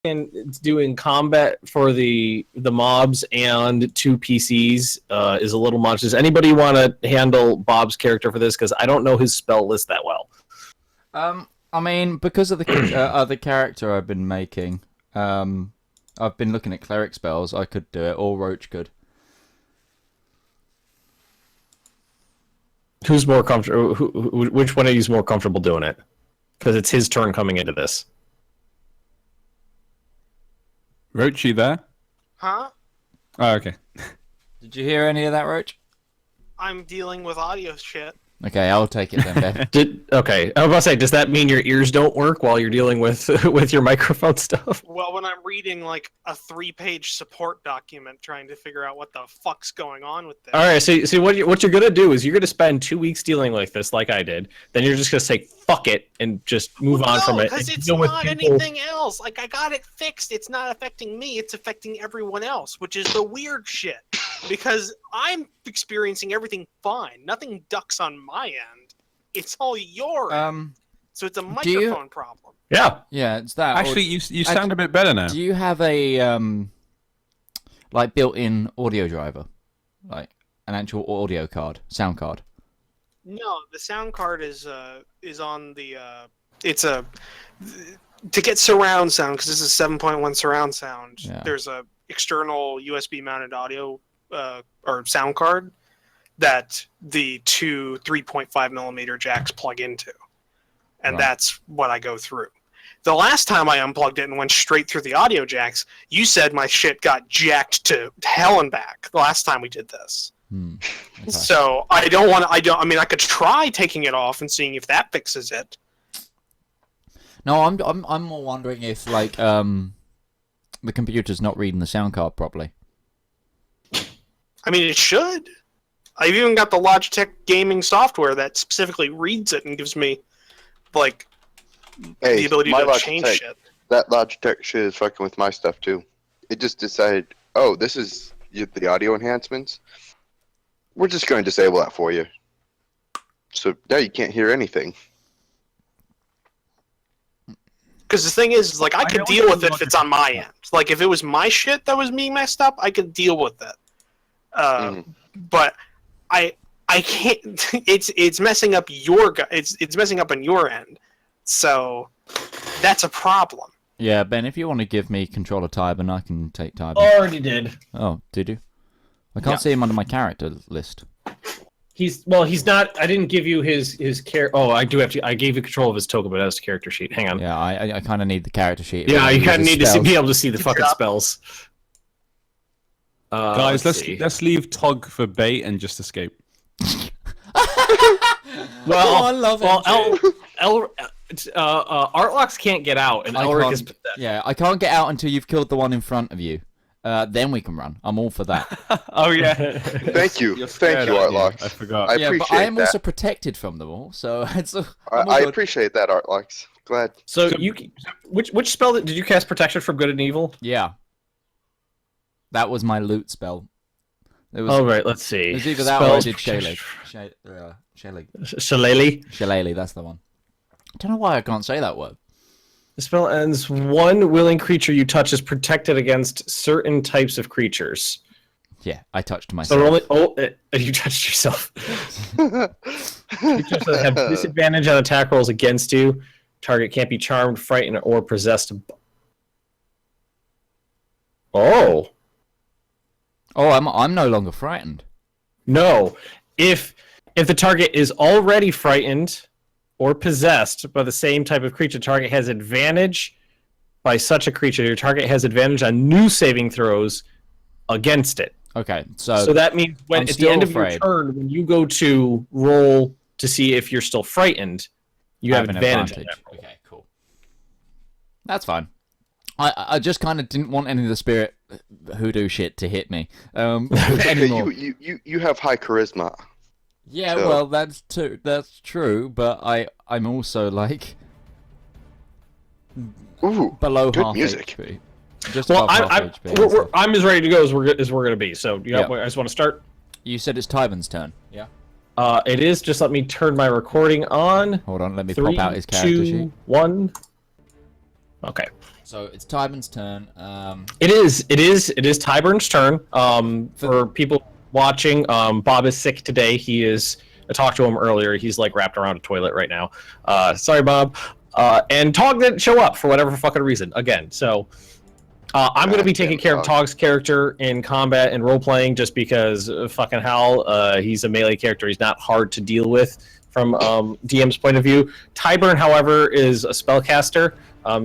doing combat for the mobs and 2 PCs is a little much. Does anybody want to handle Bob's character for this? Because I don't know his spell list that well. I mean, because of the other character I've been making, I've been looking at cleric spells. I could do it, or Roach could. Who's more comfortable? Which one of you is more comfortable doing it? Because it's his turn coming into this. Roach, you there? Huh? Oh, okay. Did you hear any of that, Roach? I'm dealing with audio shit. Okay, I'll take it then, Ben. Okay, I was about to say, does that mean your ears don't work while you're dealing with your microphone stuff? Well, when I'm reading like a 3-page support document trying to figure out what the fuck's going on with this. All right, so what you're gonna do is you're gonna spend 2 weeks dealing like this, like I did. Then you're just gonna say fuck it and just move on from it. Because it's not anything else. Like I got it fixed. It's not affecting me. It's affecting everyone else, which is the weird shit. Because I'm experiencing everything fine. Nothing ducks on my end. It's all your end. So it's a microphone problem. Yeah. Yeah, it's that. Actually, you sound a bit better now. Do you have a like built-in audio driver, like an actual audio card, sound card? No, the sound card is on the it's a to get surround sound, because this is 7.1 surround sound. Yeah. There's a external USB mounted audio or sound card that the 2 3.5 millimeter jacks plug into, and that's what I go through. The last time I unplugged it and went straight through the audio jacks, you said my shit got jacked to hell and back the last time we did this. Okay. So I mean, I could try taking it off and seeing if that fixes it. No, I'm more wondering if like the computer's not reading the sound card properly. I mean, it should. I've even got the Logitech gaming software that specifically reads it and gives me like the ability to change shit. That Logitech shit is fucking with my stuff too. It just decided, oh, this is the audio enhancements. We're just going to disable that for you. So now you can't hear anything. Because the thing is, like, I could deal with it if it's on my end. Like, if it was my shit that was being messed up, I could deal with it. But I can't. It's messing up it's messing up on your end. So that's a problem. Yeah, Ben, if you want to give me control of Tybin, I can take Tybin. Already did. Oh, did you? I can't see him under my character list. He's not. I didn't give you his character. Oh, I do have to. I gave you control of his token, but that's the character sheet. Hang on. Yeah, I kind of need the character sheet. Yeah, you kind of need to be able to see the fucking spells. Guys, let's leave Tog for bait and just escape. Well, I love it. Artlox can't get out, and Elric is. Yeah, I can't get out until you've killed the one in front of you. Then we can run. I'm all for that. Oh yeah. Thank you, Artlox. I forgot. I appreciate but I am that. also protected from them all, so it's. I appreciate that, Artlox. Glad. So which spell did you cast? Protection from good and evil. Yeah. That was my loot spell. It was, oh right, let's see. It was either that or I did Shaylee. Shillelagh, that's the one. I don't know why I can't say that word. The spell ends. One willing creature you touch is protected against certain types of creatures. Yeah, I touched myself. So you touched yourself. Creatures that have disadvantage on attack rolls against you. Target can't be charmed, frightened, or possessed. Oh. Oh, I'm no longer frightened. No. If the target is already frightened or possessed by the same type of creature, target has advantage by such a creature. Your target has advantage on new saving throws against it. Okay, so that means when at the end of your turn, when you go to roll to see if you're still frightened, you have advantage. Okay, cool. That's fine. I just kind of didn't want any of the spirit hoodoo shit to hit me anymore. You have high charisma. Yeah, so. Well, that's true, but I'm also like below good half music. HP. Just above half HP. I'm as ready to go as we're gonna be. So I just want to start. You said it's Tybin's turn. Yeah. It is. Just let me turn my recording on. Hold on, let me 3, pop out his character 2, sheet. 1. Okay. So it's Tyburn's turn. It is Tyburn's turn. For people watching, Bob is sick today. I talked to him earlier. He's like wrapped around a toilet right now. Sorry, Bob. And Tog didn't show up for whatever fucking reason again. So I'm going to be taking care of Tog's character in combat and role playing, just because fucking hell, he's a melee character. He's not hard to deal with from DM's point of view. Tyburn, however, is a spellcaster.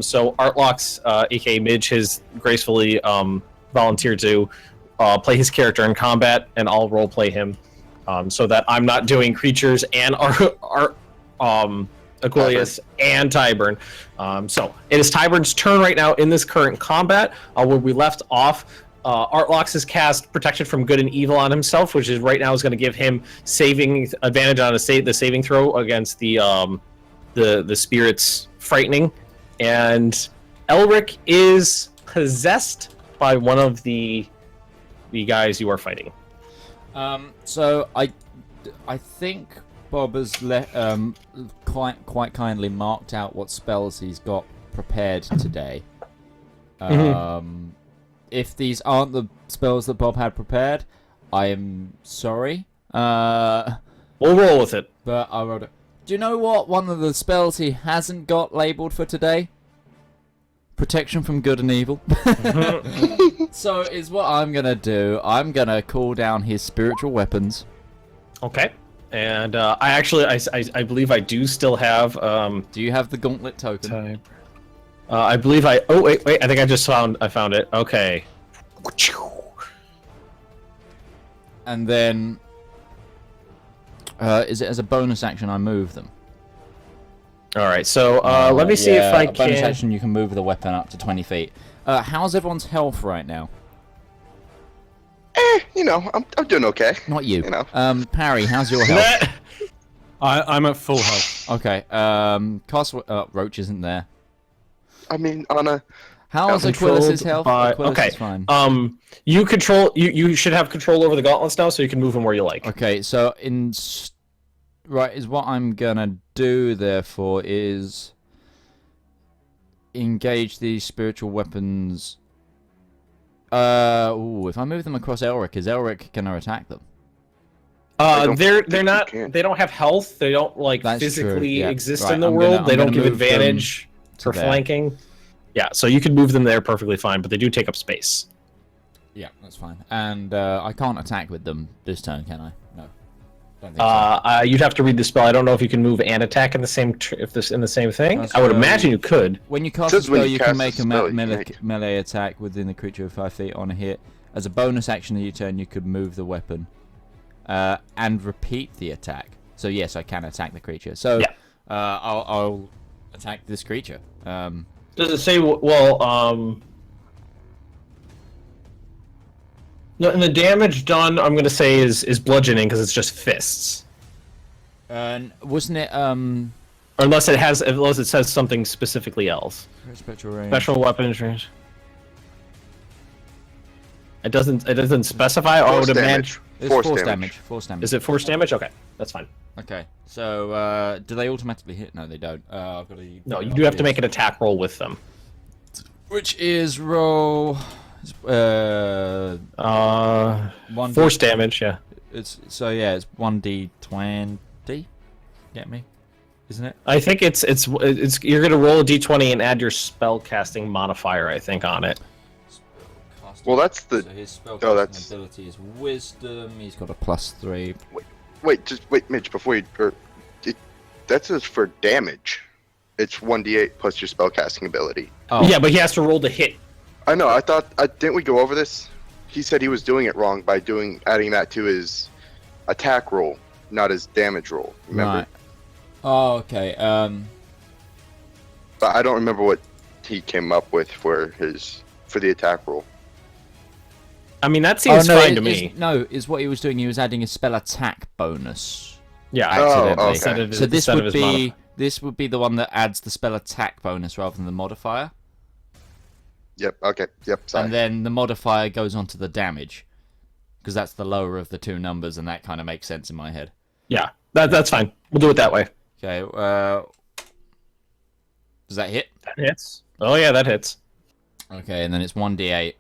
So Artlox, aka Midge, has gracefully volunteered to play his character in combat, and I'll role play him, so that I'm not doing creatures and Aquilius and Tyburn. So it is Tyburn's turn right now in this current combat. Where we left off, Artlox has cast Protection from Good and Evil on himself, which is right now is going to give him saving advantage on the saving throw against the spirits frightening. And Elric is possessed by one of the guys you are fighting. So I think Bob has quite kindly marked out what spells he's got prepared today. If these aren't the spells that Bob had prepared, I am sorry. We'll roll with it. But I wrote it. Do you know what one of the spells he hasn't got labeled for today? Protection from Good and Evil. So is what I'm gonna do. I'm gonna call down his spiritual weapons. Okay. And I believe I do still have. Do you have the gauntlet token? I believe I. Oh wait! I think I found it. Okay. And then, is it as a bonus action I move them? All right. So let me see if I can. Bonus action, you can move the weapon up to 20 feet. How's everyone's health right now? I'm doing okay. Not you. You know. Parry, how's your health? I'm at full health. Okay. Roach isn't there. I mean, on a. How's Aquilas's health? Okay. Is fine. You control. You should have control over the gauntlets now, so you can move them where you like. Okay. So is what I'm gonna do. Therefore, is engage these spiritual weapons. If I move them across Elric, is Elric gonna attack them? They're not. They don't have health. They don't physically exist in the world. They don't give advantage for flanking. Yeah, so you can move them there perfectly fine, but they do take up space. Yeah, that's fine. And I can't attack with them this turn, can I? No. Don't think so. You'd have to read the spell. I don't know if you can move and attack in the same thing. I would imagine you could. When you cast a spell, you can make a melee attack within the creature of 5 feet on a hit. As a bonus action of your turn, you could move the weapon and repeat the attack. So yes, I can attack the creature. So yeah. I'll attack this creature. Does it say no, and the damage done, I'm gonna say is bludgeoning because it's just fists. Wasn't it Or unless it says something specifically else. Special weapons range. It doesn't specify. Or would damage. It's force damage. Force damage. Is it force damage? Okay, that's fine. Okay, so do they automatically hit? No, they don't. No, you do have to make an attack roll with them. Which is roll. Force damage. Yeah. It's 1d20. Get me? Isn't it? I think it's you're gonna roll a d20 and add your spell casting modifier. I think on it. Well, that's the. So his spellcasting ability is Wisdom. He's got a +3. Wait, Mitch. Before you, that's just for damage. It's 1d8 plus your spellcasting ability. Oh. Yeah, but he has to roll to hit. I know. I thought. Didn't we go over this? He said he was doing it wrong by adding that to his attack roll, not his damage roll. Remember? Right. Oh, okay. But I don't remember what he came up with for the attack roll. I mean, that seems fine to me. Is what he was doing. He was adding a spell attack bonus. Yeah, accidentally. Okay. So this would be the one that adds the spell attack bonus rather than the modifier. Yep. Okay. Yep. Sorry. And then the modifier goes on to the damage, because that's the lower of the two numbers, and that kind of makes sense in my head. Yeah, that's fine. We'll do it that way. Okay. Does that hit? That hits. Oh yeah, that hits. Okay, and then it's 1d8.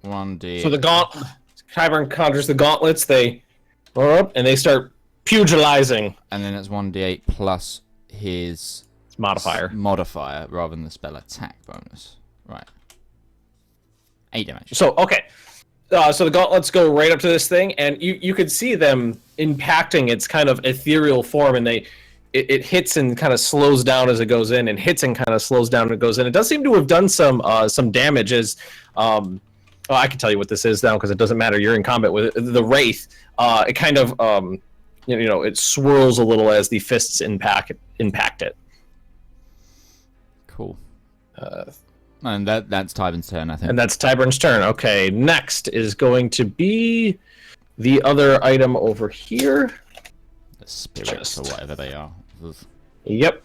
1d8. So the Tyburn conjures the gauntlets. They roll up and they start pugilizing. And then it's 1d8 plus his modifier rather than the spell attack bonus. Right. 8 damage. So okay. So the gauntlets go right up to this thing, and you could see them impacting its kind of ethereal form, and it hits and kind of slows down as it goes in, and hits and kind of slows down as it goes in. It does seem to have done some damage. Well, I can tell you what this is now because it doesn't matter. You're in combat with it. The wraith. It kind of it swirls a little as the fists impact it. Cool. And that's Tyburn's turn, I think. And that's Tyburn's turn. Okay, next is going to be the other item over here. The spirits or whatever they are. Oof. Yep.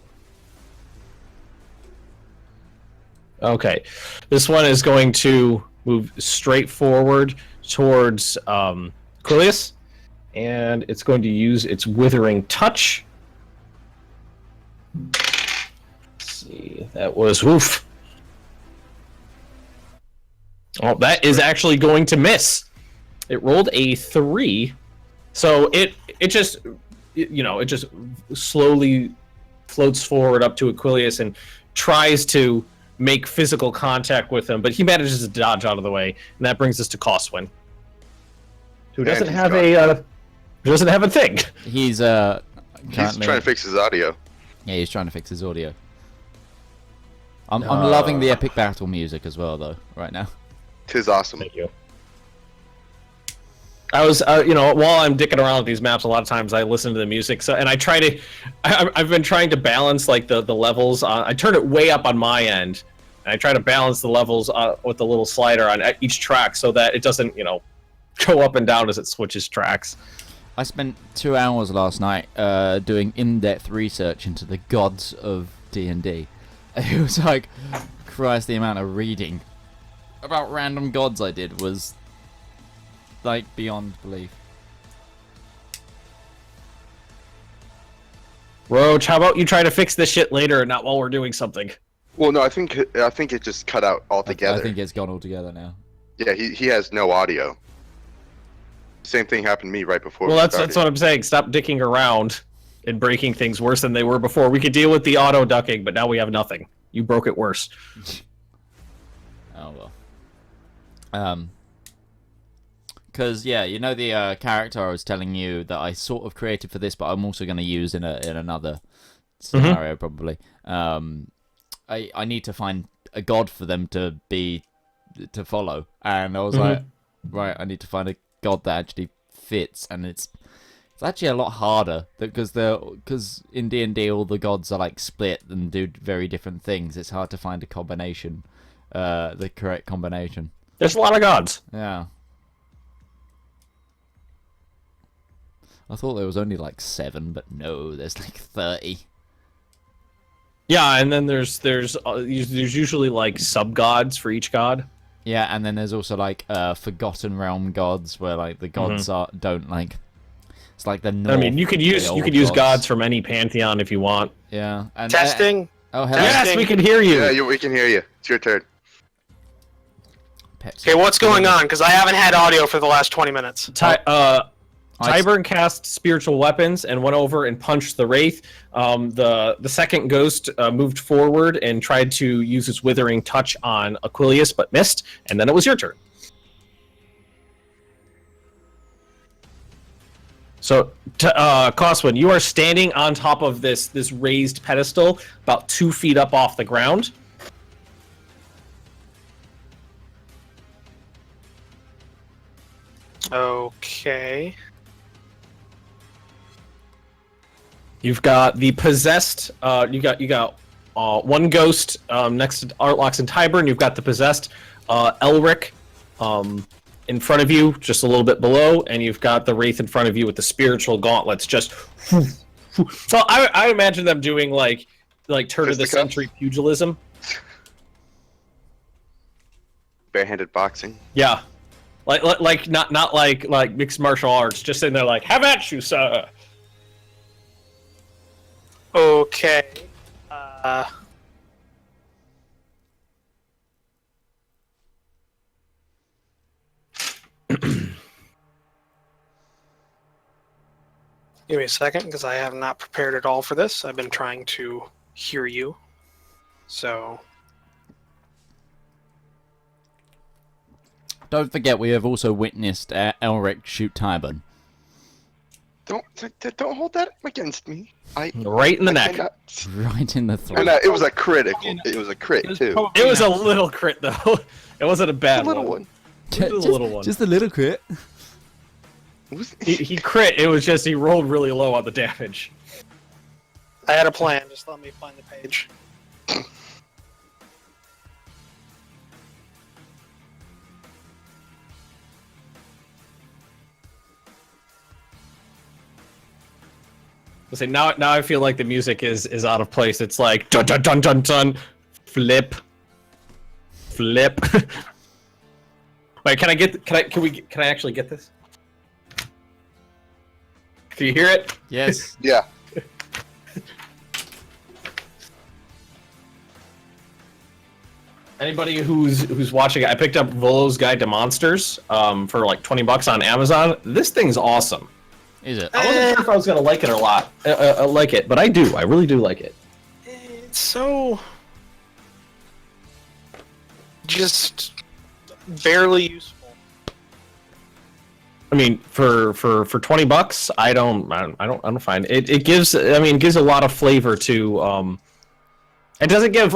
Okay, this one is going to move straight forward towards Quilius, and it's going to use its Withering Touch. Let's see, that was oof. Oh, that is actually going to miss. It rolled a 3, so it just slowly floats forward up to Aquilius and tries to make physical contact with him, but he manages to dodge out of the way, and that brings us to Coswin, who doesn't have a thing. He's He's trying to fix his audio. Yeah, he's trying to fix his audio. I'm loving the epic battle music as well, though, right now. 'Tis awesome. Thank you. I was, while I'm dicking around with these maps, a lot of times I listen to the music. So, and I've been trying to balance like the levels. I turn it way up on my end, and I try to balance the levels with the little slider on each track so that it doesn't, go up and down as it switches tracks. I spent 2 hours last night doing in-depth research into the gods of D&D. It was like, Christ, the amount of reading about random gods I did was like beyond belief. Roach, how about you try to fix this shit later and not while we're doing something? Well, no, I think it just cut out altogether. I think it's gone altogether now. Yeah, he has no audio. Same thing happened to me right before. Well, that's what I'm saying. Stop dicking around and breaking things worse than they were before. We could deal with the auto ducking, but now we have nothing. You broke it worse. Oh well. Because yeah, the character I was telling you that I sort of created for this, but I'm also going to use in another scenario probably. I need to find a god for them to follow, and I was like, right, I need to find a god that actually fits, and it's actually a lot harder because in D&D all the gods are like split and do very different things. It's hard to find a combination, the correct combination. There's a lot of gods. Yeah. I thought there was only like 7, but no, there's like 30. Yeah, and then there's usually like sub-gods for each god. Yeah, and then there's also like Forgotten Realm gods where like the gods don't like. It's like the North. I mean, you could use gods from any pantheon if you want. Yeah. And, Testing. Oh, hello. Yes, we can hear you. Yeah, we can hear you. It's your turn. Okay, what's going on? Because I haven't had audio for the last 20 minutes. Tyburn cast spiritual weapons and went over and punched the wraith. The second ghost moved forward and tried to use its withering touch on Aquilius, but missed. And then it was your turn. So, Coswin, you are standing on top of this raised pedestal, about 2 feet up off the ground. Okay. You've got the possessed. You got one ghost next to Artlox and Tyburn. You've got the possessed Elric in front of you, just a little bit below, and you've got the wraith in front of you with the spiritual gauntlets. Just so I imagine them doing like turn of the century pugilism. Barehanded boxing. Yeah, like not like mixed martial arts. Just sitting there like, have at you, sir. Okay. Give me a second, because I have not prepared at all for this. I've been trying to hear you. So... Don't forget, we have also witnessed Elric shoot Tybon. Don't hold that against me. Right in the neck. Right in the throat. It was a critical. It was a crit too. It was a little crit though. It wasn't a bad little one. It was a little one. Just a little crit. He crit. It was just he rolled really low on the damage. I had a plan. Just let me find the page. Say now I feel like the music is out of place. It's like dun dun dun dun dun, flip. Wait, can I actually get this? Can you hear it? Yes. Yeah. Anybody who's watching it, I picked up Volo's Guide to Monsters for like $20 on Amazon. This thing's awesome. Is it? I wasn't sure if I was gonna like it or not. Like it, but I do. I really do like it. It's so just barely useful. I mean, for $20, I don't find it. It gives a lot of flavor to. It doesn't give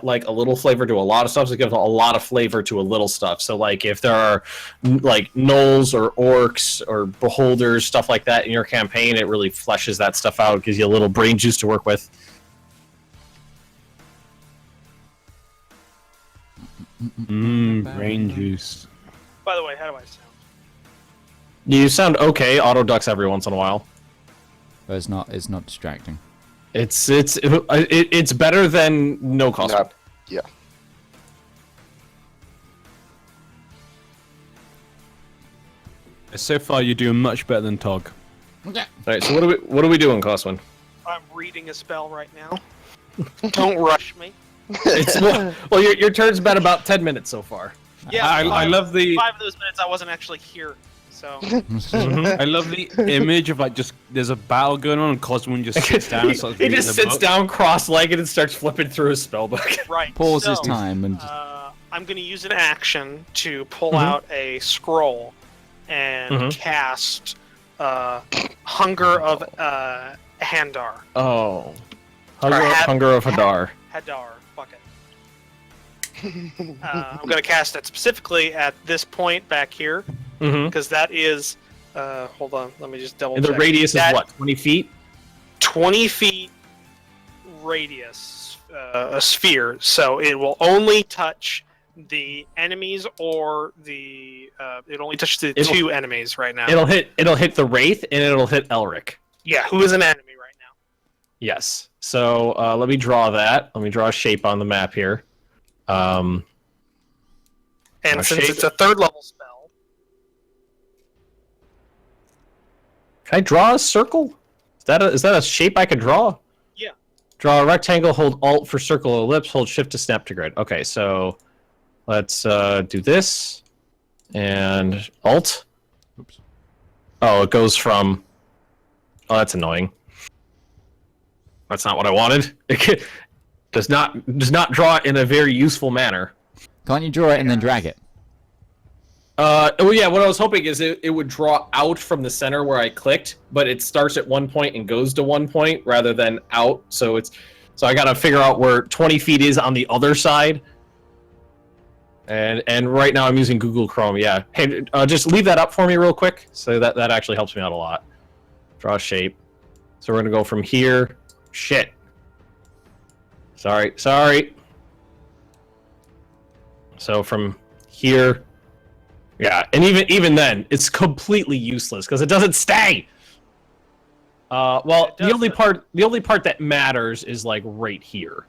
like a little flavor to a lot of stuff. So it gives a lot of flavor to a little stuff. So like if there are like gnolls or orcs or beholders, stuff like that in your campaign, it really fleshes that stuff out. Gives you a little brain juice to work with. Brain juice. By the way, how do I sound? You sound okay. Auto ducks every once in a while. But it's not distracting. It's better than no cost. Yeah. So far, you're doing much better than Tog. All right. So what are we doing, Coswin? I'm reading a spell right now. Don't rush me. Well, your turn's been about 10 minutes so far. Yeah, I love the 5 of those minutes I wasn't actually here. So I love the image of like just there's a battle going on and Cosmo just sits down. And starts he reading just the sits book. down cross-legged and starts flipping through his spellbook. right. Pauses so, time and. I'm going to use an action to pull out a scroll and cast Hunger of Handar. Oh, Or Hunger of Hadar. Hadar. Fuck it. I'm going to cast it specifically at this point back here. Because that is, hold on, let me just double check. And the radius is what, 20 feet? 20 feet radius, a sphere. So it will only touch the enemies or it'll only touch the two enemies right now. It'll hit the Wraith and it'll hit Elric. Yeah, who is an enemy right now. Yes. So let me draw that. Let me draw a shape on the map here. And since it's a 3rd level spell, can I draw a circle? Is that a shape I could draw? Yeah. Draw a rectangle, hold Alt for circle or ellipse, hold Shift to snap to grid. Okay, so let's do this. And Alt. Oops. Oh, it goes from... Oh, that's annoying. That's not what I wanted. It does not draw it in a very useful manner. Can't you draw it and then drag it? Well, yeah, what I was hoping is it would draw out from the center where I clicked, but it starts at one point and goes to one point rather than out. So I got to figure out where 20 feet is on the other side. And right now I'm using Google Chrome. Yeah, hey, just leave that up for me real quick. So that actually helps me out a lot. Draw a shape. So we're gonna go from here. Shit. Sorry. So from here. Yeah, and even then, it's completely useless because it doesn't stay. Well, the only part that matters is like right here.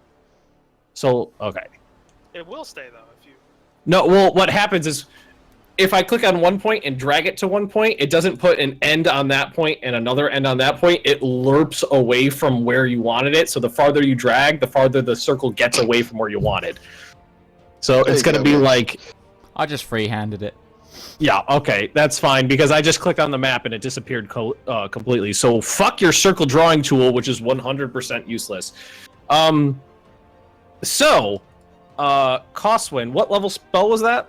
So okay. it will stay though if you. No, well, what happens is if I click on one point and drag it to one point, it doesn't put an end on that point and another end on that point. It lerps away from where you wanted it. So the farther you drag, the farther the circle gets away from where you wanted. So it's going to be like... I just free-handed it. Yeah, okay, that's fine, because I just clicked on the map and it disappeared completely. So fuck your circle drawing tool, which is 100% useless. Coswin, what level spell was that?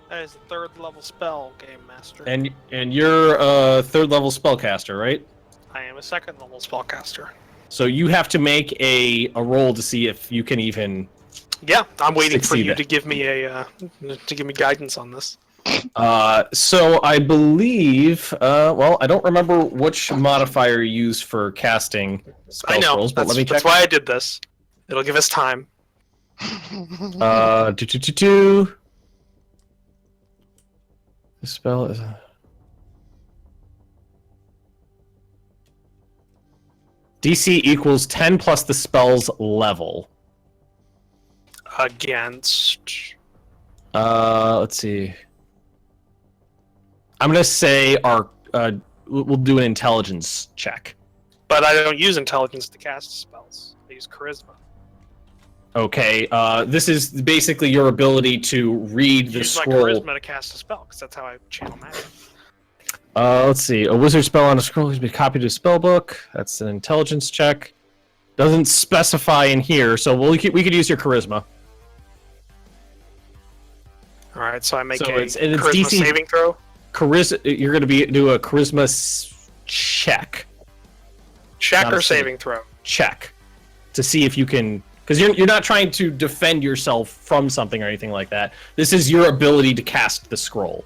That is a 3rd level spell, Game Master. And you're a 3rd level spellcaster, right? I am a 2nd level spellcaster. So you have to make a roll to see if you can even. Yeah, I'm waiting for you Succeed. to give me guidance on this. So I believe, well, I don't remember which modifier you use for casting spell I know. scrolls, but let me check. That's why I did this. It'll give us time. The spell is. DC equals 10 plus the spell's level. Against. Let's see. I'm gonna say we'll do an intelligence check. But I don't use intelligence to cast spells. I use charisma. Okay. This is basically your ability to read the Use my scroll. charisma to cast a spell, because that's how I channel magic. Let's see. A wizard spell on a scroll can be copied to a spell book. That's an intelligence check. Doesn't specify in here, so we could use your charisma. All right, so I make So a it's charisma DC saving throw. You're going to do a charisma check. Check Not or a save. saving throw? Check to see if you can, because you're not trying to defend yourself from something or anything like that. This is your ability to cast the scroll.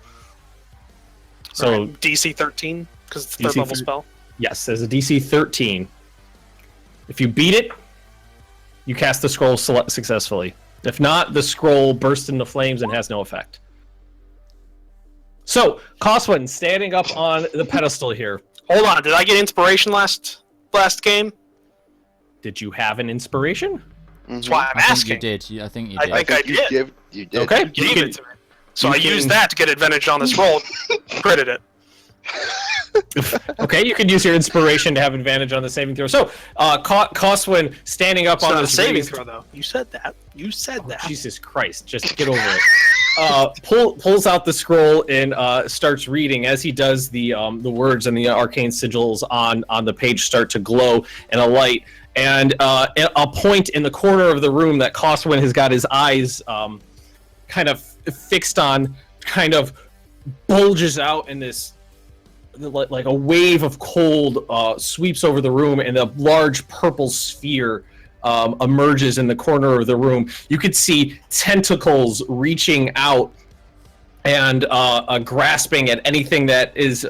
So Right. DC 13, because it's a DC 3rd level 13. spell. yes, there's a DC 13. If you beat it, you cast the scroll successfully. If not, the scroll bursts into flames and has no effect. So, Coswin, standing up on the pedestal here. Hold on, did I get inspiration last game? Did you have an inspiration? That's why I'm I think asking. you did. I think you I did. think I did. You did. Okay. You gave it to me. So you I can- used that to get advantage on this roll. Credit it. Okay, you can use your inspiration to have advantage on the saving throw. So, Coswin standing up It's on not a this saving raised- throw, though. You said that. You said that. Jesus Christ, just get over it. Pulls out the scroll and starts reading. As he does, the words and the arcane sigils on the page start to glow in a light. And a point in the corner of the room that Coswin has got his eyes kind of fixed on kind of bulges out in this, like a wave of cold sweeps over the room, and a large purple sphere emerges in the corner of the room. You could see tentacles reaching out and grasping at anything that is in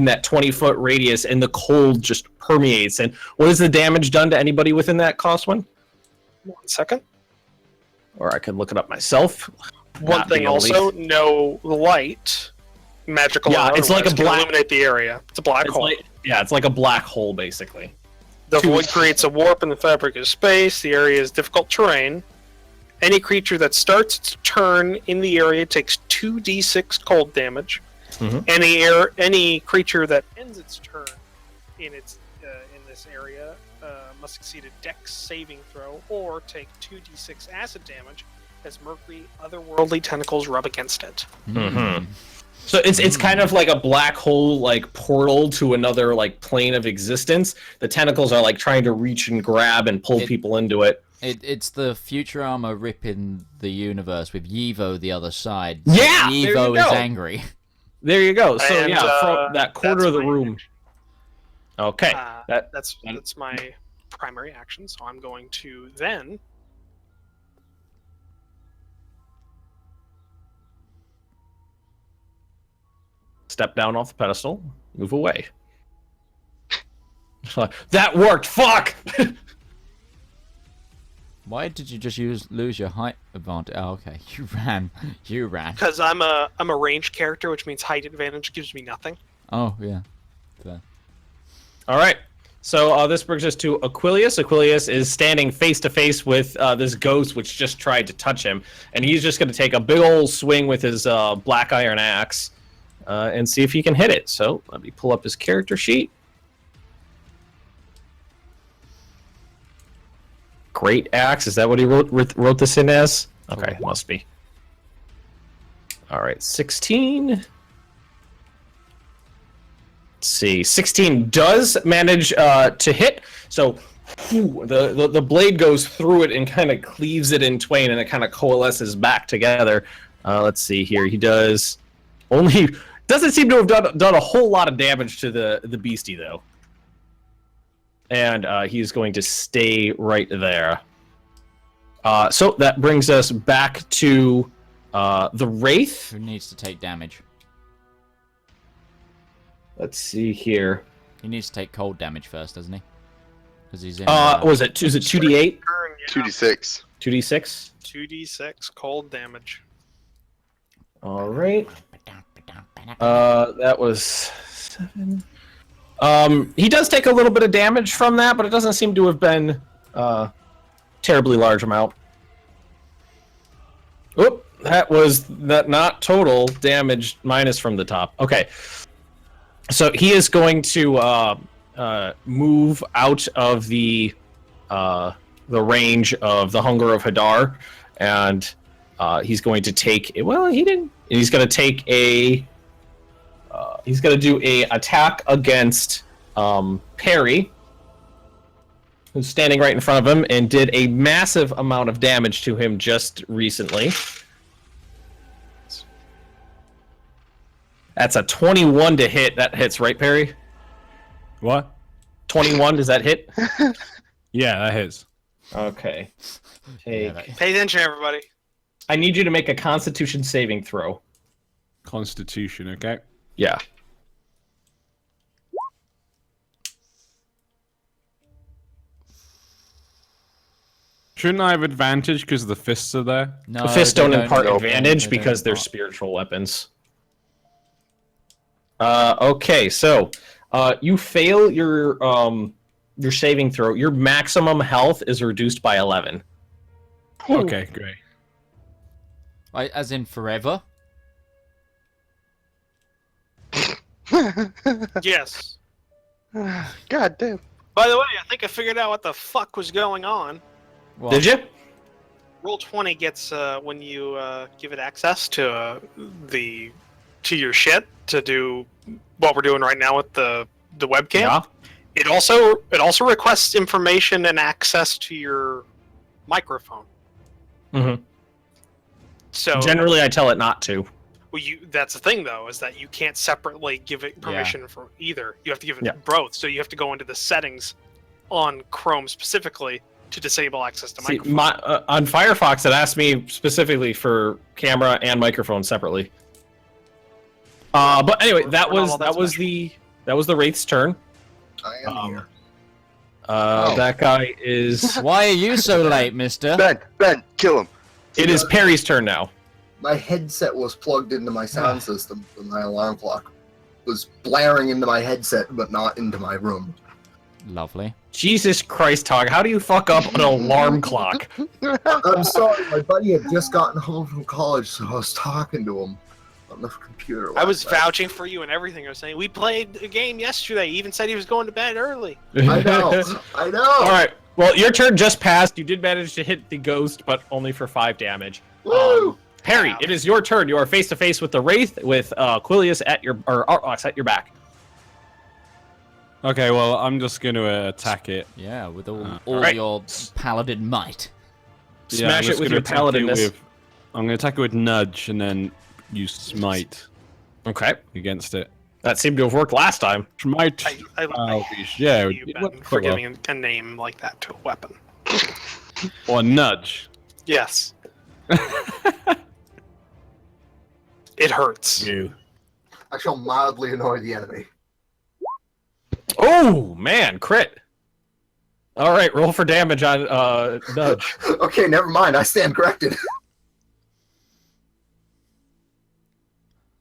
that 20-foot radius, and the cold just permeates. And what is the damage done to anybody within that, Coswin? 1 second. Or I could look it up myself. One Not thing being able to- also, no light, magical. Yeah, or it's like otherwise, a can black- illuminate the area. It's a black It's hole. like, yeah, it's like a black hole, basically. The void creates a warp in the fabric of space. The area is difficult terrain. Any creature that starts its turn in the area takes 2d6 cold damage. Mhm. Any creature that ends its turn in this area must succeed a Dex saving throw or take 2d6 acid damage as mercury otherworldly tentacles rub against it. Mm-hmm. So it's kind of like a black hole, like portal to another like plane of existence. The tentacles are like trying to reach and grab and pull people into it. It's the Futurama ripping the universe with Yevo the other side. Yeah, there you Yevo is go. angry. There you go. So And, yeah, from that corner that's of the my room. action. Okay. That's my primary action. So I'm going to then Step down off the pedestal. Move away. That worked. Fuck. Why did you just lose your height advantage? Oh, okay. You ran. because I'm a ranged character, which means height advantage gives me nothing. Oh, yeah. Fair. All right. So this brings us to Aquilius. Aquilius is standing face to face with this ghost, which just tried to touch him, and he's just going to take a big old swing with his black iron axe and see if he can hit it. So let me pull up his character sheet. Great axe. Is that what he wrote this in as? Okay, must be. All right, 16. Let's see, 16 does manage to hit. So the blade goes through it and kind of cleaves it in twain, and it kind of coalesces back together. Let's see here. He doesn't seem to have done a whole lot of damage to the beastie though, and he's going to stay right there. So that brings us back to the Wraith. Who needs to take damage? Let's see here. He needs to take cold damage first, doesn't he? Because he's in. Is it 2d8? 2d6. 2d6. 2d6 cold damage. All right. That was 7. He does take a little bit of damage from that, but it doesn't seem to have been terribly large amount. Oop, that was not total damage minus from the top. Okay. So he is going to move out of the range of the Hunger of Hadar, and he's going to take. Well, he didn't. He's going to take a. He's going to do a attack against Perry, who's standing right in front of him, and did a massive amount of damage to him just recently. That's a 21 to hit. That hits, right, Perry? What? 21, does that hit? Yeah, that hits. Okay. Pay attention, everybody. I need you to make a Constitution saving throw. Constitution, okay. Yeah. Shouldn't I have advantage because the fists are there? No, The fists don't impart no, advantage they because don't they're impart. spiritual weapons. Okay, so you fail your saving throw. Your maximum health is reduced by 11. Okay, great. As in forever? Yes. God damn. By the way, I think I figured out what the fuck was going on. Well, Did you? Roll 20 gets when you give it access to your shit to do what we're doing right now with the webcam. Yeah. It also requests information and access to your microphone. Mm-hmm. So Generally, I tell it not to. well, that's the thing though, is that you can't separately give it permission for either. You have to give it both. So you have to go into the settings on Chrome specifically to disable access to See, microphone. on Firefox, it asked me specifically for camera and microphone separately. But anyway, that was the Wraith's turn. I am here. That guy is. why are you so late, mister? Ben, kill him. It is Perry's turn now. My headset was plugged into my sound system, and my alarm clock was blaring into my headset, but not into my room. Lovely. Jesus Christ, Tog, how do you fuck up an alarm clock? I'm sorry, my buddy had just gotten home from college, so I was talking to him on the computer. I was last night. vouching for you and everything. I was saying we played a game yesterday. He even said he was going to bed early. I know. All right. Well, your turn just passed. You did manage to hit the ghost, but only for 5 damage. Woo! Perry, it is your turn. You are face to face with the Wraith, with Quilius at your Artlox at your back. Okay, well, I'm just going to attack it. Yeah, with all Right. your paladin might. Yeah, Smash I'm it just with gonna your attack it paladinness. I'm going to attack it with Nudge and then use Smite Okay. against it. That seemed to have worked last time. Smite. I Yeah, you, it Ben, worked for quite well. giving a name like that to a weapon. Or Nudge. Yes. It hurts. You. I shall mildly annoy the enemy. Oh, man, crit. All right, roll for damage on Nudge. Okay, never mind. I stand corrected.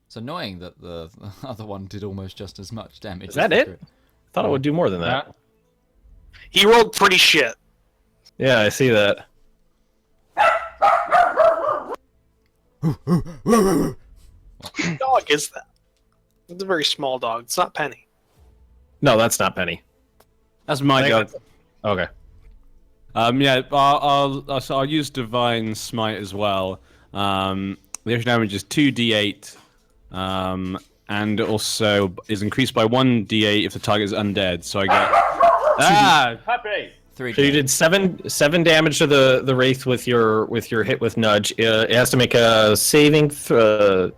It's annoying that the other one did almost just as much damage. Is that as the it? crit. I thought it would do more than that. He rolled pretty shit. Yeah, I see that. What dog is that? It's a very small dog. It's not Penny. No, that's not Penny. That's my I dog. think Okay. Yeah, I'll use Divine Smite as well. The extra damage is 2d8, and also is increased by 1d8 if the target is undead. So I get happy. 3. So you did seven damage to the wraith with your hit with nudge. It has to make a saving throw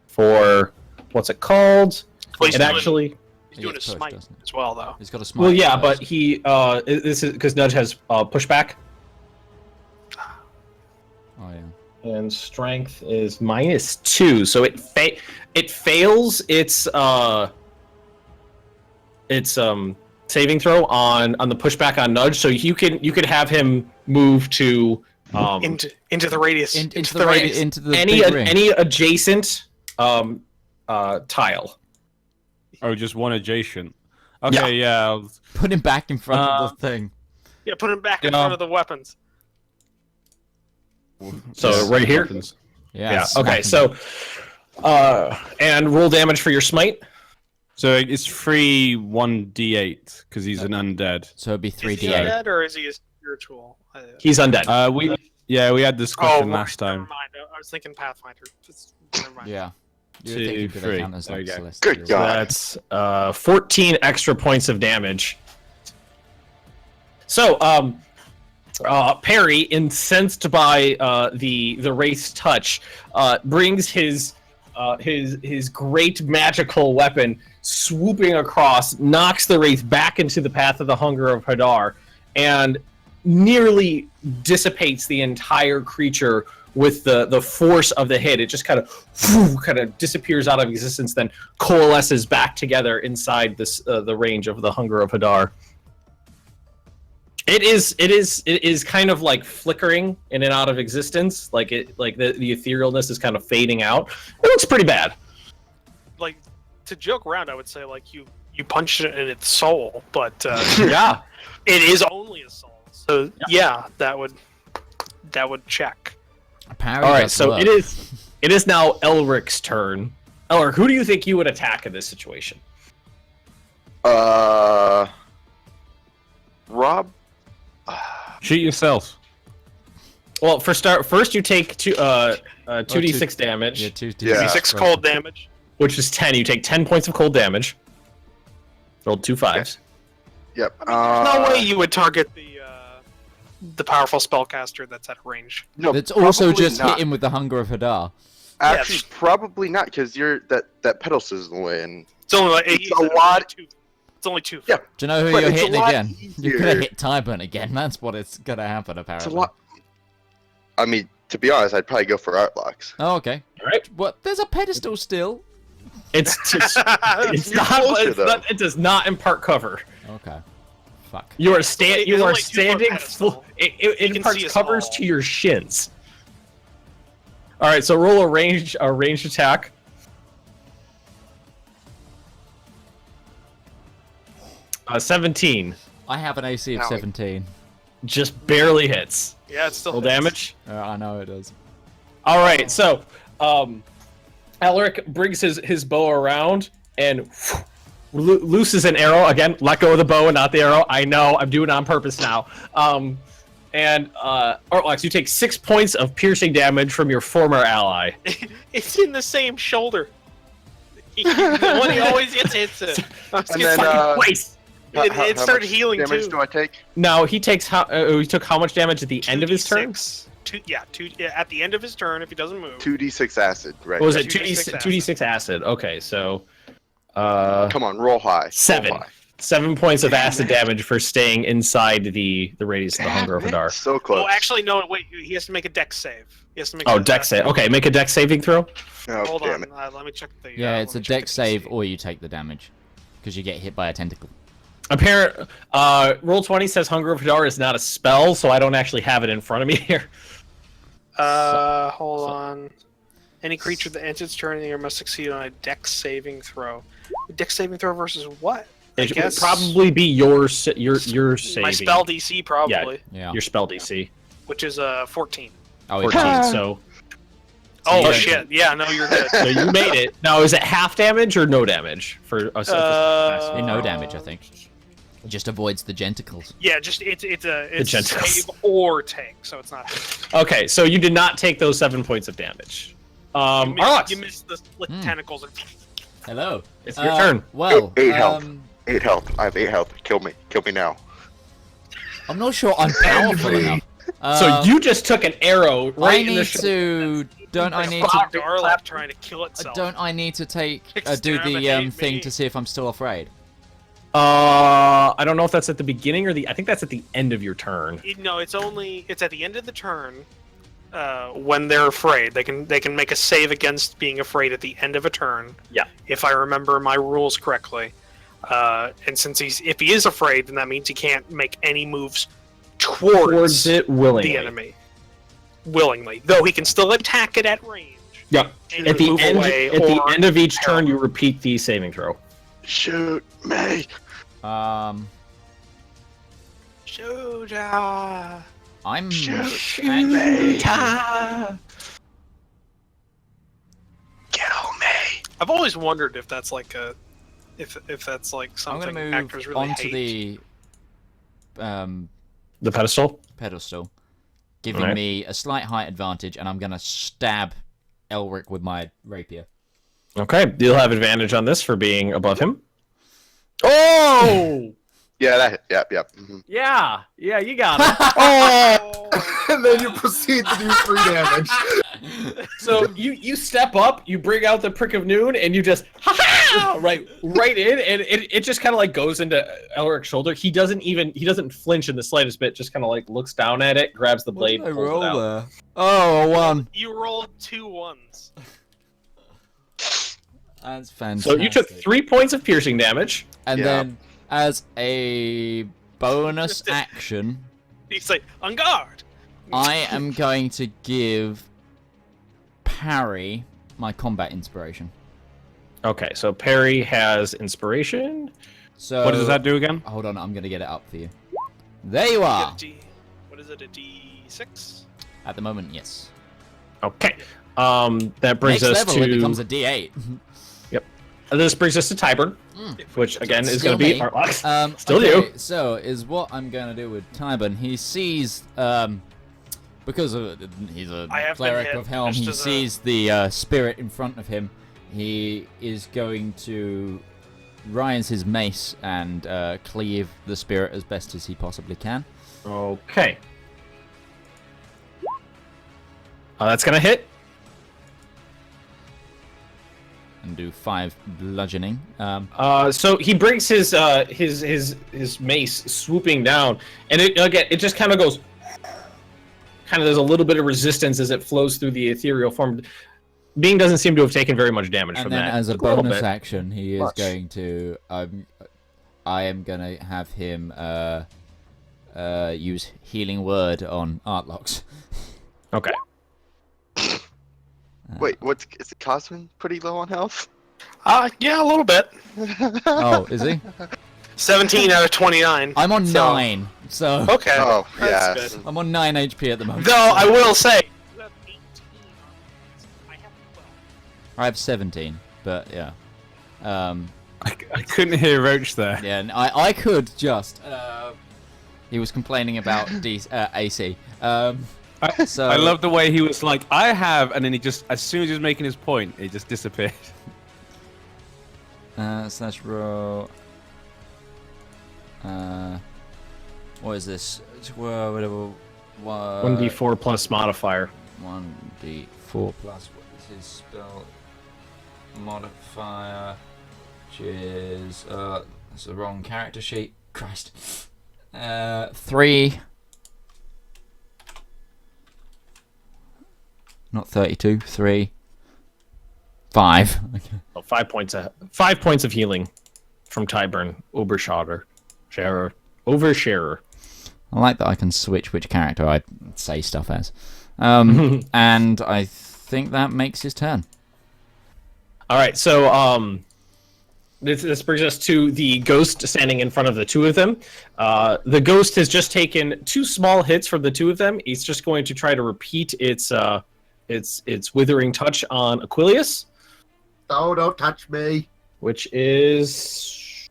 for what's it called? Well, He's doing a push, smite doesn't it? as well, though. He's got a smite. Well, yeah, first. but he this is because nudge has pushback. Oh yeah. And strength is -2, so it fails its saving throw on the pushback on nudge. So you could have him move to Into the radius. Into the radius. Into the any big ring. any adjacent tile. oh, just one adjacent. Okay, yeah. Put him back in front of the thing. Yeah, put him back in Yeah. front of the weapons. So right here. Weapons. Yeah. Okay. smack him. So and roll damage for your smite. So it's free 1d8 because he's an undead. So it'd be Is he 3d8. undead or is he a spiritual? He's undead. We had this question last Never time. mind. I was thinking Pathfinder. Just, never mind. Yeah. You would 2, think you could 3. count as There like you go. celestial. Good God. That's 14 extra points of damage. So, Perry, incensed by the wraith's touch, brings his great magical weapon swooping across, knocks the wraith back into the path of the hunger of Hadar, and nearly dissipates the entire creature with the force of the hit. It just kind of disappears out of existence, then coalesces back together inside this the range of the hunger of Hadar. It is kind of like flickering in and out of existence, like the etherealness is kind of fading out. It looks pretty bad. Like, to joke around, I would say, like, you punched it in its soul, but Yeah. it is only a soul. So, yeah, that would check. Parry All right, does so work. it is now Elric's turn. Elric, who do you think you would attack in this situation? Rob. Shoot yourself. Well, first you take 2d6 damage, Yeah, 2d6. Yeah. D6 cold damage. which is 10. You take 10 points of cold damage. Rolled 2 5s. Yep. There's no way you would target the powerful spellcaster that's at range. No, That's also probably just not. hit him with the hunger of Hadar. Actually, Yes. probably not, because you're that pedal is in the way, and It's only like It's a lot- It's only 2. Yeah. Do you know who But you're it's a hitting lot again? You're easier. gonna hit Tyburn again. That's what it's gonna happen, apparently. it's a lot. I mean, to be honest, I'd probably go for art locks. Oh, okay. Alright. What? There's a pedestal still. It's just it's You're not, closer, it's though. not. It does not impart cover. Okay. Fuck. You are There's standing only 2 foot It pedestal. You can imparts see us covers all. to your shins. All right, so roll a ranged attack. Uh, 17, I have an AC of Now- 17. just barely hits. Yeah, it's still Roll hits. damage. I know it does. All right, so Elric brings his bow around and looses an arrow. Again, let go of the bow and not the arrow. I know, I'm doing it on purpose now. And Ortlax, you take 6 points of piercing damage from your former ally. It's in the same shoulder. The one he always hits it. And then, Fucking waste. It started much healing damage too. do I take? Now he takes he took how much damage at the end of his turn? 2d6. At the end of his turn, if he doesn't move. 2d6 acid, right? What was it? 2d6 2d6 acid. Okay, so Come on, roll high. 7. Roll high. 7 points of acid damage for staying inside the radius of the hunger of Hadar. So close. Oh, actually, no. Wait, he has to make a dex save. He has to make. Oh, a dex save. Okay, make a dex saving throw. Oh, Hold damn on. it. Let me check the. Yeah, let it's me a check dex the save DC. or you take the damage. Because you get hit by a tentacle. Roll 20 says Hunger of Hadar is not a spell, so I don't actually have it in front of me here. Hold on. Any creature that ends its turn in the air must succeed on a dex saving throw. A dex saving throw versus what? I It would guess probably be your saving. my spell DC probably, Yeah. Your spell DC. which is 14. Oh, 14. yeah. So Oh yeah. shit! Yeah, no, you're good. so you made it. Now, is it half damage or no damage for us? No damage, I think. It just avoids the genticles. Yeah, just it's genitals. save or take, so it's not. Okay, so you did not take those 7 points of damage. You missed the split tentacles. Hello. It's your turn. Well, 8 health. 8 health. I have 8 health. Kill me. Kill me now. I'm not sure I'm powerful enough. So you just took an arrow right in the Don't I need Like to? Darlap trying to kill itself. Don't I need to take do the thing to see if I'm still afraid? I don't know if that's at the beginning or I think that's at the end of your turn. No, it's at the end of the turn. When they're afraid, they can make a save against being afraid at the end of a turn. Yeah. If I remember my rules correctly, and since if he is afraid, then that means he can't make any moves towards it willingly. the enemy. Willingly, though he can still attack it at range. Yeah. And At the move end, away at the or end of each turn, you repeat the saving throw. Shoot me. Shoot! I'm Shoot me. Kill me. I've always wondered if that's like if that's like I'm something gonna move actors really onto hate. The pedestal? pedestal, giving me a slight height advantage, and I'm gonna stab Elric with my rapier. Okay, you'll have advantage on this for being above him. Oh! Yeah, yep. Mm-hmm. Yeah, you got it. Oh! And then you proceed to do 3 damage. So you step up, you bring out the prick of noon, and you just right in, and it just kind of like goes into Elric's shoulder. He doesn't flinch in the slightest bit. Just kind of like looks down at it, grabs the blade, What did I pulls roll it out. there? Oh, a 1. You rolled 2 1s. That's fantastic. So you took 3 points of piercing damage. And Yeah. then, as a bonus action, He's like, on guard. I am going to give Parry my combat inspiration. Okay, so Perry has inspiration. So What does that do again? Hold on, I'm going to get it up for you. There you are. What is it? A D6? At the moment, yes. Okay, that brings Next us level, to it becomes a D8. this brings us to Tyburn, which again is going to be me. Artlox. Still okay, you. So, is what I'm going to do with Tyburn. He sees, because he's a I have been cleric hit of Helm, just he as a- sees the spirit in front of him. He is going to rise his mace and cleave the spirit as best as he possibly can. Okay. That's going to hit. And do 5 bludgeoning. So he brings his mace swooping down, and it just kind of goes. Kind of, there's a little bit of resistance as it flows through the ethereal form. Being doesn't seem to have taken very much damage And from then, that. as a little bonus bit. action, he is Much. going to. I am going to have him use Healing Word on Artlox. Okay. Wait, is the Cosmin pretty low on health? Yeah, a little bit. Oh, is he? 17 out of 29. I'm on So- 9, so Okay. Oh, yeah. That's good. I'm on 9 HP at the moment. Though I will say, you have 18 I have 12. I have 17, but yeah. I couldn't hear Roach there. Yeah, and I could just. He was complaining about AC. So I love the way he was like, I have, and then he just, as soon as he was making his point, he just disappeared. slash roll. What is this? Whatever. 1d4 plus modifier. 1d4 plus what is his spell modifier? Which is that's the wrong character sheet. Christ. 3. Not 32. 3. 5. Okay. Oh, 5 points. 5 points of healing from Tyburn. Oversharer. I like that I can switch which character I say stuff as. And I think that makes his turn. All right, so this brings us to the ghost standing in front of the two of them. The ghost has just taken 2 small hits from the 2 of them. It's just going to try to repeat its withering touch on Aquilius, Oh, don't touch me. which is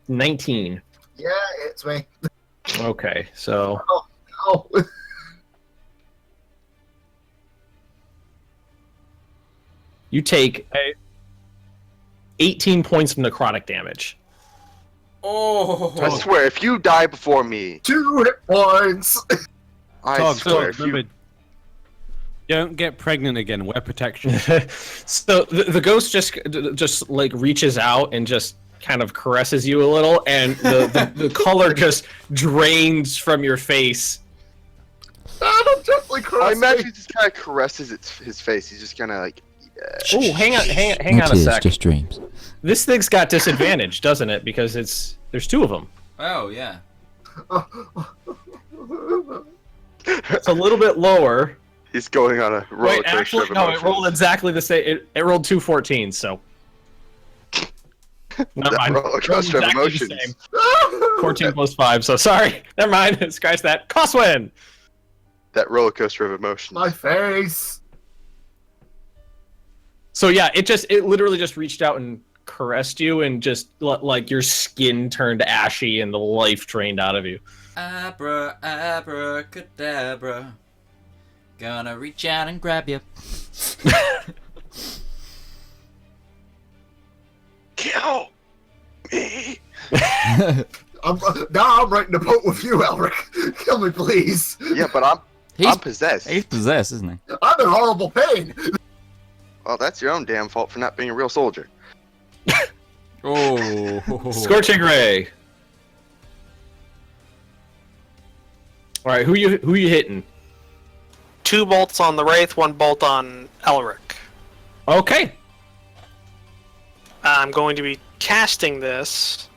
19. Yeah, it's me. Okay, so Oh. you take 18 points of necrotic damage. I swear, if you die before me, 2 hit points. I swear, if you... remember, don't get pregnant again. Wear protection. So the ghost just like reaches out and just kind of caresses you a little, and the color just drains from your face. Don't gently I caress imagine me. he just kind of caresses his face. He's just kind of like, yeah. Oh, hang on a sec. Just dreams. This thing's got disadvantage, doesn't it? Because there's 2 of them. Oh yeah. It's a little bit lower. He's going on a roller Wait, coaster actually, of no, emotions. it rolled exactly the same. It rolled 2 14s, so. Never That mind. roller coaster of Exactly the emotions. same. 14 plus 5, so sorry. Never mind. Scratch that. Coswin! That roller coaster of emotions. My face. So yeah, it literally just reached out and caressed you, and just like your skin turned ashy and the life drained out of you. Abracadabra. Gonna reach out and grab you. Kill me. I'm right in the boat with you, Elric. Kill me, please. Yeah, but I'm possessed. He's possessed, isn't he? I'm in horrible pain. Well, that's your own damn fault for not being a real soldier. Oh. Scorching Ray. All right, who you hitting? 2 bolts on the Wraith, 1 bolt on Elric. Okay. I'm going to be casting this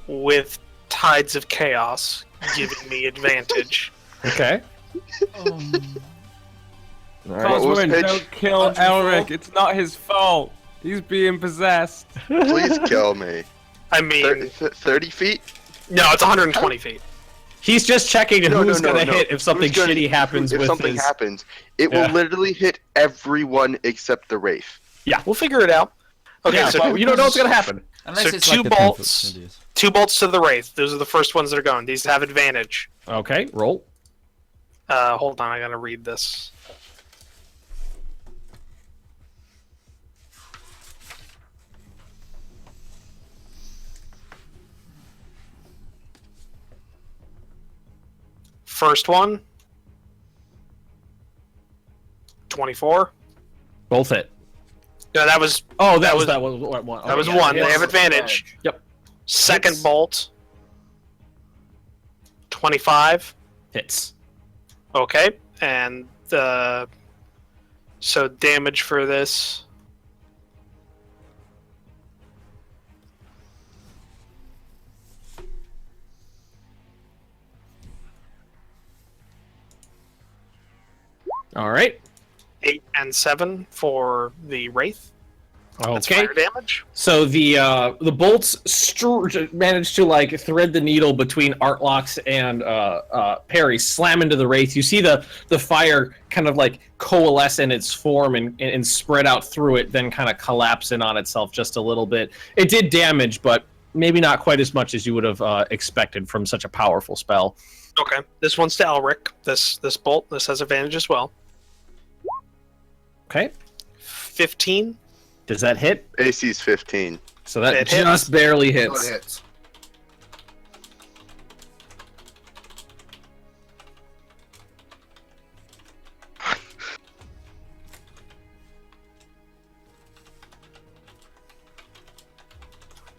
with Tides of Chaos, giving me advantage. Okay. All right. Coswin, Pitch. don't kill Elric. It's not his fault. He's being possessed. Please kill me. I mean, 30 feet? no, it's 120 feet. He's just checking who's gonna hit if something Who's gonna- shitty happens if with something his. happens, it Yeah. will literally hit everyone except the Wraith. Yeah. We'll figure it out. Okay, Yeah, so but you don't know what's gonna happen. Unless So it's 2 like the 10-foot bolts. radius. 2 bolts to the Wraith. Those are the first ones that are going. These have advantage. Okay, roll. Hold on, I gotta read this. First one. 24. Both hit. No, that was Oh, That was- that was one. that was Okay, one. yeah, They have yeah. advantage. Yep. Second Hits. bolt. 25. Hits. Okay, and so damage for this. All right. 8 and 7 for the Wraith. That's Okay. fire damage. So the bolts manage to like thread the needle between Artlox and Perry, slam into the Wraith. You see the fire kind of like coalesce in its form and spread out through it, then kind of collapse in on itself just a little bit. It did damage, but maybe not quite as much as you would have expected from such a powerful spell. Okay, this one's to Elric. This bolt. This has advantage as well. Okay. 15. Does that hit? AC's 15. So that It just hits. barely So hits. it hits.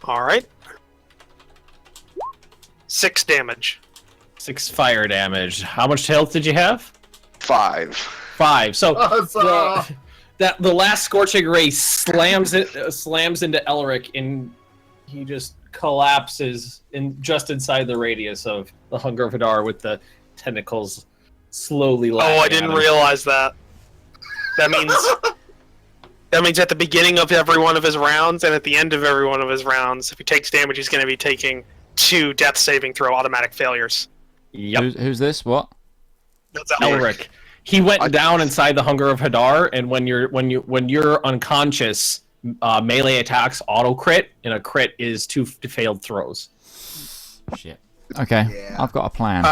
All right. 6 damage. 6 fire damage. How much health did you have? 5. 5. So Huzzah! the last scorching ray slams into Elric, and he just collapses just inside the radius of the Hunger of Hadar, with the tentacles slowly. Oh, lapping I at didn't him. realize that. That means at the beginning of every one of his rounds and at the end of every one of his rounds, if he takes damage, he's going to be taking 2 death saving throw automatic failures. Yep. Who's this? What? That's Elric. Elric. he went down inside the Hunger of Hadar, and when you're unconscious, melee attacks auto crit, and a crit is 2 failed throws. Shit. Okay, Yeah. I've got a plan.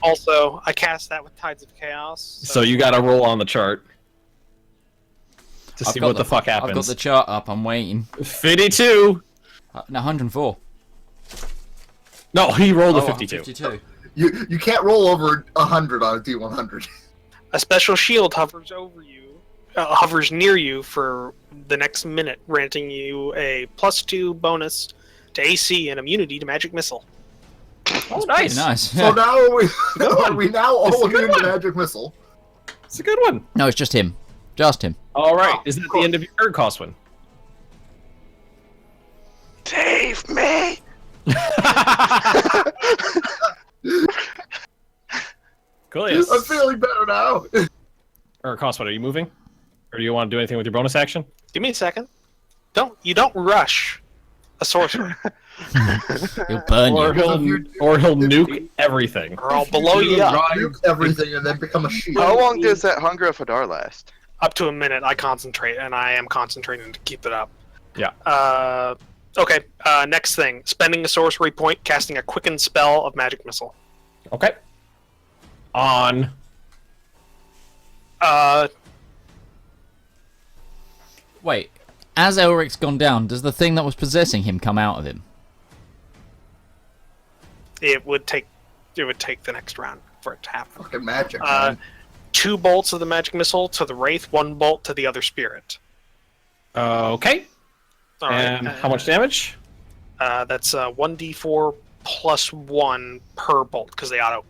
Also, I cast that with Tides of Chaos. So you got to roll on the chart to see what the fuck I've got happens. the chart up. I'm waiting. 52. No, 104. No, he rolled a Oh, 52. 52. You can't roll over 100 on a D100. A special shield hovers over you, hovers near you for the next minute, granting you a +2 bonus to AC and immunity to magic missile. Oh, nice. Nice. So now one. are we now It's a all good immune to one. magic missile? It's a good one. No, it's just him. Just him. All right. Oh, Is that of the end of your turn, Coswin? Save me! Coolius. I'm feeling better now. Or Coswin, are you moving? Or do you want to do anything with your bonus action? Give me a second. You don't rush a sorcerer, He'll burn Or you. he'll nuke everything. or I'll blow you up. Nuke everything and then become a shield. How long does that Hunger of Hadar last? Up to a minute, I concentrate, and I am concentrating to keep it up. Yeah. Okay. Next thing: spending a sorcery point, casting a quicken spell of magic missile. Okay. On. Wait. As Elric's gone down, does the thing that was possessing him come out of him? It would take the next round for it to happen. Fucking magic, Uh, man. 2 bolts of the magic missile to the wraith, 1 bolt to the other spirit. Okay. All right. And how much damage? That's 1d4 plus 1 per bolt because they auto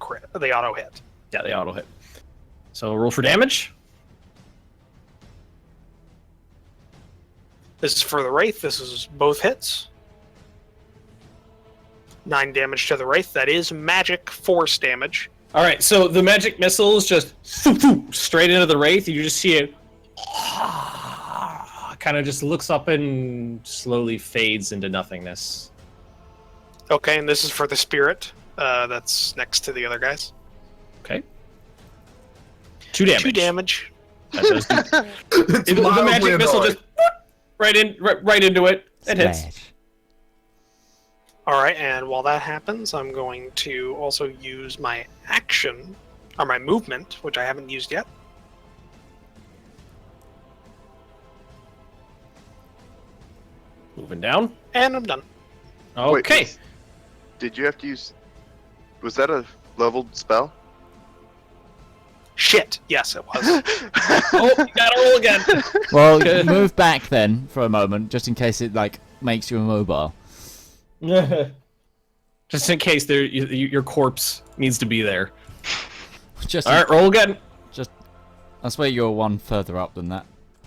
hit. Yeah, they auto hit. So roll for damage. This is for the wraith. This is both hits. 9 damage to the wraith. That is magic force damage. All right. So the magic missiles just straight into the wraith. You just see it. Kind of just looks up and slowly fades into nothingness. Okay, and this is for the spirit. That's next to the other guys. Okay. 2 damage. 2 damage. That does do- It's the mildly magic missile annoying. just right into it. It hits. Splash. All right, and while that happens, I'm going to also use my action, or my movement, which I haven't used yet. Moving down. And I'm done. Okay. Wait, did you have to use... Was that a leveled spell? Shit. Yes, it was. Oh, you gotta roll again. Well, move back then for a moment, just in case it like makes you immobile. Just in case your corpse needs to be there. Just, All right, roll again. I swear you're one further up than that.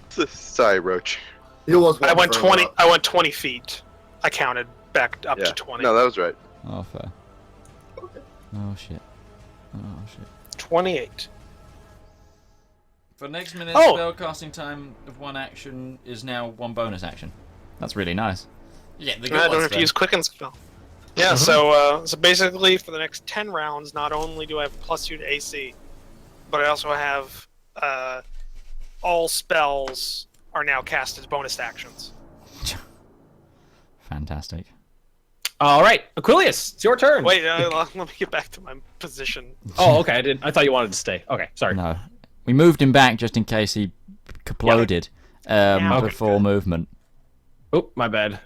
Sorry, Roach. It was I one went further 20. up. I went 20 feet. I counted back up Yeah. to 20. No, that was right. Oh, fair. Okay. Oh, shit. Oh, shit. 28. For next minute, Oh! spellcasting time of 1 action is now 1 bonus action. That's really nice. Yeah, the I don't have to use quicken spell. Yeah, so basically for the next 10 rounds, not only do I have +2 to AC, but I also have all spells are now cast as bonus actions. Fantastic. All right, Aquilius, it's your turn. Wait, let me get back to my position. Oh, okay. I thought you wanted to stay. Okay, sorry. No. We moved him back just in case he kaploded Yeah. before movement. Oh, my bad.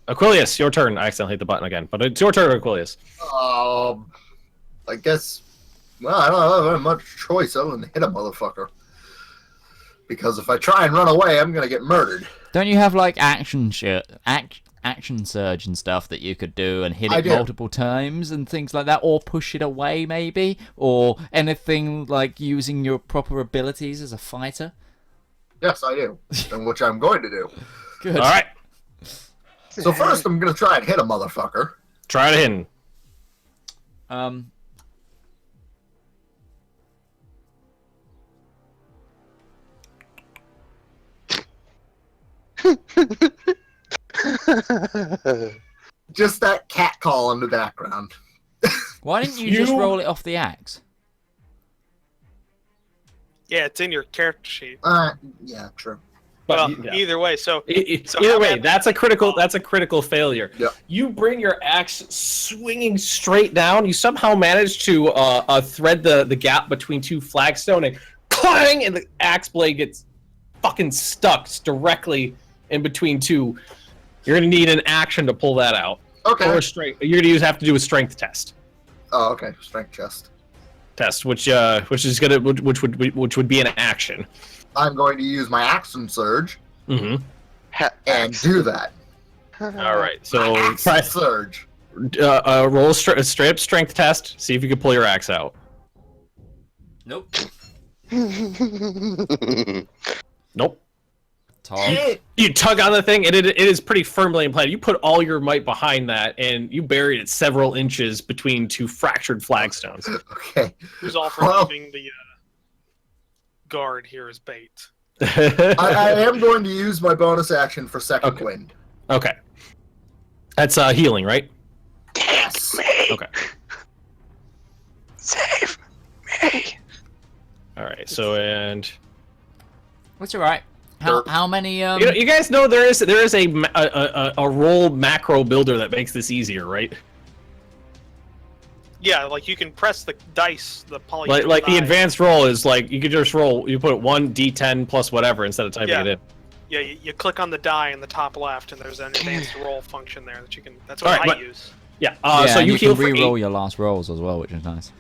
Aquilius, your turn. I accidentally hit the button again, but it's your turn, Aquilius. I guess. Well, I don't have much choice other than hit a motherfucker. Because if I try and run away, I'm gonna get murdered. Don't you have like action surge and stuff that you could do and hit I it do. multiple times and things like that, or push it away maybe, or anything like using your proper abilities as a fighter? Yes, I do, and which I'm going to do. Good. All right, So first, I'm gonna try and hit a motherfucker. try to hit him. Just that cat call in the background. Why didn't you just You- roll it off the axe? Yeah, it's in your character sheet. Yeah, true. Well, yeah. either way, so Either way, that's a critical failure. Yeah. You bring your axe swinging straight down. You somehow manage to thread the gap between two flagstone and clang, and the axe blade gets fucking stuck directly in between two. You're gonna need an action to pull that out. Okay. Or a strength. You're gonna have to do a strength test. Oh, okay. Strength chest. Which would be an action. I'm going to use my action surge Mm-hmm. and do that. All right. So Action surge. roll a straight up strength test. See if you can pull your axe out. Nope. Nope. Tom. You tug on the thing, and it is pretty firmly implanted. You put all your might behind that, and you buried it several inches between two fractured flagstones. Okay. who's all for Well- leaving the guard here as bait. I am going to use my bonus action for second Okay. wind. Okay. That's healing, right? Yes. Okay. Save me. All right. So and That's all right. How many? you guys know there is a roll macro builder that makes this easier, right? Yeah, like you can press the dice, the poly. Like the advanced roll is like you could just roll. You put 1d10 plus whatever instead of typing it in. Yeah, you click on the die in the top left, and there's an advanced roll function there that you can. That's what Alright, I but- use. Yeah. yeah, So and you heal can for re-roll 8. your last rolls as well, which is nice.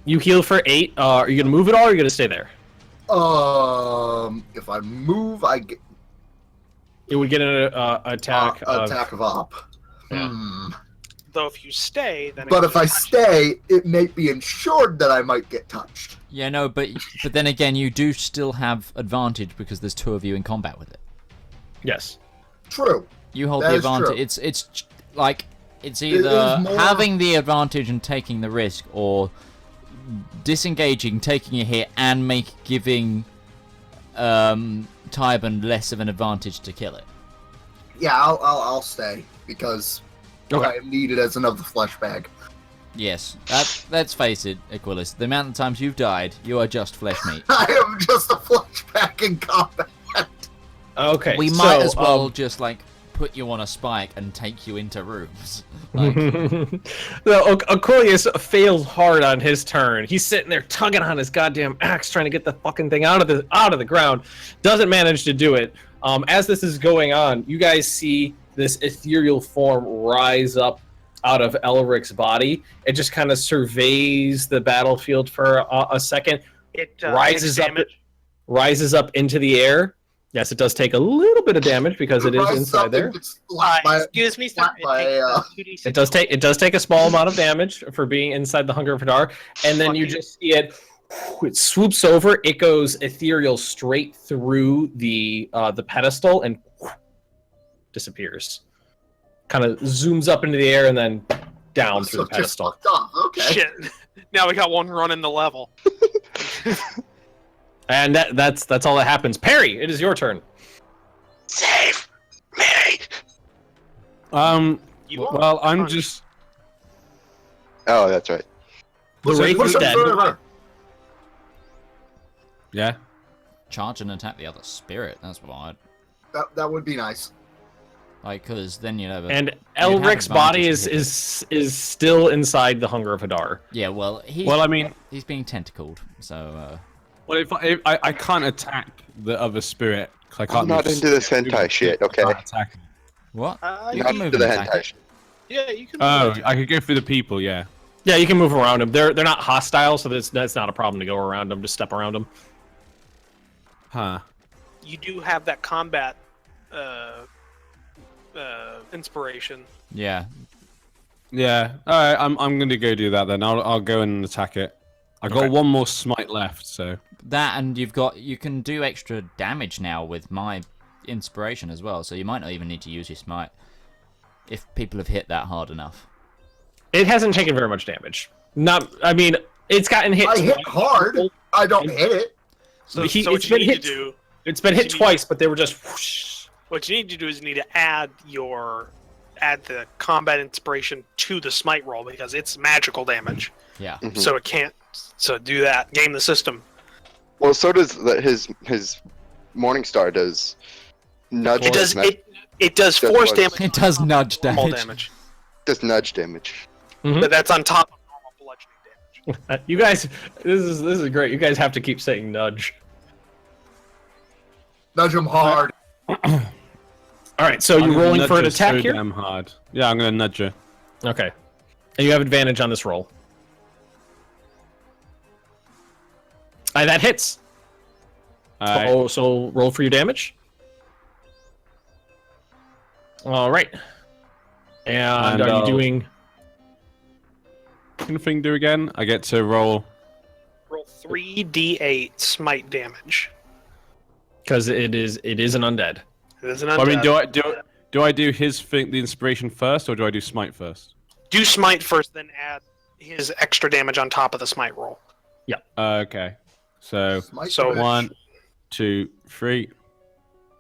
You heal for 8. Are you gonna move it all, or are you gonna stay there? If I move, I get It would get an attack. attack of op. Yeah. Though if you stay, then. But if I stay, it may be ensured that I might get touched. Yeah, no, but then again, you do still have advantage because there's two of you in combat with it. Yes. True. You hold That the is true. advantage. It's like it's is either more- having the advantage and taking the risk, or disengaging, taking a hit, and giving Tybon less of an advantage to kill it. Yeah, I'll stay because Okay. I am needed as another flesh bag. Yes, let's face it, Aquilus. The amount of times you've died, you are just flesh meat. I am just a flesh bag in combat. Okay. We so, might as well just like put you on a spike and take you into rooms. Like, So Aquilius fails hard on his turn. He's sitting there tugging on his goddamn axe, trying to get the fucking thing out of the ground. Doesn't manage to do it. As this is going on, you guys see this ethereal form rise up out of Elric's body. It just kind of surveys the battlefield for a second. it rises takes up. damage. Rises up into the air. Yes, it does take a little bit of damage because it is Rise inside up there. and gets slapped by- Excuse me, sir. slapped It by, takes 2d6. It does take a small amount of damage for being inside the Hunger of Hadar, and then you Fuck you. just see it. It swoops over. It goes ethereal straight through the pedestal and disappears. Kind of zooms up into the air and then down through So the just pedestal. fucked off. Okay. Shit. Now we got one running the level. And that's all that happens. Perry, it is your turn. Save me. You are Well, I'm punished. just. Oh, that's right. The Wraith Push is up dead. further. Yeah. charge and attack the other spirit. That's what That would be nice. like, because then you'd have a And have Elric's body advantage is still inside the Hunger of Hadar. yeah. Well, Well, I mean, he's being tentacled, so well, if I can't attack the other spirit, 'cause I can't. I'm not move into this straight hentai through, shit, I okay? can't attack. what? You Not can, move into the and attack hentai it. shit. yeah, you can. Oh, I could go through the people. Yeah. Yeah, you can move around them. They're not hostile, so that's not a problem to go around them. Just step around them. Huh. You do have that combat inspiration. Yeah, Yeah. All right. I'm gonna go do that then. I'll go and attack it. I got Okay. one more smite left, so. that, and you can do extra damage now with my inspiration as well. So you might not even need to use your smite if people have hit that hard enough. It hasn't taken very much damage. I mean, it's gotten hit. I hit twice. hard. I don't hit it. So, It's what you been need hit. to do, It's been hit you need- twice, but they were just. Whoosh. what you need to do is you need to add the combat inspiration to the smite roll because it's magical damage. Yeah. Mhm. So it can't. So do that. Game the system. Well, so does his Morningstar does nudge. It does force damage. It does nudge damage. Does nudge damage. But that's on top of normal bludgeoning damage. You guys, this is great. You guys have to keep saying nudge. Nudge him hard. All right, so you're rolling for an attack here? Damn hard. Yeah, I'm gonna nudge her. Okay. And you have advantage on this roll. That hits. Oh, so roll for your damage. All right. And are you doing... Anything do again? I get to roll... Roll 3d8 smite damage. Because it is an undead. It is an undead. I mean, do I do his thing, the inspiration first, or do I do smite first? Do smite first, then add his extra damage on top of the smite roll. Yeah. Okay. So Smite 1, 2, 3.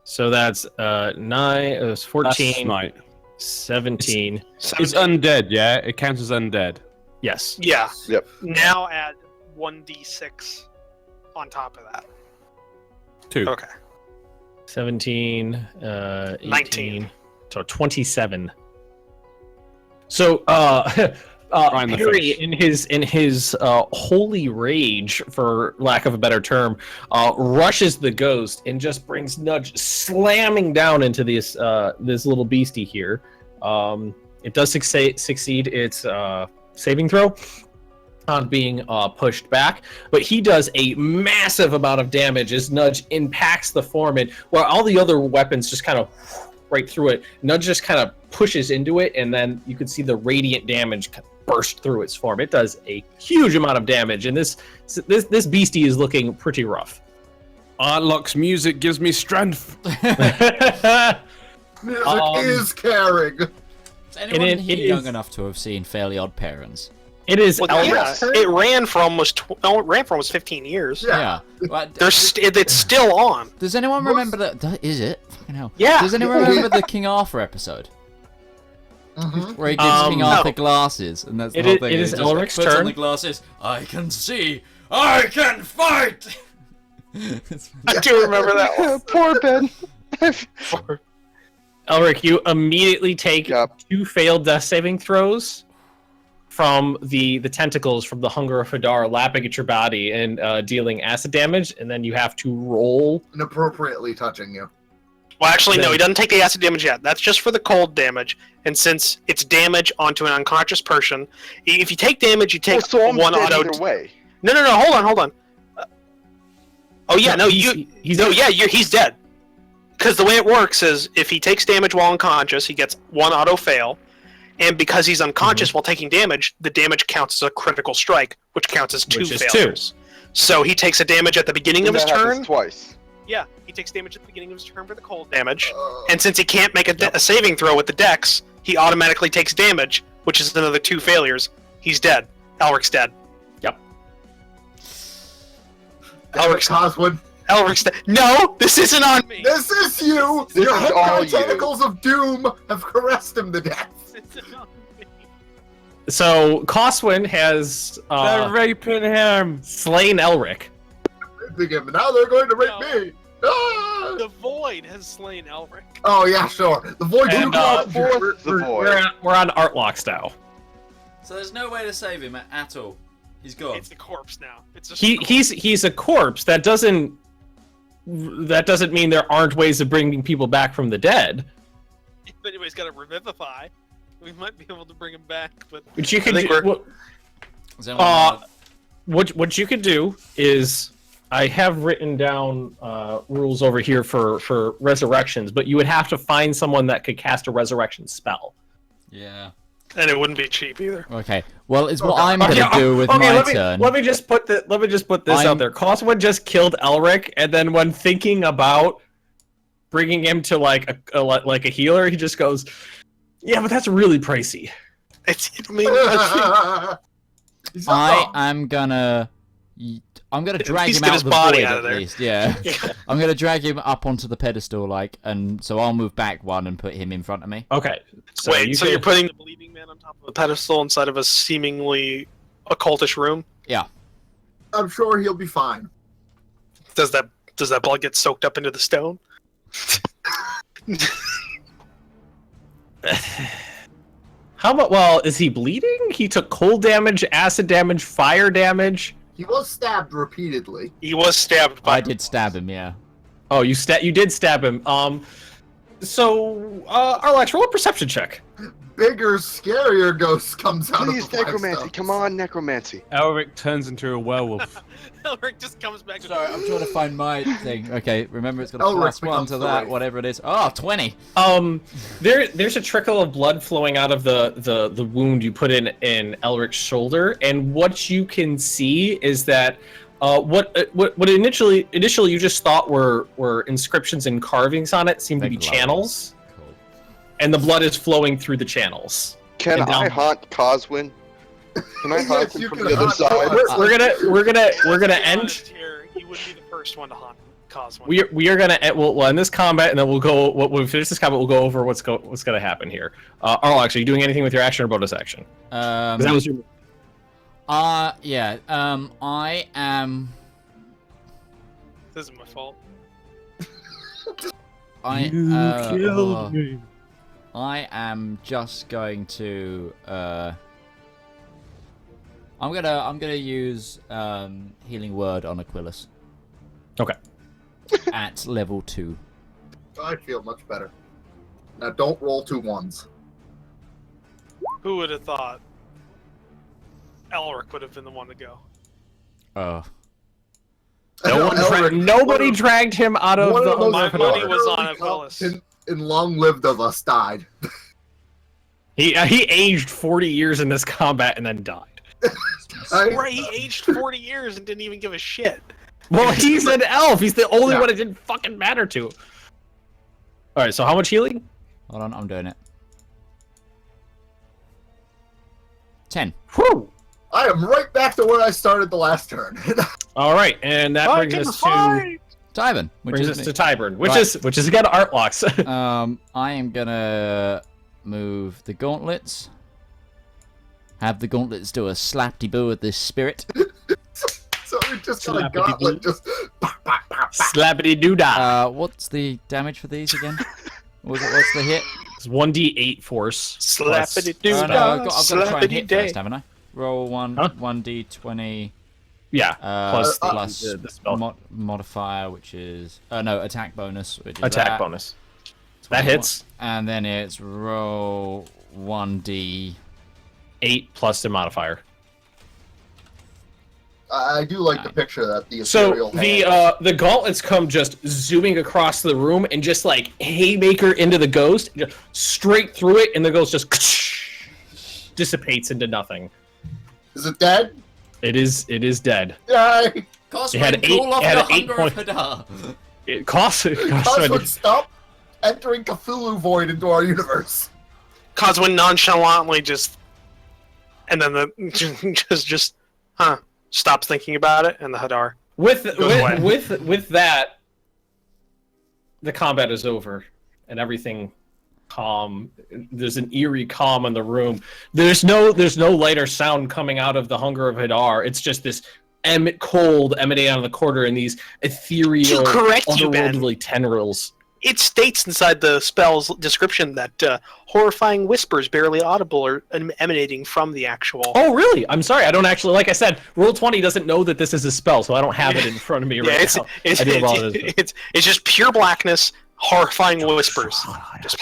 So that's 9, 14, Smite. 17. It's undead, yeah? It counts as undead. Yes. Yeah. Yep. Now add 1d6 on top of that. 2. Okay. 17, 18, 19. So 27. So Right in the Perry, face. in his holy rage, for lack of a better term, rushes the ghost and just brings Nudge slamming down into this little beastie here. It does succeed its saving throw on being pushed back, but he does a massive amount of damage as Nudge impacts the form, and while all the other weapons just kind of right through it, Nudge just kind of pushes into it, and then you can see the radiant damage burst through its form. It does a huge amount of damage, and this beastie is looking pretty rough. Artlock's music gives me strength. Music is caring. Is anyone here young enough to have seen Fairly Odd Parents? It is. It ran for almost 15 years. Yeah. Well, It's still on. does anyone remember that? Is it? Fucking hell. Yeah. Does anyone remember the King Arthur episode? Where he gives King Arthur glasses, and that's the whole thing. It is He just Elric's puts turn. on the glasses. I can see. I can fight. I do remember that one. Poor Ben. Elric, you immediately take 2 failed death saving throws from the tentacles from the Hunger of Hadar lapping at your body and dealing acid damage, and then you have to roll. Inappropriately touching you. Well, actually, no, he doesn't take the acid damage yet. That's just for the cold damage. And since it's damage onto an unconscious person, if you take damage, you take one auto. Either way. No, hold on. He's dead. Because the way it works is if he takes damage while unconscious, he gets 1 auto fail. And because he's unconscious while taking damage, the damage counts as a critical strike, which counts as 2 failures. So he takes a damage at the beginning of his turn. Twice. Yeah, he takes damage at the beginning of his turn for the cold damage. And since he can't make a saving throw with the dex, he automatically takes damage, which is another 2 failures. He's dead. Elric's dead. Yep. Elric's Coswood. Elric's dead. No, this isn't on me. This is you. This Your is all you. tentacles of doom have caressed him to death. This isn't on me. So Coswin has They're raping him. slain Elric. Raping him. Now they're going to rape No. me. Ah! The Void has slain Elric. Oh yeah, sure. The void. And, We're on Artlock's now. So there's no way to save him at all. He's gone. It's a corpse now. It's just He's a corpse. That doesn't mean there aren't ways of bringing people back from the dead. If anybody's got to revivify, we might be able to bring him back. But What you can think do, what you could do is, I have written down rules over here for resurrections, but you would have to find someone that could cast a resurrection spell. Yeah. and it wouldn't be cheap either. Okay. Well, it's what I'm gonna do with my turn. Let me just put this out there. Coswin just killed Elric, and then when thinking about bringing him to like a healer, he just goes, "Yeah, but that's really pricey." I'm gonna drag him out of the void at least. Yeah. I'm gonna drag him up onto the pedestal, and so I'll move back one and put him in front of me. Okay. So Wait, you're putting the Believing Man on top of a pedestal inside of a seemingly occultish room? Yeah. I'm sure he'll be fine. Does that blood get soaked up into the stone? How about? Well, is he bleeding? He took cold damage, acid damage, fire damage. He was stabbed repeatedly. He was stabbed by. I did stab him, yeah. Oh, you did stab him. So, Arlax, roll a perception check. Bigger, scarier ghost comes out Please, of the necromancy. flagstones. Come on, necromancy. Elric turns into a werewolf. Elric just comes back. Sorry, I'm trying to find my thing. Okay, remember it's got a Elric +1 becomes to the that, wraith. whatever it is. Oh, 20! There's a trickle of blood flowing out of the wound you put in Elric's shoulder, and what you can see is that what initially you just thought were inscriptions and carvings on it seem to be channels, Cool. and the blood is flowing through the channels. Can And I down- haunt Coswin? Can I haunt Yes, him you from can the other haunt side? Coswin. We're gonna end. Here, he would be the first one to haunt Cosmo. We are gonna we'll end this combat, and then when we finish this combat, we'll go over what's gonna happen here. Arlax, are you doing anything with your action or bonus action? 'Cause that was your. Yeah. I am. This isn't my fault. I am just going to. I'm gonna use healing word on Aquilus. Okay. At level 2. I feel much better. Now don't roll 2 1s. Who would have thought Elric would have been the one to go? Oh. Nobody dragged him out of One the. of those My Hunger of money Hadar. was on early Aquilus. and long-lived of us died. He aged 40 years in this combat and then died. Right, he aged 40 years and didn't even give a shit. Well, he's an elf. He's the only Yeah. one it didn't fucking matter to. All right, so how much healing? Hold on, I'm doing it. 10. Whew. I am right back to where I started the last turn. All right, and that brings us to Tybin, which is me. Tybern, which Right. is again Artlocks. I am gonna move the gauntlets. Have the gauntlets do a slap-de-boo with this spirit. So we just got a Slappity gauntlet, boo. just pop, pop, pop, pop. Slappity doo dah. What's the damage for these again? What's the hit? It's 1d8 force. Slappity plus- doo Oh, no, I've got to try and hit slappity-day. first, haven't I? Roll one, Huh? 1d20 Yeah, plus plus the spell modifier, which is no attack bonus, which is attack that. bonus. That hits. And then it's roll 1d. 8 plus the modifier. I do like the picture that the So ethereal the gauntlets come just zooming across the room and just like haymaker into the ghost, straight through it, and the ghost just dissipates into nothing. Is it dead? It is dead. Yay! Cost It had would eight- call off it had the an 8 hunger of point- Hadar. It costs. Coswood, stop entering Cthulhu Void into our universe. Coswin nonchalantly just, and then just stops thinking about it, and the Hadar. with away. with that, the combat is over and everything calm. There's an eerie calm in the room. There's no light or sound coming out of the Hunger of Hadar. It's just this cold emanating out of the quarter and these ethereal, To correct you, Ben. otherworldly tendrils. It states inside the spell's description that horrifying whispers, barely audible, are emanating from the actual. Oh, really? I'm sorry. I don't actually, like I said, Roll20 doesn't know that this is a spell, so I don't have it in front of me right now. I do apologize. It's just pure blackness, horrifying whispers. Just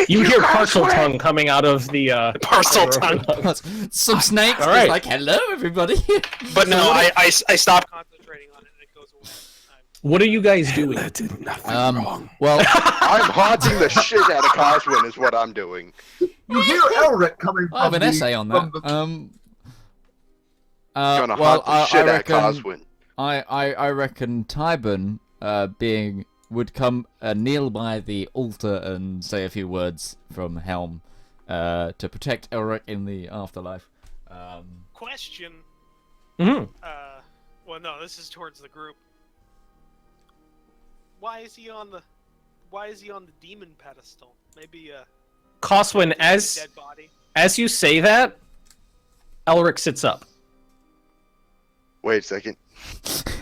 You hear partial tongue coming out of the Parcel tongue. Some snakes. All right. Like, hello, everybody. But no, I stopped concentrating on it, and it goes away. What are you guys doing? Well, I'm haunting the shit out of Coswin is what I'm doing. You hear Elric coming from I have an the- essay on that. from the- Gonna well, haunt the shit out of Coswin. I reckon Tybern would come kneel by the altar and say a few words from Helm to protect Elric in the afterlife. Question. Mhm. Well, no, this is towards the group. Why is he on the demon pedestal? Maybe Coswin, a as dead body. you say that, Elric sits up. Wait a second.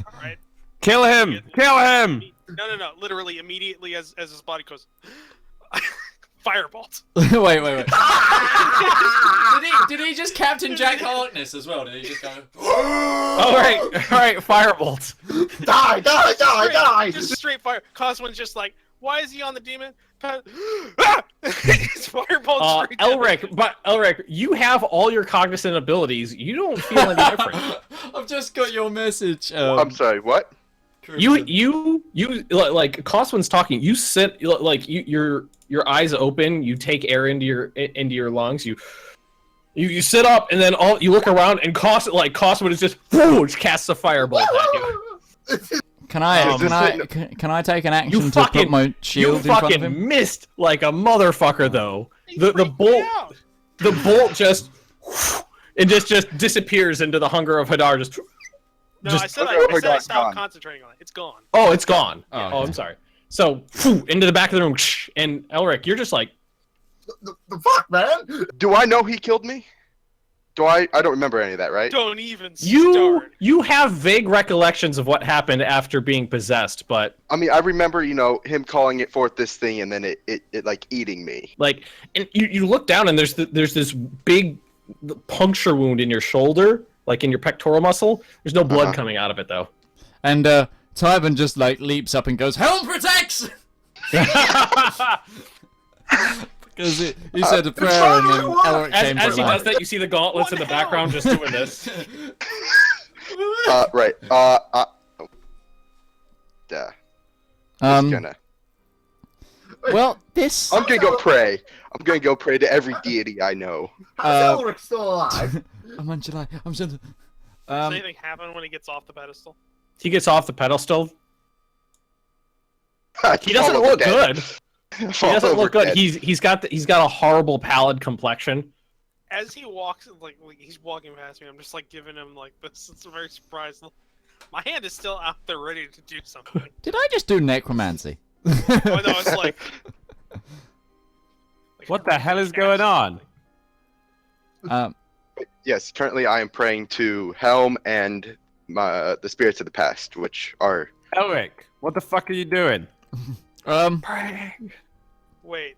All right. Kill him! Kill him! No. Literally, immediately as his body goes, firebolt. wait. did he just Captain Jack Harkness as well? Did he just go? All right, firebolt. Die! Just straight fire. Coswin's just like, why is he on the demon? His firebolt straight down. Elric, you have all your cognizant abilities. You don't feel any different. I've just got your message. I'm sorry, what? You like Coswin's talking. You sit like your eyes open. You take air into your lungs. You sit up and then you look around and Coswin is just casts a firebolt at you. Can I take an action to put my shield in front of him? You fucking missed like a motherfucker though. The bolt just disappears into the hunger of Hadar. I said I stopped concentrating on it. It's gone. Oh, it's gone. Oh, okay. I'm sorry. So, into the back of the room, and Elric, you're just like, the fuck, man? Do I know he killed me? I don't remember any of that, right? Don't even start. You have vague recollections of what happened after being possessed, but I mean, I remember, him calling it forth this thing, and then it like eating me. like, and you look down and there's this big puncture wound in your shoulder, like in your pectoral muscle. There's no blood coming out of it though. And Tywin just like leaps up and goes, "Helm protects!" Because he said a prayer and then Elric came As he to does life. that, you see the gauntlets in the background just doing this. Right. Yeah. Well, this. I'm gonna go pray. I'm gonna go pray to every deity I know. How's Elric still alive? I'm on July. I'm still. Does anything happen when he gets off the pedestal? He gets off the pedestal. He doesn't Fall look over good. He doesn't look good. He's got a horrible pallid complexion. As he walks, like he's walking past me, I'm just like giving him like this. It's a very surprised look. My hand is still out there, ready to do something. Did I just do necromancy? Oh no, it's like What the hell is going on? Yes, currently I am praying to Helm and the spirits of the past, which are. Elric, what the fuck are you doing? Wait,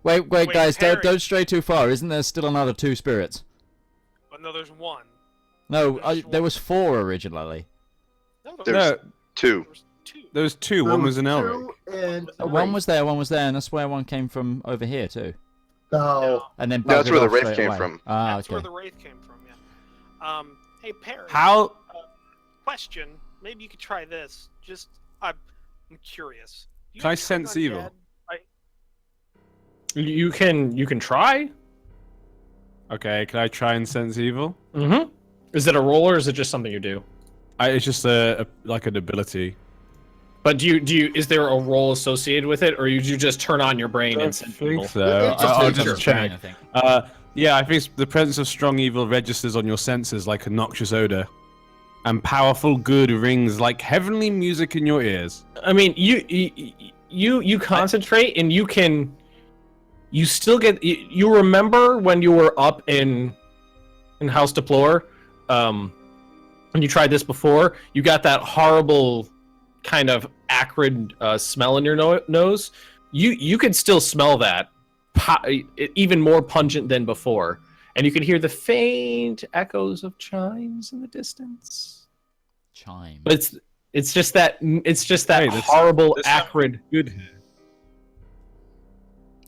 Wait, guys, Harry. don't stray too far. Isn't there still another 2 spirits? but no, there's one. No, there was 4 originally. No, There's two. There's two. There was 2. One was an Elric. And One was there, and that's where one came from over here too. No. And then No, that's buggered where the off wraith straight came away. from. Ah, That's okay. where the wraith came from. Yeah. Hey Perry. How? Question. Maybe you could try this. Just, I'm curious. Do you Can I turn sense on evil? dead? You can try. Okay, can I try and sense evil? Mm-hmm. Is it a roll or is it just something you do? It's just like an ability. But do you? Is there a roll associated with it, or you just turn on your brain I and don't sense think evil? so. It's just I'll nature. just check. I think. Yeah, I think the presence of strong evil registers on your senses like a noxious odor, and powerful good rings like heavenly music in your ears. I mean, you concentrate and you still get you remember when you were up in House Deplore, when you tried this before, you got that horrible kind of acrid smell in your nose. You could still smell that, even more pungent than before, and you could hear the faint echoes of chimes in the distance. Chime. But it's just that Hey, horrible this acrid. Good here.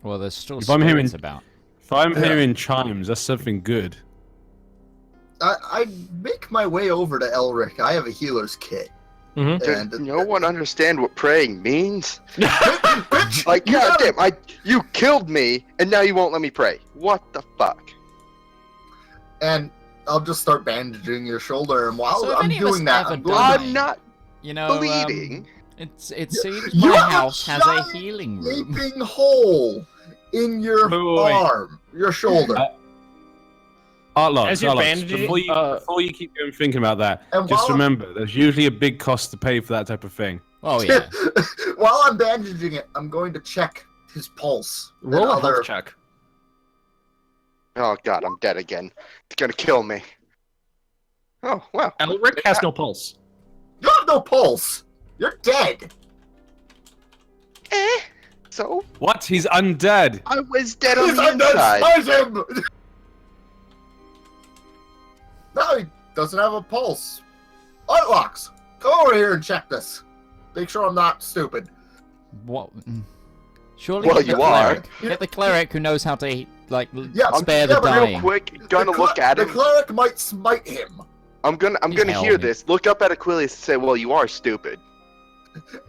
Well, there's still If I'm spirits hearing- about. If I'm hearing chimes, that's something good. I make my way over to Elric. I have a healer's kit. Mhm. Does And no one understand what praying means? bitch, Like, you gotta- goddamn, you killed me, and now you won't let me pray. What the fuck? And I'll just start bandaging your shoulder, and while So if I'm any of us doing that, ever I'm going die- to I'm not You know, bleeding. it seems You my have a house has a giant healing room. gaping hole in your Wait. arm, your shoulder. Artlox, As you're Artlox, bandaging, before you keep going thinking about that, And just while- remember, there's usually a big cost to pay for that type of thing. Oh yeah. While I'm bandaging it, I'm going to check his pulse. and Roll a other- health check. Oh god, I'm dead again. It's gonna kill me. Oh, wow. Elric has no pulse. You have no pulse. You're dead. So? What? He's undead. I was dead on He's the undead. inside. Smite him. No, he doesn't have a pulse. Artlocks, come over here and check this. Make sure I'm not stupid. What? Surely Well, get the you are. cleric. Get the cleric who knows how to Yeah, spare the but Real dying. quick, gonna look at The him. cleric might smite him. I'm gonna Hell, hear man. this. Look up at Aquilius and say, "Well, you are stupid."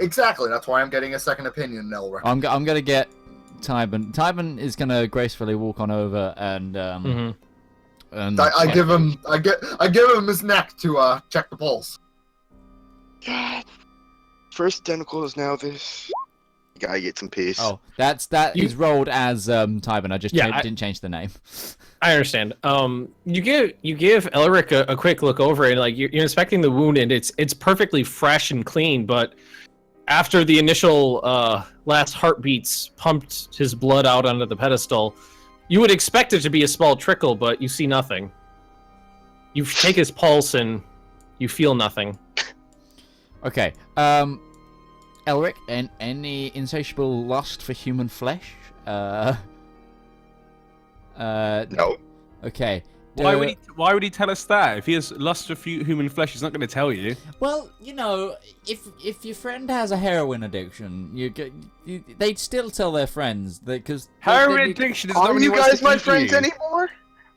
Exactly. That's why I'm getting a second opinion, Elric. I'm gonna get Tybin. Tybin is gonna gracefully walk on over and and I give him his neck to check the pulse. First tentacle is now this. You gotta get some peace. Oh, that is rolled as Tybin. I just didn't change the name. I understand. You give Elric a quick look over, and like you're inspecting the wound, and it's perfectly fresh and clean. But after the initial last heartbeats pumped his blood out onto the pedestal, you would expect it to be a small trickle, but you see nothing. You take his pulse, and you feel nothing. Okay. Elric, and any insatiable lust for human flesh? No. Okay. Why would he tell us that? If he has lust for human flesh, he's not going to tell you. Well, you know, if your friend has a heroin addiction, they'd still tell their friends because Heroin addiction is not Are when he you wants guys to my eat friends you. anymore?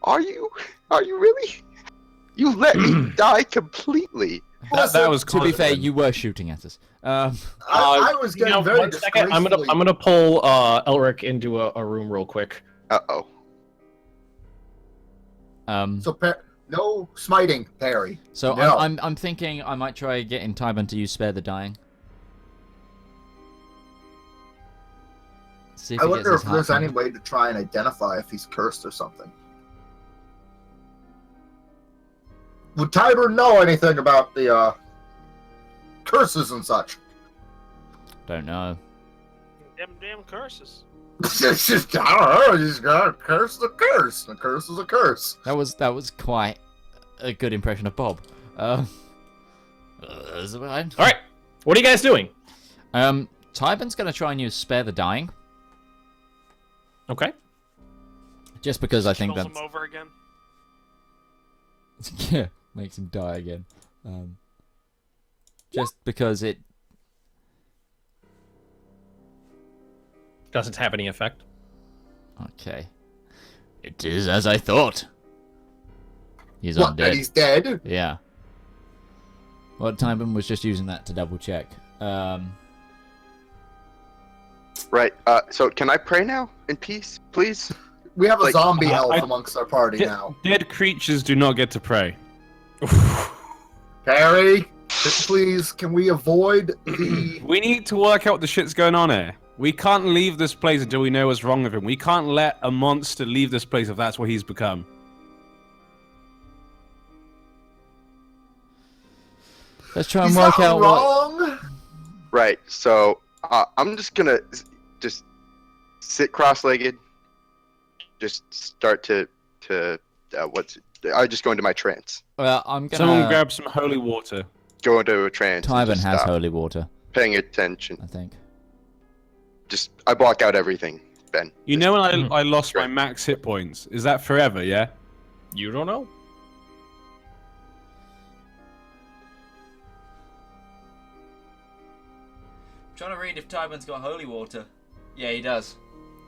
Are you? Are you really? You let me die completely. That was To be fair, constant. you were shooting at us. I was getting very 1 second. I'm gonna pull Elric into a room real quick. Uh-oh. So no smiting, Perry. So No. I'm thinking I might try getting Tybin to use Spare the Dying. See if I he wonder gets if his there's heart any pumping. way to try and identify if he's cursed or something. Would Tiber know anything about the curses and such? Don't know. Them damn curses. It's just, I don't know. He's got a curse. A curse. A curse is a curse. That was quite a good impression of Bob. That's fine. All right, what are you guys doing? Tybin's gonna try and use Spare the Dying, Okay. just because I think Kills that's him over again. yeah, makes him die again. Just because it. Doesn't have any effect. Okay. It is as I thought. He's What? That undead. he's dead? Yeah. Well, Tybin was just using that to double check. Right. So can I pray now in peace, please? We have a Like, zombie elf I- amongst our party now. Dead creatures do not get to pray. Perry, please, can we avoid the? We need to work out what the shit's going on here. We can't leave this place until we know what's wrong with him. We can't let a monster leave this place if that's what he's become. Let's try and He's work not out what. wrong. Right. So I'm just gonna just sit cross-legged. Just start to I just go into my trance. Well, I'm gonna. Someone grab some holy water. Go into a trance. and Tybin just has stop holy water, paying attention. I think. Just I block out everything, Ben. You know when Mhm. I lost my max hit points? Is that forever, yeah? You don't know. I'm trying to read if Tybin's got holy water. Yeah, he does.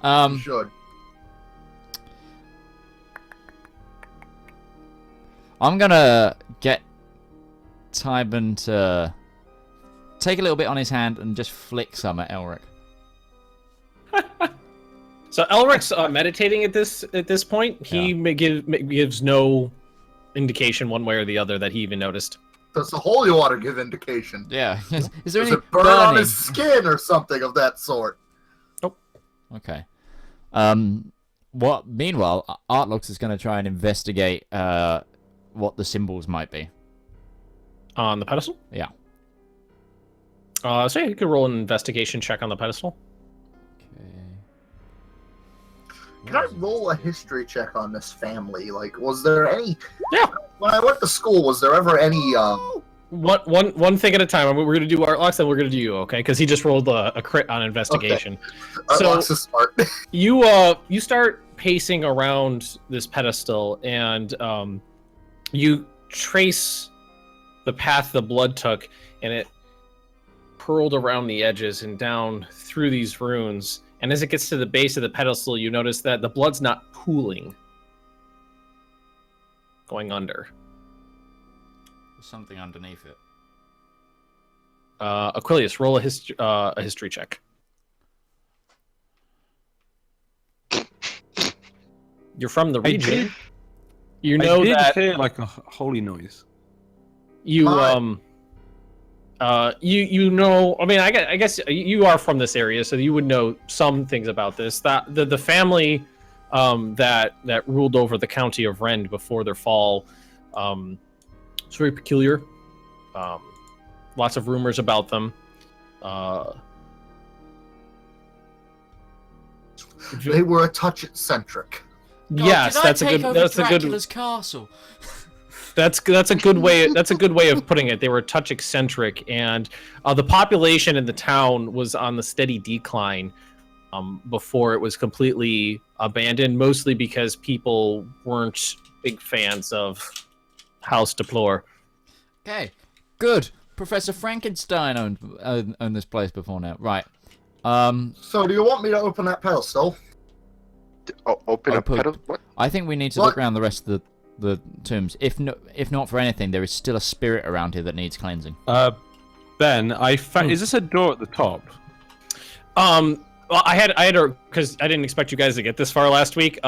You should. I'm gonna get Tybin to take a little bit on his hand and just flick some at Elric. So Elric's meditating at this point. He gives no indication one way or the other that he even noticed. Does the holy water give indication? Yeah. Is there Does any it burn burning? on his skin or something of that sort? Okay. Meanwhile, Artlux is going to try and investigate what the symbols might be. On the pedestal? Yeah. So you could roll an investigation check on the pedestal. Can I roll a history check on this family? Like, was there any? Yeah. when I went to school, was there ever any One thing at a time. We're going to do Artlocks, then we're going to do you, okay? Because he just rolled a crit on investigation. Okay. So Artlocks is smart. you start pacing around this pedestal, and you trace the path the blood took, and it curled around the edges and down through these runes. And as it gets to the base of the pedestal, you notice that the blood's not pooling, going under. There's something underneath it. Aquilius, roll a history check. You're from the region. You know I did that hear like a holy noise. you you know. I mean, I guess you are from this area, so you would know some things about this. That the family that ruled over the county of Rend before their fall, it's very peculiar. Lots of rumors about them. They were a touch eccentric. Yes, that's a good. That's a good. Castle. That's a good way. That's a good way of putting it. They were touch eccentric, and the population in the town was on the steady decline before it was completely abandoned. Mostly because people weren't big fans of House Deplore. Okay, good. Professor Frankenstein owned this place before now, right? So, do you want me to open that pedestal? Open a pedal? What? I think we need to look around the rest of the tombs. If not for anything, there is still a spirit around here that needs cleansing. Ben, is this a door at the top? Well, I had because I didn't expect you guys to get this far last week.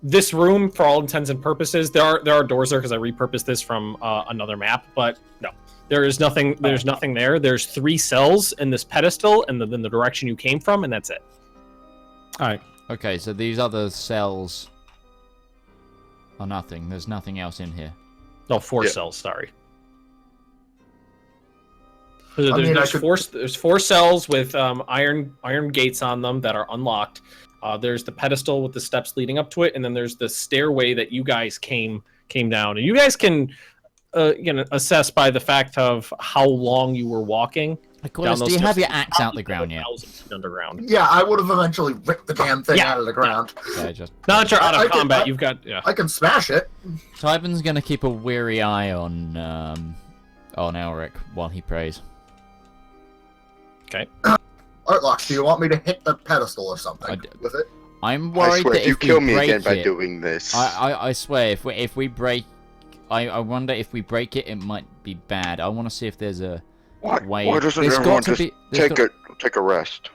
This room, for all intents and purposes, there are doors there because I repurposed this from another map. But no, there is nothing. There's nothing there. There's 3 cells in this pedestal, and then the direction you came from, and that's it. All right. Okay, so these other cells are nothing. There's nothing else in here. No, 4 cells. Sorry. There's 4 cells with iron gates on them that are unlocked. There's the pedestal with the steps leading up to it, and then there's the stairway that you guys came down. And you guys can assess by the fact of how long you were walking. Aquilius, do you have your axe out the ground yet? Underground. Yeah, I would have eventually ripped the damn thing out of the ground. Okay, now that you're out of combat, you've got. Yeah. I can smash it. Tyburn's gonna keep a weary eye on Elric while he prays. Okay. Artlocks, do you want me to hit the pedestal or something with it? I'm worried that if you kill we me break again by it, doing this. I swear, if we break, I wonder if we break it, it might be bad. I want to see if there's a way. Why doesn't There's everyone got to just take a rest?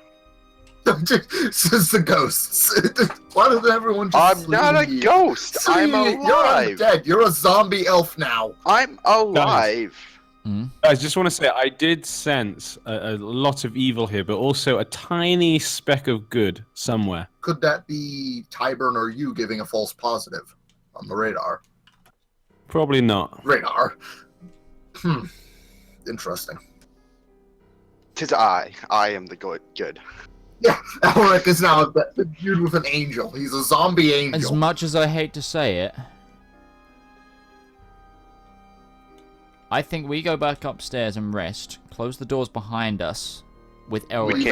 Since the ghosts. Why doesn't everyone just I'm not a ghost. I'm alive. You're undead. You're a zombie elf now. I'm alive. I just want to say I did sense a lot of evil here, but also a tiny speck of good somewhere. Could that be Tyburn or you giving a false positive on the radar? Probably not. Radar. Interesting. 'Tis I. I am the good. Yeah, Elric is now a dude with an angel. He's a zombie angel. As much as I hate to say it, I think we go back upstairs and rest, close the doors behind us, with Elric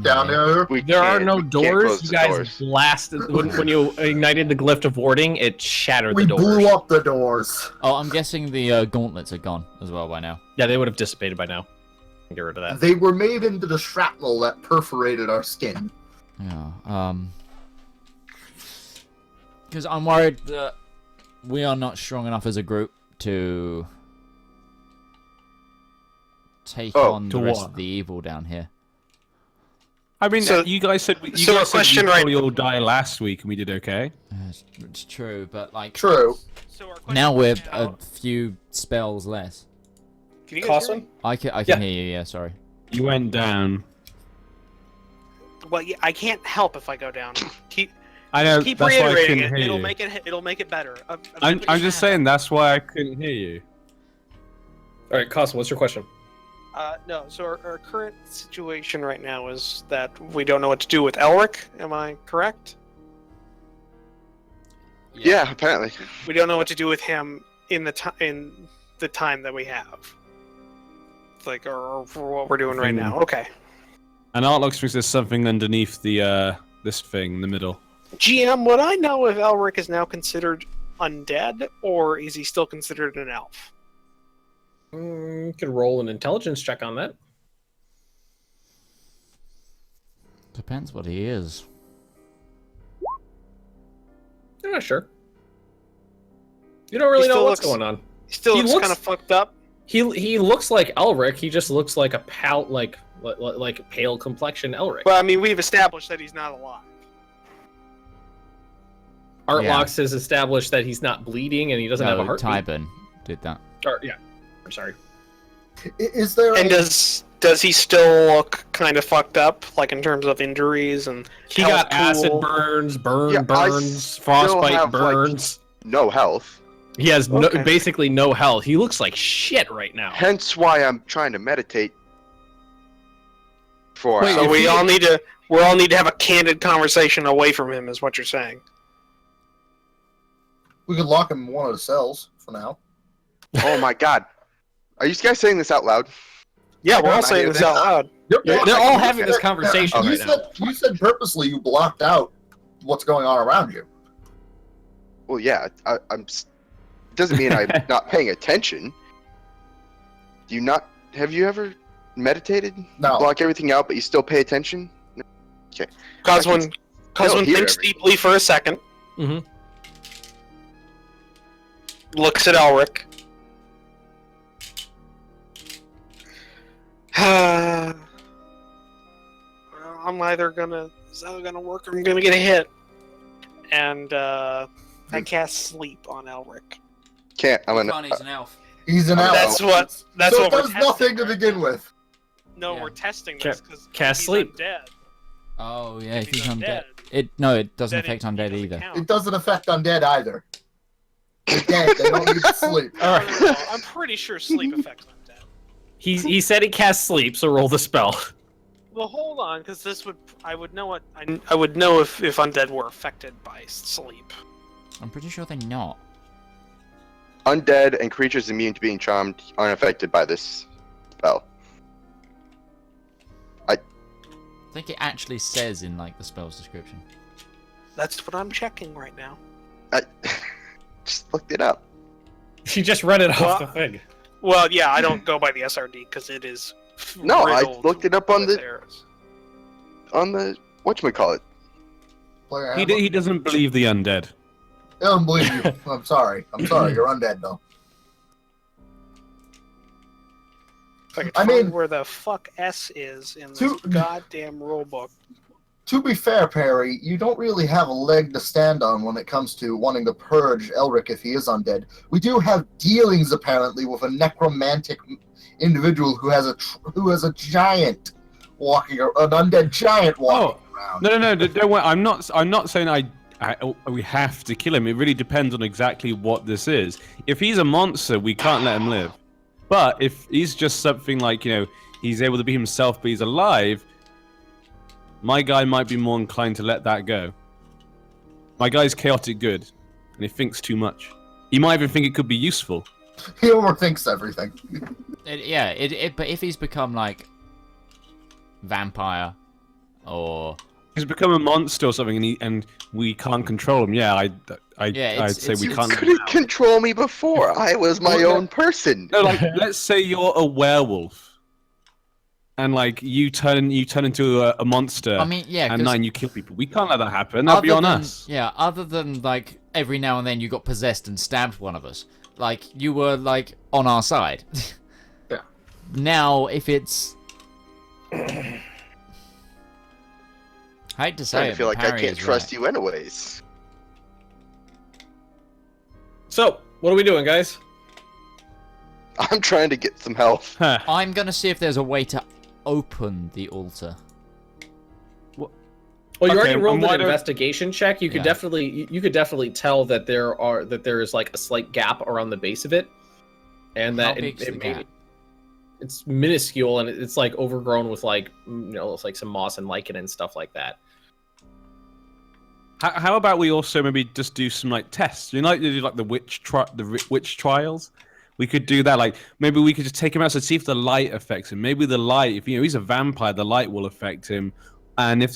down here. There are no doors. You guys blasted when you ignited the glyph of warding. It shattered the doors. We blew up the doors. Oh, I'm guessing the gauntlets are gone as well by now. Yeah, they would have dissipated by now. Get rid of that. They were made into the shrapnel that perforated our skin. Yeah. Because I'm worried that we are not strong enough as a group to take on the rest of the evil down here. I mean, you guys said you probably all die last week and we did okay. It's true, but like true. So now we're a few spells less. Can you guys hear me? I can hear you. Yeah, sorry. You went down. Well, yeah, I can't help if I go down. I know. Keep that's why I reiterating couldn't it. hear It'll you. make it. It'll make it better. I'm just saying that's why I couldn't hear you. All right, Cosmo, what's your question? No. So our current situation right now is that we don't know what to do with Elric. Am I correct? Yeah, apparently. We don't know what to do with him in the time that we have. Like, or for what we're doing right now. Okay. And Artlox thinks there's something underneath the this thing in the middle. GM, would I know if Elric is now considered undead, or is he still considered an elf? You could roll an intelligence check on that. Depends what he is. I'm not sure. You don't really know what's going on. He still looks kind of fucked up. He looks like Elric. He just looks like a pale complexion Elric. Well, I mean, we've established that he's not alive. Artlox has established that he's not bleeding and he doesn't have a heartbeat. Tybin did that. Yeah, I'm sorry. Is there? And does he still look kind of fucked up, like in terms of injuries and? He got acid burns, burns, frostbite burns. No health. He has basically no health. He looks like shit right now. Hence why I'm trying to meditate. So we all need to have a candid conversation away from him, is what you're saying. We could lock him in one of the cells for now. Oh my god. Are you guys saying this out loud? Yeah, we're all saying this out loud. They're all having this conversation right now. You said purposely you blocked out what's going on around you. Well, yeah, I'm. Doesn't mean I'm not paying attention. Have you ever meditated? No. Block everything out, but you still pay attention? No. Okay. Coswin thinks deeply for a second. Mm-hmm. Looks at Elric. I'm either gonna work or I'm gonna get a hit. And I cast sleep on Elric. Can't. He's an elf. He's an elf. That's what so we're it does testing nothing to right begin now. with. No, we're testing this because cast he's sleep. Undead. Oh yeah, if he's undead. It doesn't Then affect it undead doesn't either. count. It doesn't affect undead either. They're dead. They don't need to sleep. No, I'm pretty sure sleep affects undead. He said he cast sleep, so roll the spell. Well, hold on, because I would know if undead were affected by sleep. I'm pretty sure they're not. Undead and creatures immune to being charmed aren't affected by this spell. I think it actually says in like the spell's description. That's what I'm checking right now. I just looked it up. He just read it off the thing. Well, yeah, I don't go by the SRD because it is. No, I looked it up on with the errors. whatchamacallit. He doesn't believe the undead. I don't believe you. I'm sorry. You're undead though. If I could find where the fuck S is in this goddamn rulebook. To be fair, Perry, you don't really have a leg to stand on when it comes to wanting to purge Elric if he is undead. We do have dealings apparently with a necromantic individual who has a giant walking, an undead giant walking around. No, don't worry. I'm not saying we have to kill him. It really depends on exactly what this is. If he's a monster, we can't let him live. But if he's just something like, he's able to be himself, but he's alive, my guy might be more inclined to let that go. My guy's chaotic good, and he thinks too much. He might even think it could be useful. He overthinks everything. But if he's become like vampire, or he's become a monster or something, and we can't control him. Yeah, I'd say we can't. You couldn't control me before. I was my own person. No, like let's say you're a werewolf, and like you turn into a monster. I mean, yeah, and then you kill people. We can't let that happen. That'd be on us. Yeah, other than like every now and then you got possessed and stabbed one of us. Like you were like on our side. Yeah. Now if it's I hate to say I feel like I can't trust you anyways. So, what are we doing, guys? I'm trying to get some health. I'm gonna see if there's a way to open the altar. Well, you already rolled an investigation check. You could definitely tell that there is like a slight gap around the base of it, and that it's minuscule and it's like overgrown with like it's like some moss and lichen and stuff like that. How about we also maybe just do some like tests? You know, like you do like the witch trials. We could do that. Like maybe we could just take him outside, see if the light affects him. Maybe the light, if he's a vampire, the light will affect him. And if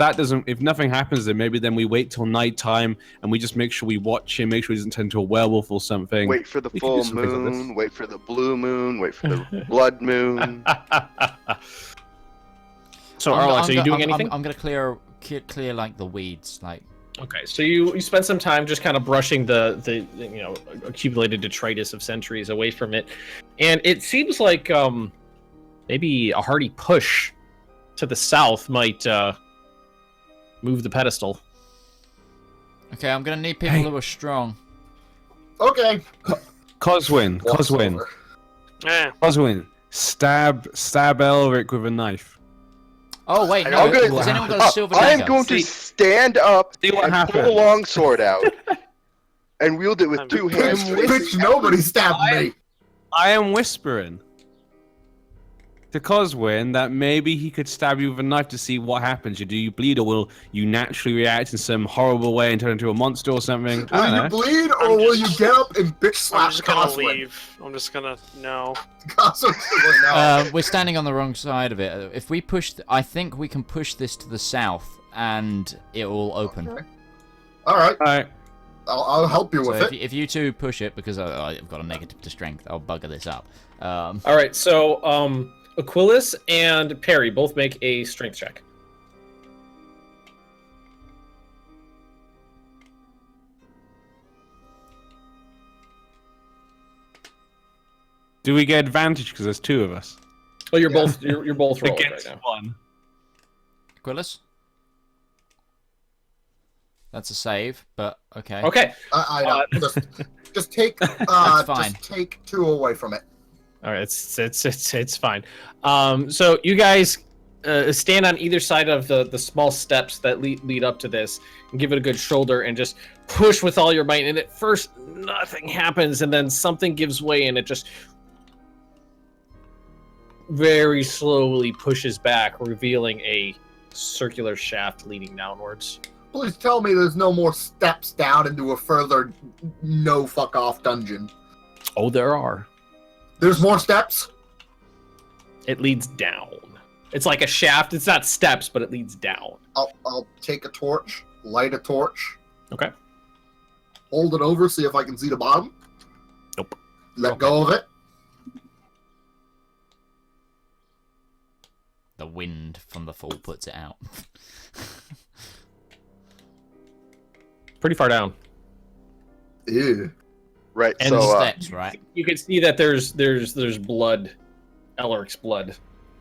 nothing happens, then maybe we wait till nighttime and we just make sure we watch him, make sure he doesn't turn into a werewolf or something. Wait for the full moon. Wait for the blue moon. Wait for the blood moon. So, Arlox, are you doing anything? I'm gonna clear like the weeds, like. Okay, so you spend some time just kind of brushing the accumulated detritus of centuries away from it, and it seems like maybe a hearty push to the south might move the pedestal. Okay, I'm gonna need people who are strong. Okay. Coswin, Yeah. Coswin, stab Elric with a knife. Oh wait, no. Has anyone got a silver dagger? I am going to stand up and pull a long sword out and wield it with two hands. Bitch, nobody stabbed me. I am whispering to Coswin that maybe he could stab you with a knife to see what happens. Do you bleed, or will you naturally react in some horrible way and turn into a monster or something? Will you bleed, or will you get up and bitch slap I'm just gonna Coswin? leave. I'm just gonna no. We're standing on the wrong side of it. If we push, I think we can push this to the south, and it will open. Okay. All right. I'll help you with So it. if you two push it, because I've got a negative to strength, I'll bugger this up. All right, so Aquilus and Perry both make a strength check. Do we get advantage because there's two of us? Well, you're both rolling right Against now. one. Aquilus? That's a save, but okay. Okay. I know. Just take fine. just take 2 away from it. All right, it's fine. So you guys stand on either side of the small steps that lead up to this, and give it a good shoulder, and just push with all your might. And at first, nothing happens, and then something gives way, and it just very slowly pushes back, revealing a circular shaft leading downwards. Please tell me there's no more steps down into a further no fuck off dungeon. Oh, there are. There's more steps? It leads down. It's like a shaft. It's not steps, but it leads down. I'll take a torch, light a torch. Okay. Hold it over, see if I can see the bottom. Nope. Let go of it. The wind from the fall puts it out. Pretty far down. Ew. Right. And so steps, right? You can see that there's blood, Elric's blood.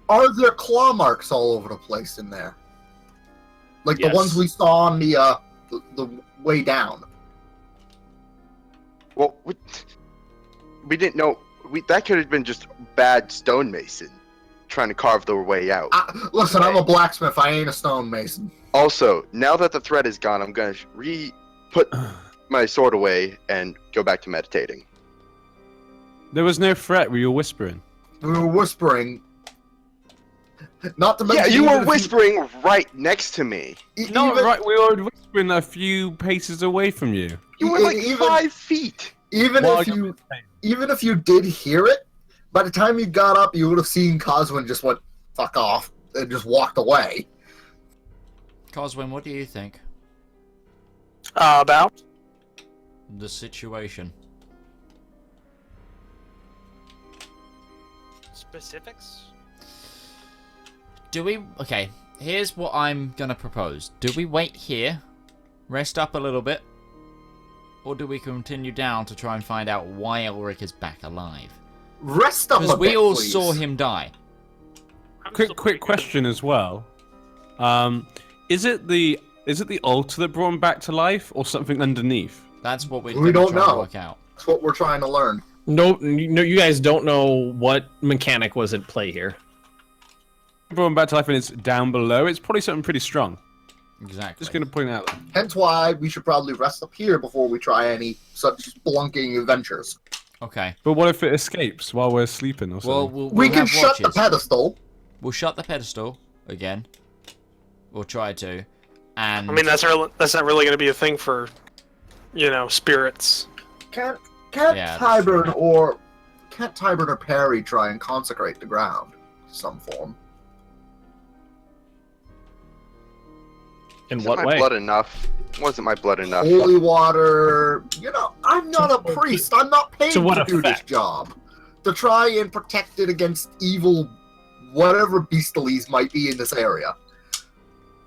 Are there claw marks all over the place in there? Like Yes. the ones we saw on the way down. well, we didn't know. That could have been just bad stonemason trying to carve their way out. Listen, I'm a blacksmith. I ain't a stonemason. Also, now that the threat is gone, I'm gonna put my sword away and go back to meditating. There was no threat. We were whispering. We were whispering. Not to mention. Yeah, you were whispering right next to me. No, right. We were whispering a few paces away from you. You were like even- 5 feet. Even if you did hear it, by the time you got up, you would have seen Coswin just went fuck off and just walked away. Coswin, what do you think? About? The situation. Specifics? Okay, here's what I'm gonna propose. Do we wait here, rest up a little bit, or do we continue down to try and find out why Elric is back alive? Rest up a Because bit, we all please. saw him die. Quick question as well. Is it the altar that brought him back to life, or something underneath? That's what we're We don't trying to know. work out. That's what we're trying to learn. No, you guys don't know what mechanic was at play here. Brought him back to life, and it's down below. It's probably something pretty strong. Exactly. Just gonna point it out. Hence why we should probably rest up here before we try any such spelunking adventures. Okay. But what if it escapes while we're sleeping or Well, something? we'll We can have shut the watches. pedestal. We'll shut the pedestal again. We'll try to. And I mean, that's not really going to be a thing for, spirits. Can't Yeah, Tybern or Perry try and consecrate the ground in some form? In Isn't what my way? blood enough? Wasn't my blood enough? Holy water. I'm not a priest. I'm not paid To what to do this effect? job. To try and protect it against evil, whatever beastalies might be in this area.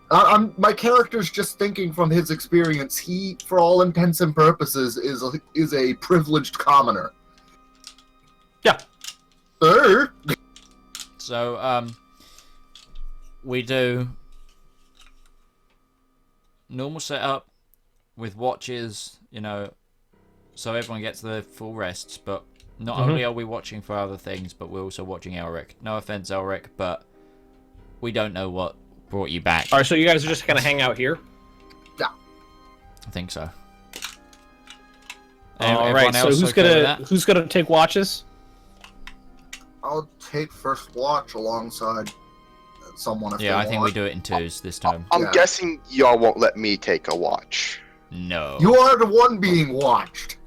My character's just thinking from his experience. He, for all intents and purposes, is a privileged commoner. Yeah. so, we do normal setup with watches, so everyone gets their full rests, but not only are we watching for other things, but we're also watching Elric. No offense, Elric, but we don't know what brought you back. All right, so you guys are just gonna hang out here. I think so. All Everyone right. So else who's okay with that? gonna take watches? I'll take first watch alongside someone if Yeah, they I think we want. do it in twos this time. I'm Yeah. guessing y'all won't let me take a watch. No. You are the one being watched.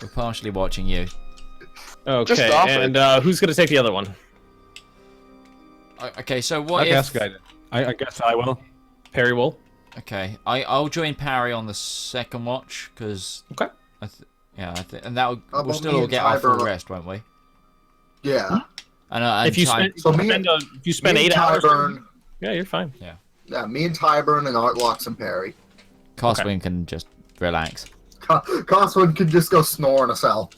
We're partially watching you. Okay. offer it. And who's gonna take the other one? Okay, so what I guess I guess I will. Perry will. Okay, I'll join Parry on the second watch, because... Okay. And that'll... How We'll about still me all and get our full Tyber? rest, won't we? Yeah. And If you Ty- spend, me and- if you spend Me and 8 hours, Tyburn, yeah, you're fine. yeah, me and Tyburn and Artlocks and Perry. Coswin can just relax. Coswin can just go snore in a cell.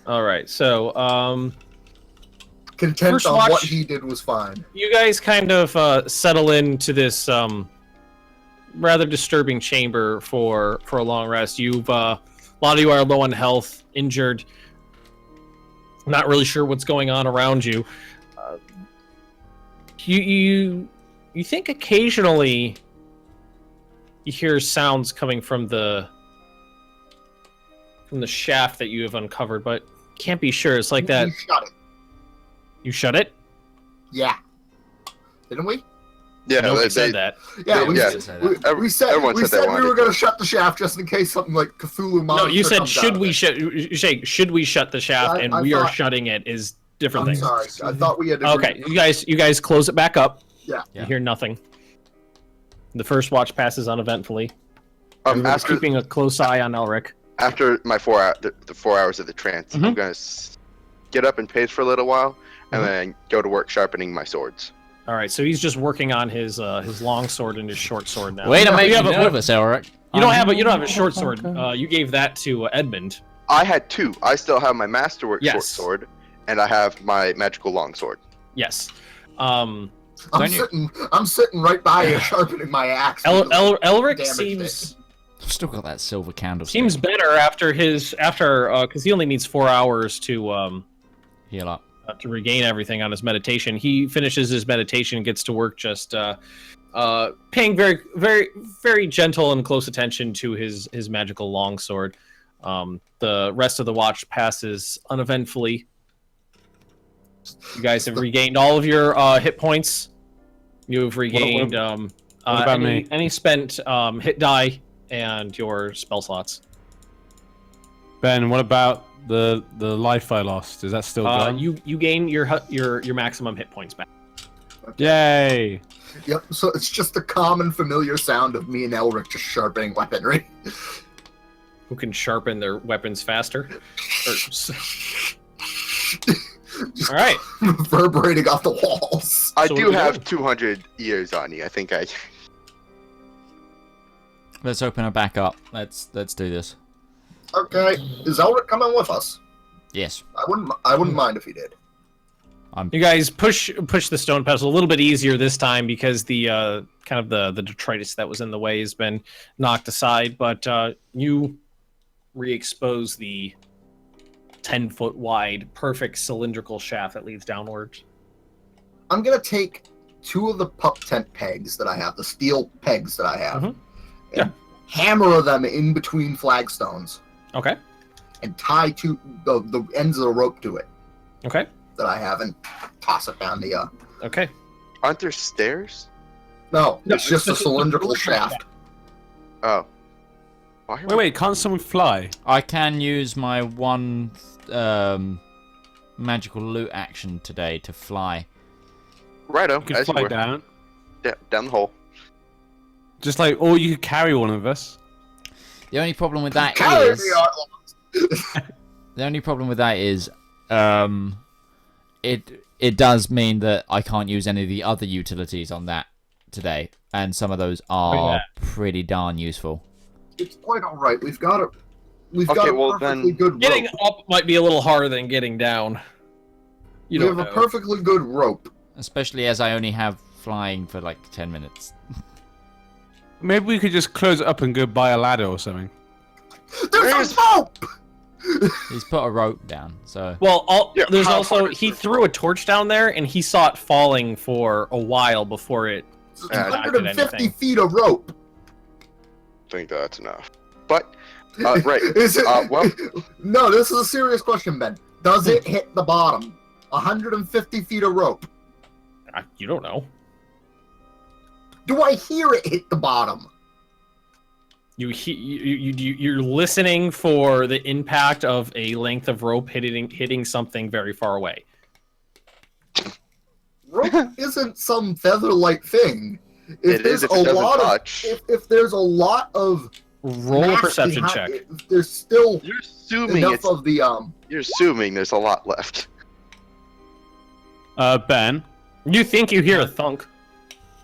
All right. So, Content First on watch- what he did was fine. you guys kind of settle into this rather disturbing chamber for a long rest. You've a lot of you are low on health, injured, not really sure what's going on around you. You think occasionally you hear sounds coming from the shaft that you have uncovered, but can't be sure. It's like that. We shut it. You shut it? Yeah. Didn't we? Yeah, Nobody said that. Yeah, Yeah, we said everyone said they we wanted were going to. to shut the shaft just in case something like Cthulhu No, monster you said comes should out we of it. should we shut the shaft, and I we are thought- shutting it is different I'm things. sorry. I thought we had agreed. Okay, you guys close it back up. Yeah. You hear nothing. The first watch passes uneventfully. Everybody's After keeping a close eye on Elric. my the 4 hours of the trance, I'm gonna get up and pace for a little while, and then go to work sharpening my swords. All right, so he's just working on his long sword and his short sword now. Way to make you me have a- nervous, Elric. You don't have a short sword. You gave that to Edmund. I had two. I still have my masterwork short Yes. sword, and I have my magical longsword. Yes. I'm sitting right by you sharpening my axe. Elric Damage seems I've still got that silver candle. seems better after because he only needs 4 hours to Heal up. to regain everything on his meditation. He finishes his meditation and gets to work just paying very, very, very gentle and close attention to his magical longsword. The rest of the watch passes uneventfully. You guys have regained all of your hit points. You've regained what about me? any spent hit die and your spell slots. Ben, what about the life I lost? Is that still gone? You gain your maximum hit points back. Yay! Yep. So it's just the common familiar sound of me and Elric just sharpening weaponry. Who can sharpen their weapons faster? All right. Reverberating off the walls. I So do what are we have doing? 200 years on you. I think I. Let's open her back up. Let's do this. Okay. Is Elric coming with us? Yes. I wouldn't mind if he did. You guys push the stone pedestal a little bit easier this time because the kind of the detritus that was in the way has been knocked aside, but you re-expose the 10-foot wide, perfect cylindrical shaft that leads downwards. I'm gonna take 2 of the pup tent pegs that I have, the steel pegs that I have, Mhm. Yeah. and hammer them in between flagstones, Okay. and tie the ends of the rope to it Okay. that I have, and toss it down the. Okay. Aren't there stairs? No, it's just a cylindrical shaft. Oh. Wait, can't someone fly? I can use my one magical loot action today to fly. Righto, You can as you fly were. down. Down the hole. Just like, or you could carry one of us. The only problem with that Carry is... the outlaws. The only problem with that is, it does mean that I can't use any of the other utilities on that today, and some of those are pretty darn useful. It's quite all right. We've got a well, perfectly then- good rope. Getting up might be a little harder than getting down. You We don't have know. a perfectly good rope. Especially as I only have flying for like 10 minutes. Maybe we could just close it up and go buy a ladder or something. There's a rope! He's put a rope down, so... Well, Yeah, there's how also hard is he this threw a torch down there, and he saw it falling for a while before it. It's Yeah, I did 150 anything. feet of rope. I think that's enough. But, right. Is it? Well- No, this is a serious question, Ben. Does it hit the bottom? 150 feet of rope. You don't know. Do I hear it hit the bottom? You're listening for the impact of a length of rope hitting something very far away. Rope isn't some feather-like thing. It is if it doesn't touch. If there's a lot of Roll a mass perception behind check. it, there's still You're assuming enough of the You're assuming there's a lot left. Ben, You think you hear a thunk?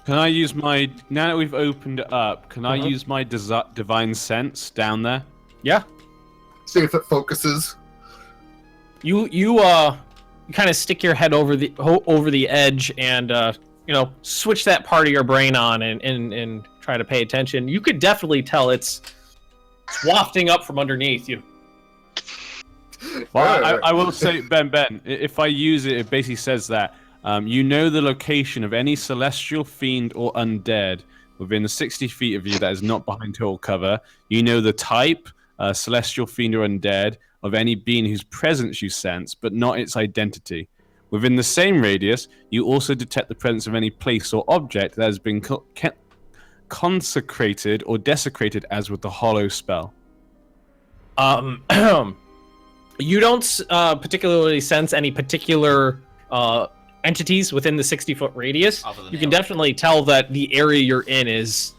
can I use my... Now that we've opened it up, can I Uh-huh. use my divine sense down there? Yeah. see if it focuses. You kind of stick your head over the edge and switch that part of your brain on and try to pay attention. You could definitely tell it's wafting up from underneath you. Well, I will say, Ben, if I use it, it basically says that you know the location of any celestial, fiend, or undead within 60 feet of you that is not behind hill cover. You know the type, celestial, fiend, or undead, of any being whose presence you sense, but not its identity. Within the same radius, you also detect the presence of any place or object that has been consecrated or desecrated, as with the hollow spell. You don't particularly sense any particular entities within the 60-foot radius. You can definitely tell that the area you're in is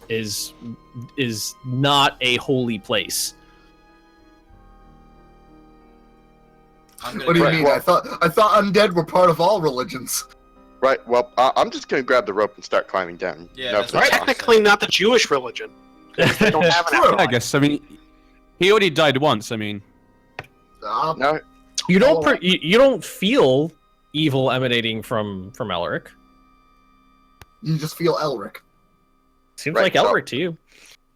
not a holy place. What do you mean? I thought undead were part of all religions. Right, well, I'm just gonna grab the rope and start climbing down. Yeah, No, that's that's right. not- Technically not the Jewish religion. They don't have an True. afterlife. I guess, I mean, he already died once, I mean. No, You don't you don't feel evil emanating from Elric. You just feel Elric. Seems Right, like so- Elric to you.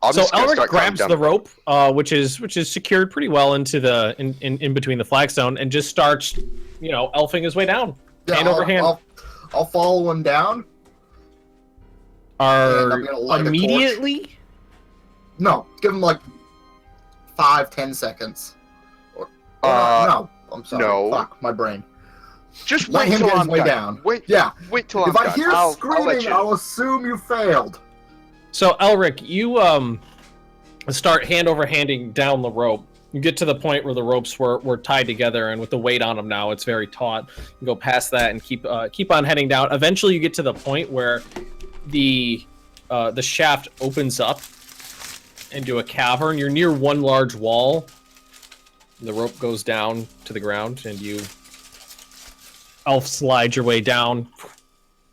I'm So just gonna Elric start climbing grabs down the rope, which is secured pretty well into the in between the flagstone, and just starts, elfing his way down, hand over hand. I'll follow him down. And I'm gonna light a torch. Immediately? No, give him like 5-10 seconds. Or no, I'm sorry. no. Fuck my brain. Just Let wait him till get his I'm way done. down. Wait, Yeah. wait till I'm If I done. hear I'll let screaming, you. I'll assume you failed. So Elric, you start hand over handing down the rope. You get to the point where the ropes were tied together, and with the weight on them now, it's very taut. You go past that and keep on heading down. Eventually, you get to the point where the shaft opens up into a cavern. You're near one large wall. The rope goes down to the ground, and you elf slide your way down,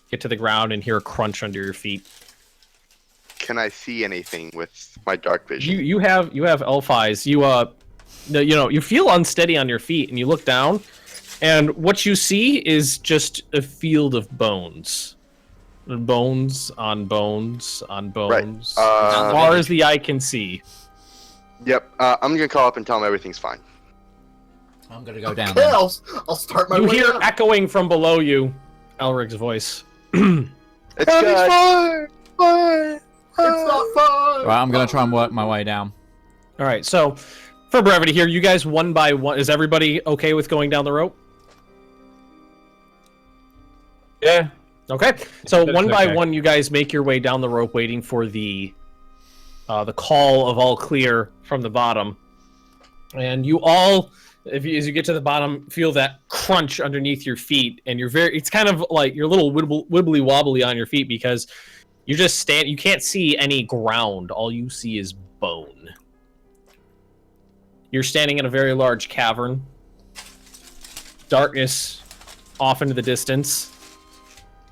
get to the ground, and hear a crunch under your feet. Can I see anything with my dark vision? You have elf eyes. You feel unsteady on your feet, and you look down, and what you see is just a field of bones. Bones on bones on bones. Right. As far as the eye can see. Yep. I'm gonna call up and tell him everything's fine. I'm gonna go down Okay, there. I'll start my You way hear down. echoing from below you, Elric's voice. It's good. It's not fun. Right, I'm gonna try and work my way down. All right, so for brevity here, you guys one by one. Is everybody okay with going down the rope? Yeah. Okay, so That's one by okay. one, you guys make your way down the rope, waiting for the call of all clear from the bottom, and you all, as you get to the bottom, feel that crunch underneath your feet, and it's kind of like you're a little wibbly wobbly on your feet because you just you can't see any ground. All you see is bone. You're standing in a very large cavern. Darkness off into the distance.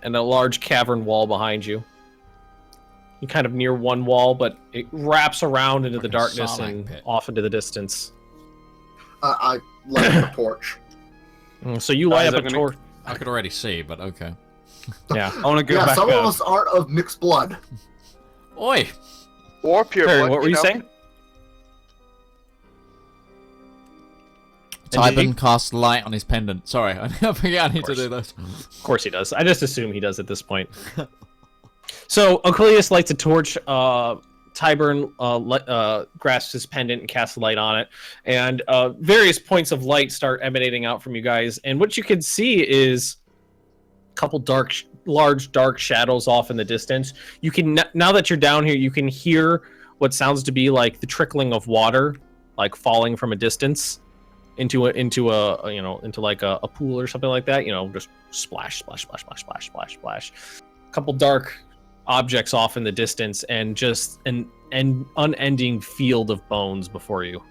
And a large cavern wall behind you. You're kind of near one wall, but it wraps around into the darkness and off into the distance. I light up a torch. So you light up a torch. I could already see, but okay. Yeah. I want to go back some up. of us aren't of mixed blood. Oi! Or pure Perry, blood, what were you know? saying? Tybin cast light on his pendant. Sorry, I forget I need to do this. Of course he does. I just assume he does at this point. So Achilles lights a torch. Tybin grasps his pendant and casts light on it. And various points of light start emanating out from you guys. And what you can see is a couple large dark shadows off in the distance. You can, now that you're down here, you can hear what sounds to be like the trickling of water, like falling from a distance. Into like a pool or something like that, just splash, splash, splash, splash, splash, splash, splash. A couple dark objects off in the distance, and just an unending field of bones before you.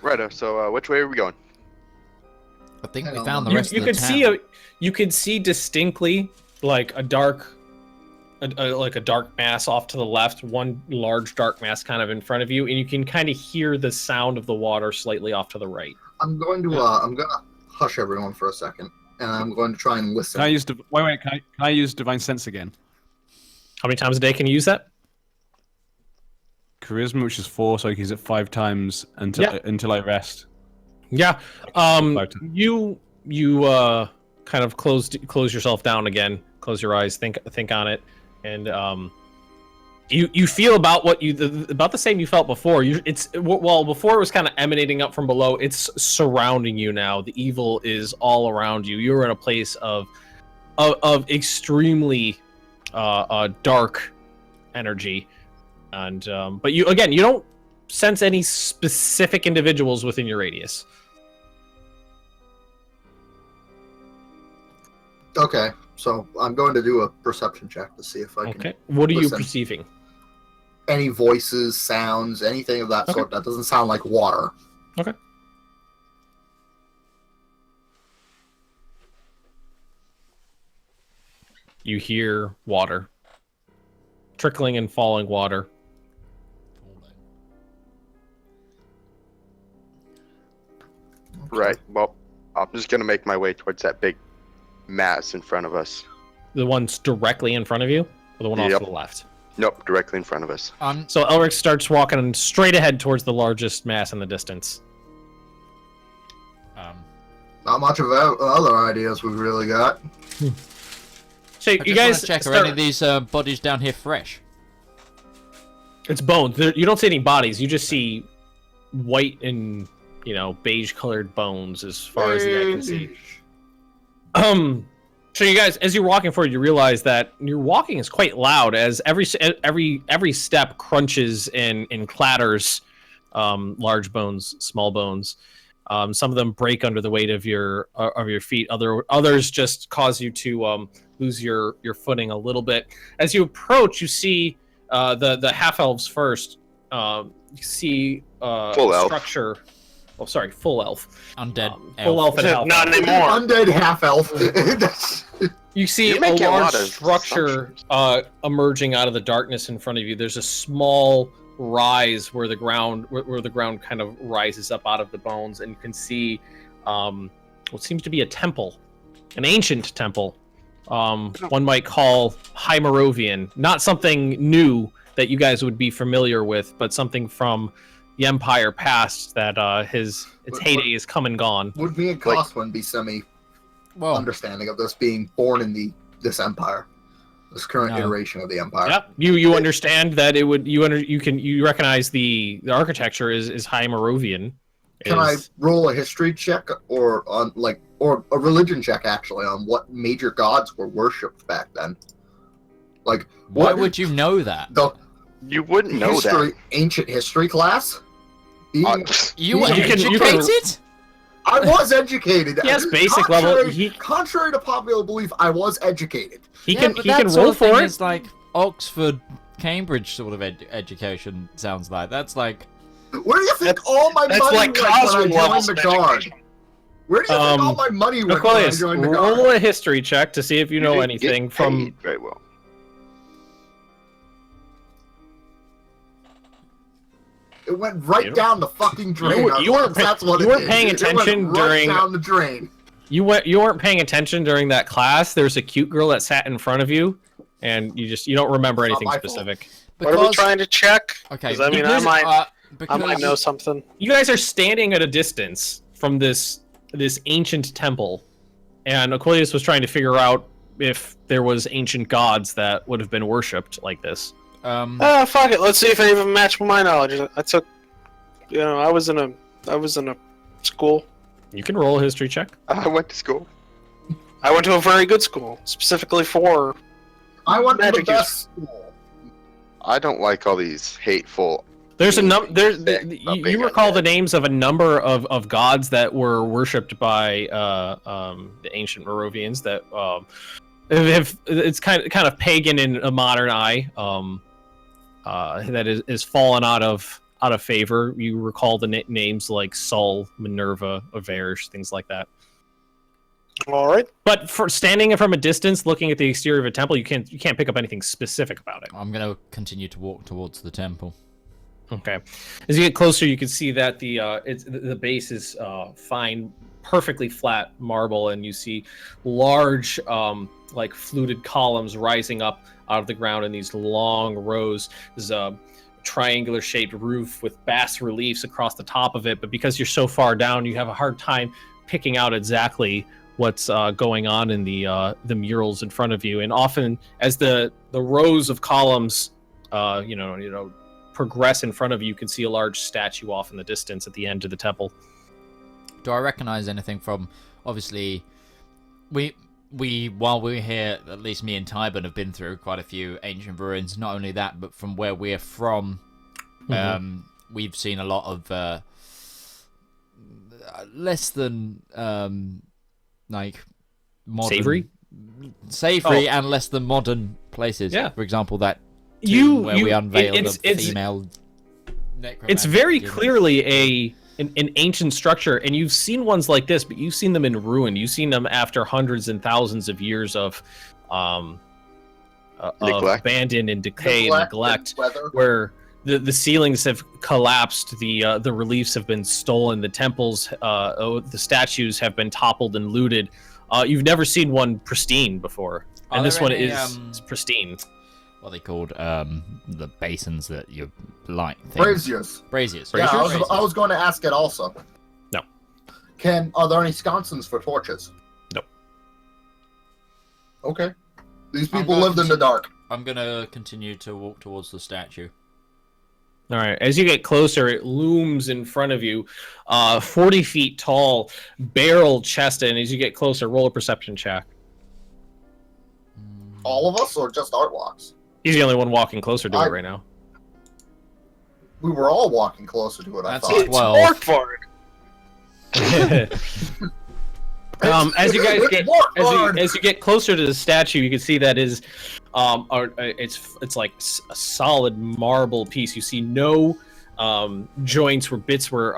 Righto. So which way are we going? I think we found the rest You of the could town. you could see distinctly like a dark mass off to the left, one large dark mass kind of in front of you, and you can kind of hear the sound of the water slightly off to the right. I'm going to hush everyone for a second, and I'm going to try and listen. Can I use can I use divine sense again? How many times a day can you use that? Charisma, which is 4, so I can use it 5 times until I rest. Yeah. 5 times. You kind of close yourself down again. Close your eyes. Think on it. And you feel about about the same you felt before. Before it was kind of emanating up from below. It's surrounding you now. The evil is all around you. You're in a place of extremely dark energy, and but you don't sense any specific individuals within your radius. Okay. So I'm going to do a perception check to see if I can. Okay. What are you listen. perceiving? Any voices, sounds, anything of that sort that doesn't sound like water. Okay. You hear water. Trickling and falling water. Right. Well, I'm just gonna make my way towards that big mass in front of us. The one's directly in front of you, or the one off Yep. to the left? Nope, directly in front of us. So Elric starts walking straight ahead towards the largest mass in the distance. Not much of other ideas we've really got. So I you just guys want to check, are any of these bodies down here fresh? It's bones. You don't see any bodies. You just see white and beige-colored bones as far as the eye can see. So you guys, as you're walking forward, you realize that your walking is quite loud, as every step crunches and clatters. Large bones, small bones. Some of them break under the weight of your feet. Others just cause you to lose your footing a little bit. As you approach, you see the half elves first. You see Full elf. structure. Oh, sorry, full elf. Undead Full elf and half Not elf. anymore. Undead half elf. You see You're a making a large lot of structure emerging out of the darkness in front of you. There's a small rise where the ground kind of rises up out of the bones, and you can see what seems to be a temple, an ancient temple. One might call High Moravian, not something new that you guys would be familiar with, but something from the Empire past that its heyday is come and gone. Would me and Coswin be understanding of this being born in this empire, this current iteration of the empire? Yep. You understand that it would you recognize the architecture is High Moravian. Can I roll a history check or a religion check actually on what major gods were worshipped back then? Like, Why would you know that? You wouldn't know that. Ancient history class? You were you can- educated? I was educated. Yes, basic level. Contrary to popular belief, I was educated. He Yeah, can but that roll sort of for thing it. is like Oxford, Cambridge sort of education sounds like. That's like... Where do you think all my money like went when Cosmo I levels joined the of guard? education. Where do you think all my money went when I Aquarius, joined the guard? roll a history check to see if you know didn't anything get from. paid very well. It went right down the fucking drain. You weren't That's what you it weren't did. paying It attention went right during. down the drain. You weren't paying attention during that class. There's a cute girl that sat in front of you, and you don't remember It's not anything my fault. specific. What are we trying to check? Okay. Does that mean Because, I because might know something? You guys are standing at a distance from this ancient temple, and Aquilius was trying to figure out if there was ancient gods that would have been worshipped like this. Fuck it. Let's see if any of them match my knowledge. I took, I was in a school. You can roll a history check. I went to school. I went to a very good school, specifically for. I went to the Magic best school. I don't like all these hateful. There's a you recall undead. the names of a number of gods that were worshipped by the ancient Moravians that it's kind of pagan in a modern eye that is fallen out of favor. You recall the names like Sol, Minerva, Averge, things like that. All right. But for standing from a distance, looking at the exterior of a temple, you can't pick up anything specific about it. I'm going to continue to walk towards the temple. Okay. As you get closer, you can see that the base is fine, perfectly flat marble, and you see large, like fluted columns rising up out of the ground in these long rows. There's a triangular-shaped roof with bas reliefs across the top of it, but because you're so far down, you have a hard time picking out exactly what's going on in the murals in front of you. And often, as the rows of columns, progress in front of you, you can see a large statue off in the distance at the end of the temple. Do I recognize anything from... Obviously, we while we're here, at least me and Tybin have been through quite a few ancient ruins. Not only that, but from where we're from, we've seen a lot of less than like modern, savory and less than modern places. Yeah. For example, that Where we unveiled it's female. It's very necromantic clearly an ancient structure, and you've seen ones like this, but you've seen them in ruin. You've seen them after hundreds and thousands of years of abandon and decay and neglect, where the ceilings have collapsed, the reliefs have been stolen, the temples, the statues have been toppled and looted. You've never seen one pristine before, and this one is pristine. What are they called? The basins that you light. Braziers. Braziers. Yeah, I was going to ask it also. No. Are there any sconces for torches? No. Okay. These people lived in the dark. I'm gonna continue to walk towards the statue. All right. As you get closer, it looms in front of you, 40 feet tall, barrel-chested. And as you get closer, roll a perception check. All of us, or just Artwalks? He's the only one walking closer to it right now. We were all walking closer to it. That's I thought. it. 12. Borkvard. As you get closer to the statue, you can see that it's like a solid marble piece. You see no joints where bits were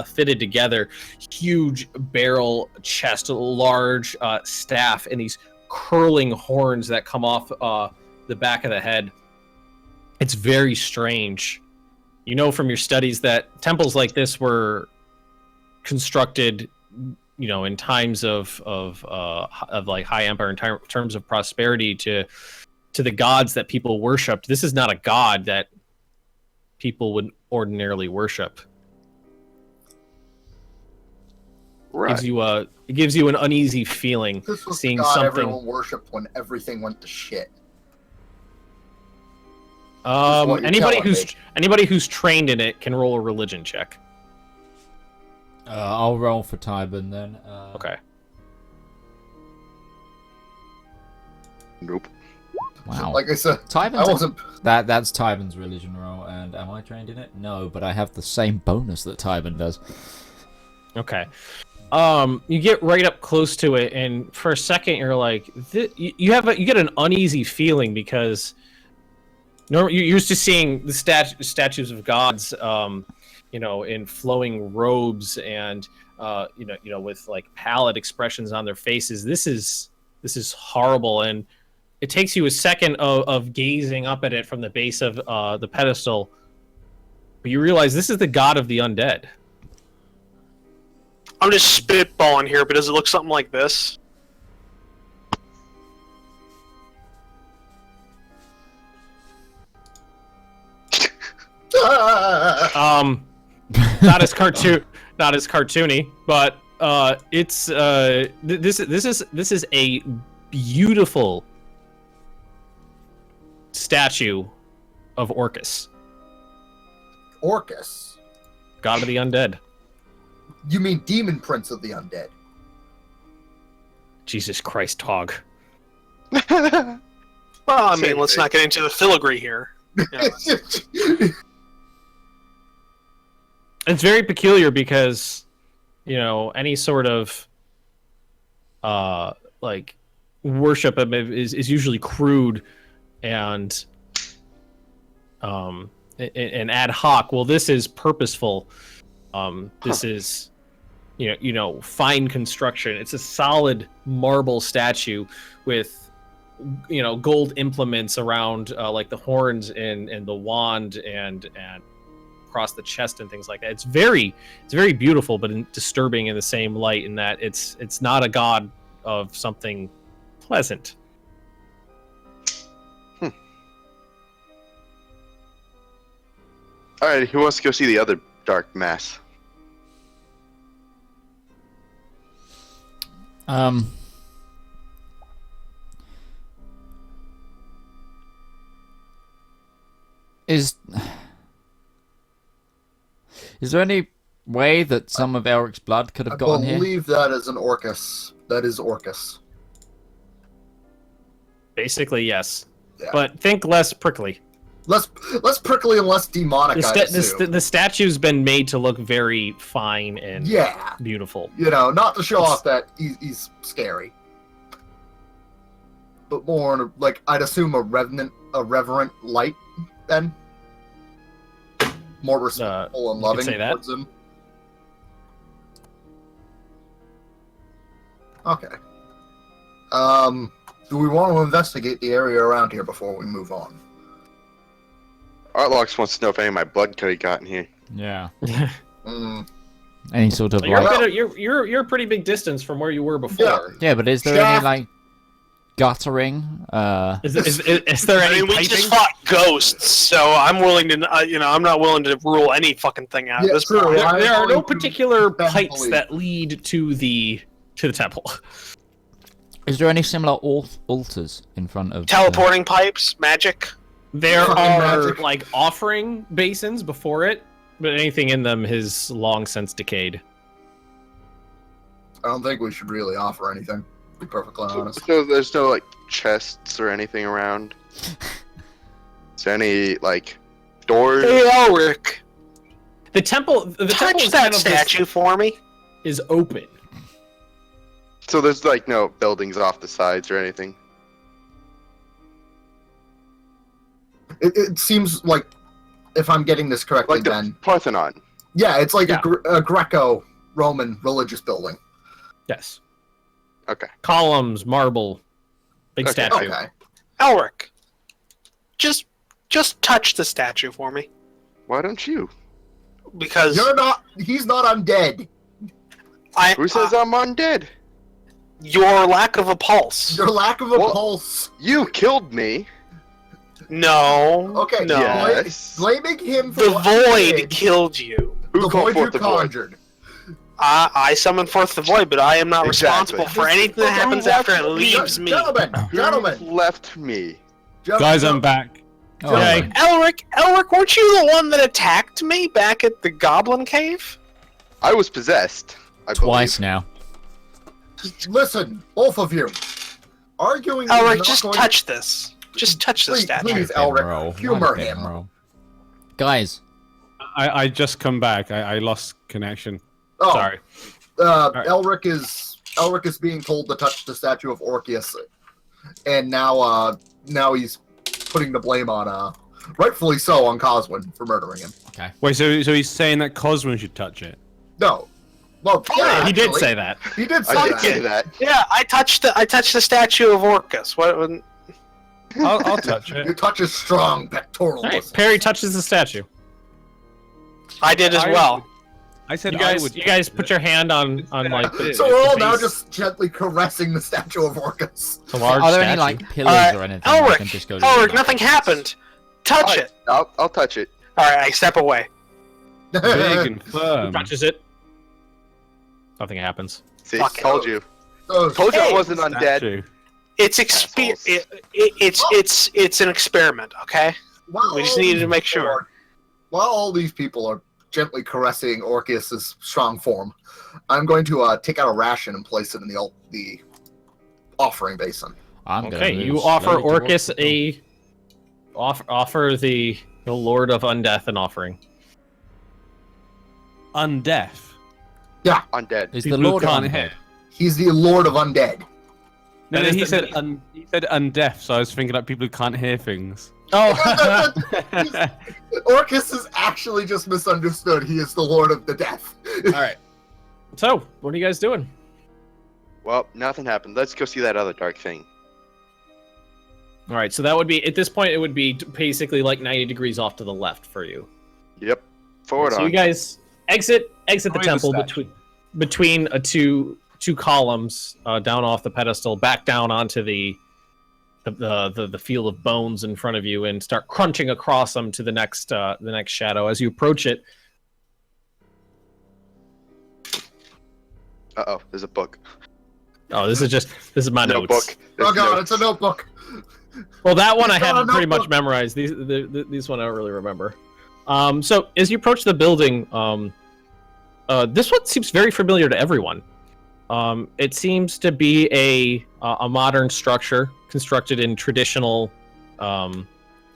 fitted together. Huge barrel chest, large staff, and these curling horns that come off the back of the head. It's very strange. You know from your studies that temples like this were constructed, in times of like high empire, in terms of prosperity to the gods that people worshipped. This is not a god that people would ordinarily worship. Right. It gives you an uneasy feeling This was seeing the god something. everyone worshipped when everything went to shit. what you're Anybody telling who's trained in it can roll a religion check. I'll roll for Tybin then. Okay. Nope. Wow. Like I said, Tybin's I wasn't. That's Tybin's religion roll, and am I trained in it? No, but I have the same bonus that Tybin does. Okay. You get right up close to it, and for a second you're like, you get an uneasy feeling because you're used to seeing the statues of gods, in flowing robes and with like pallid expressions on their faces. This is horrible, and it takes you a second of gazing up at it from the base of the pedestal, but you realize this is the god of the undead. I'm just spitballing here, but does it look something like this? Not as cartoony, but this is a beautiful statue of Orcus, Orcus. god of the undead. You mean Demon Prince of the Undead? Jesus Christ, Tog. Well, I Same mean, let's thing. not get into the filigree here. It's very peculiar because, any sort of worship is usually crude and ad hoc. Well, this is purposeful. This is fine construction. It's a solid marble statue with gold implements around like the horns and the wand and across the chest and things like that. It's very beautiful, but disturbing in the same light in that it's not a god of something pleasant. All right, who wants to go see the other dark mass? Is there any way that some of Elric's blood could I have gotten here? believe that is an Orcus. That is Orcus. Basically, yes. Yeah. But think less prickly. Less prickly and less demonic. The statue's been made to look very fine and beautiful. Not to show off that he's scary, but more like I'd assume a reverent light. Then more respectful and loving say that. towards him. Okay. Do we want to investigate the area around here before we move on? Artlox wants to know if any of my blood could have gotten here. Yeah. Mm. Any sort of you're a pretty big distance from where you were before. Yeah, but is there any guttering? Is there any we piping? just fought ghosts, so I'm willing to. I'm not willing to rule any fucking thing out. Yeah, At this true. point. There are no particular Ben pipes believe. that lead to the temple. Is there any similar altars in front of Teleporting pipes, magic. There Fucking are magic. like offering basins before it, but anything in them has long since decayed. I don't think we should really offer anything. To be perfectly honest. So there's no chests or anything around. Is there any doors? Hey, Elric, The temple. The touch temple is that kind of statue for me. is open. So there's no buildings off the sides or anything. It seems like, if I'm getting this correctly, Like the Ben. Parthenon. Yeah, it's like Yeah. a Greco-Roman religious building. Yes. Okay. Columns, marble, big Okay. statue. Okay. Elric, just touch the statue for me, Why don't you? because He's not undead. Who says I'm undead? your lack of a pulse. Your lack of a Well- pulse. You killed me. No. Okay, No. Yes. Blaming him for The what he void did. killed you. Who The called void you forth the void? conjured. I summoned forth the void, but I am not Exactly. responsible for anything that happens after it leaves me. Gentlemen, Who left me? Guys, I'm back. Oh, Okay. Elric, weren't you the one that attacked me back at the Goblin Cave? I was possessed. I Twice believe. now. Listen, both of you. Arguing is Elric, not just going touch this. Just touch the Please, statue. please, Let him Elric, roll. humor Let him him. roll. Guys, I just come back. I lost connection. Oh, Sorry. right. Elric is being told to touch the statue of Orcus, and now he's putting the blame on rightfully so on Coswin for murdering him. Wait, so he's saying that Coswin should touch it? No, well, Yeah, he did actually, say that. He did say I did that. say that. Yeah, I touched the statue of Orcus. What? I'll touch You it. touch his strong pectoral All right, muscles. Perry touches the statue. I did as well. I said You I guys, would. you guys put your hand on like the, So we're all the now base. just gently caressing the statue of Orcus. It's a large are there statue. any like pillars or anything? I can just go to Elric, nothing happened. Touch Alright, it. I'll touch it. All right, I step away. Big and Who firm. touches it? Nothing happens. See, Fuck it. told you. Oh, Told you I Hey, wasn't undead. Statue. It's Assholes. it's an experiment. Okay. while We just all needed these to make people sure. are- While all these people are gently caressing Orcus's strong form, I'm going to take out a ration and place it in the offering basin. I'm gonna Okay, move you offer slowly towards Orcus the door. offer the Lord of Undeath an offering. Undeaf. Undead. Is the People who Lord can't undead? hit. He's the Lord of Undead. No, That is he the- said he said undeaf, so I was thinking like people who can't hear things. Oh, Orcus is actually just misunderstood. He is the Lord of the Death. all right. So, what are you guys doing? Well, nothing happened. Let's go see that other dark thing. All right, so that would be at this point it would be basically like 90 degrees off to the left for you. Yep. Forward So on. you guys exit the Join the temple statue. between two columns down off the pedestal, back down onto the field of bones in front of you, and start crunching across them to the next shadow. As you approach it, Uh-oh, there's a book. oh, this is my notes. Notebook. Oh There's god, notes. it's a notebook. Well, that one I It's not have a pretty much notebook. memorized. These one I don't really remember. So as you approach the building, this one seems very familiar to everyone. It seems to be a modern structure constructed in traditional. This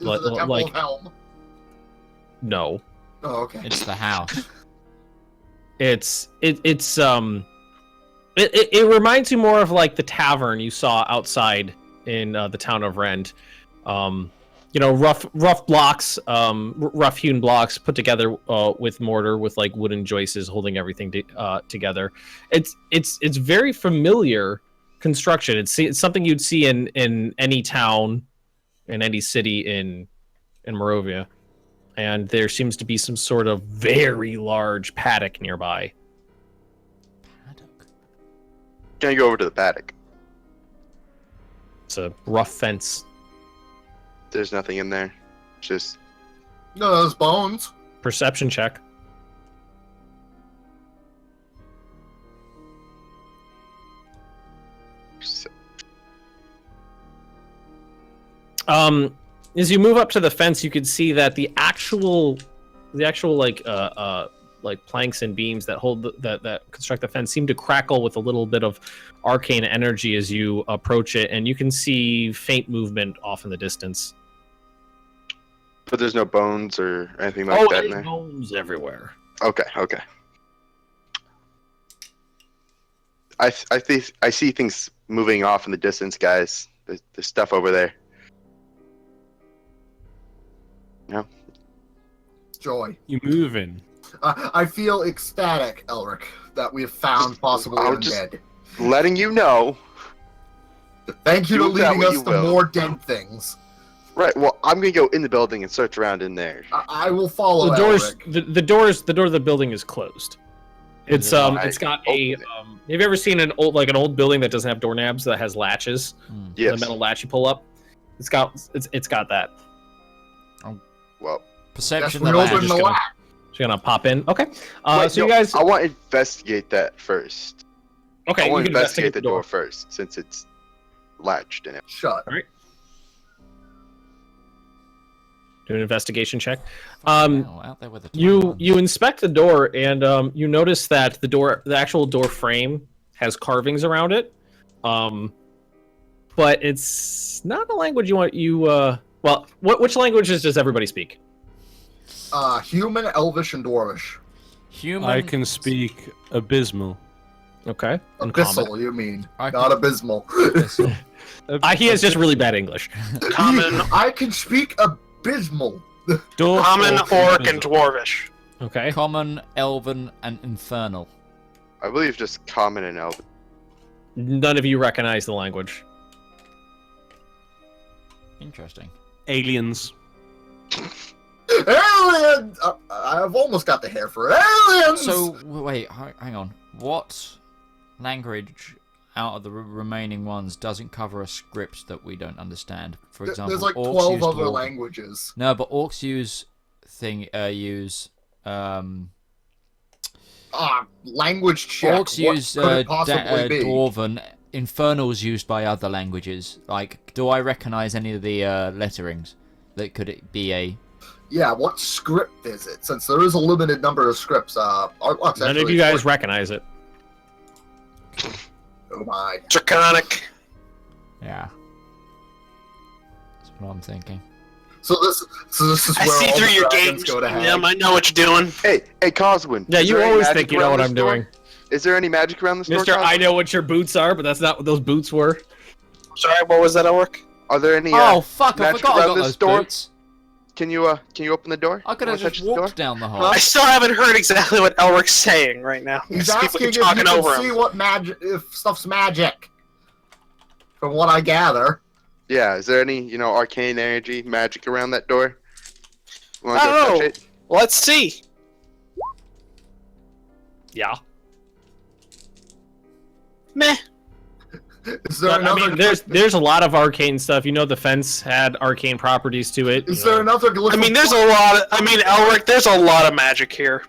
is the Temple like of Helm. no, Oh, okay. It's the house. it reminds you more of like the tavern you saw outside in the town of Rend. Rough blocks, rough hewn blocks put together with mortar, with like wooden joists holding everything together. It's very familiar construction. It's something you'd see in any town, in any city in Morovia, and there seems to be some sort of very large paddock nearby. Paddock. Can I go over to the paddock? It's a rough fence. There's nothing in there. Just No, those bones. Perception check. As you move up to the fence, you can see that the actual like planks and beams that hold that construct the fence seem to crackle with a little bit of arcane energy as you approach it, and you can see faint movement off in the distance. But there's no bones or anything like that in there's there. bones everywhere. Okay. I see things moving off in the distance, guys. There's stuff over there. Joy. You moving? I feel ecstatic, Elric, that we have found possibly I'll just- undead. Letting you know. Thank you to do that leading what us you to will. more dead things. Right. Well, I'm gonna go in the building and search around in there. I will follow The doors, Elric. the door of the building is closed. It's Right. got a. Open it. Have you ever seen an old building that doesn't have doorknobs that has latches? Yes. The metal latch you pull up. It's got that. Well, Perception. Yes, we the open latch. the gonna- latch. So you're gonna pop in. Okay. wait, So you no, guys. I want to investigate that first. Okay. I You want can to investigate the door first, since it's latched in it. Shut. Do an investigation check. Out there with the You inspect the door, and you notice that the actual door frame has carvings around it. But it's not a language you want. Well, which languages does everybody speak? Human, Elvish, and Dwarvish. Human. I can speak abysmal. Okay. And Abyssal, you mean? I Not abysmal. he has just really bad English. Common, I can speak abysmal. common, orc, and dwarvish. Okay. Common, Elven, and Infernal. I believe just common and elven. None of you recognize the language. Interesting. Aliens. Aliens! I've almost got the hair for it. Aliens! So, wait, hang on. What language out of the remaining ones doesn't cover a script that we don't understand? For example, there's like orcs 12 use other Dwarven. languages. No, but orcs use Language check. orcs What use could it possibly be? Dwarven. Infernal's used by other languages. Like, do I recognize any of the letterings? That could it be a? Yeah, what script is it? Since there is a limited number of scripts. Artlock's None of actually you guys recognize it. Oh my. Draconic. Yeah. That's what I'm thinking. So this is I where see all through the your dragons games. go to hang. Yeah, I know what you're doing. Hey, Coswin. Yeah, is you there any always magic think you know around what this I'm door? doing. Is there any magic around this door, Mister, I Coswin? know what your boots are, but that's not what those boots were. Sorry, what was that, Elric? Are there any Oh fuck! I magic forgot I around got this those door? boots. Can you open the door? I could You have wanna just touch the door? walked down the hall. I still haven't heard exactly what Elric's saying right now. He's People asking keep if you talking can over see him. what magic, if stuff's magic. From what I gather. Yeah, is there any, arcane energy, magic around that door? Wanna go Oh, touch it? let's see. Yeah. Meh. Is there But, I another? mean, there's a lot of arcane stuff. You know, the fence had arcane properties to it. Is you there know. another glyph? I mean, of there's a lot of. I mean, Elric, there's a lot of magic here.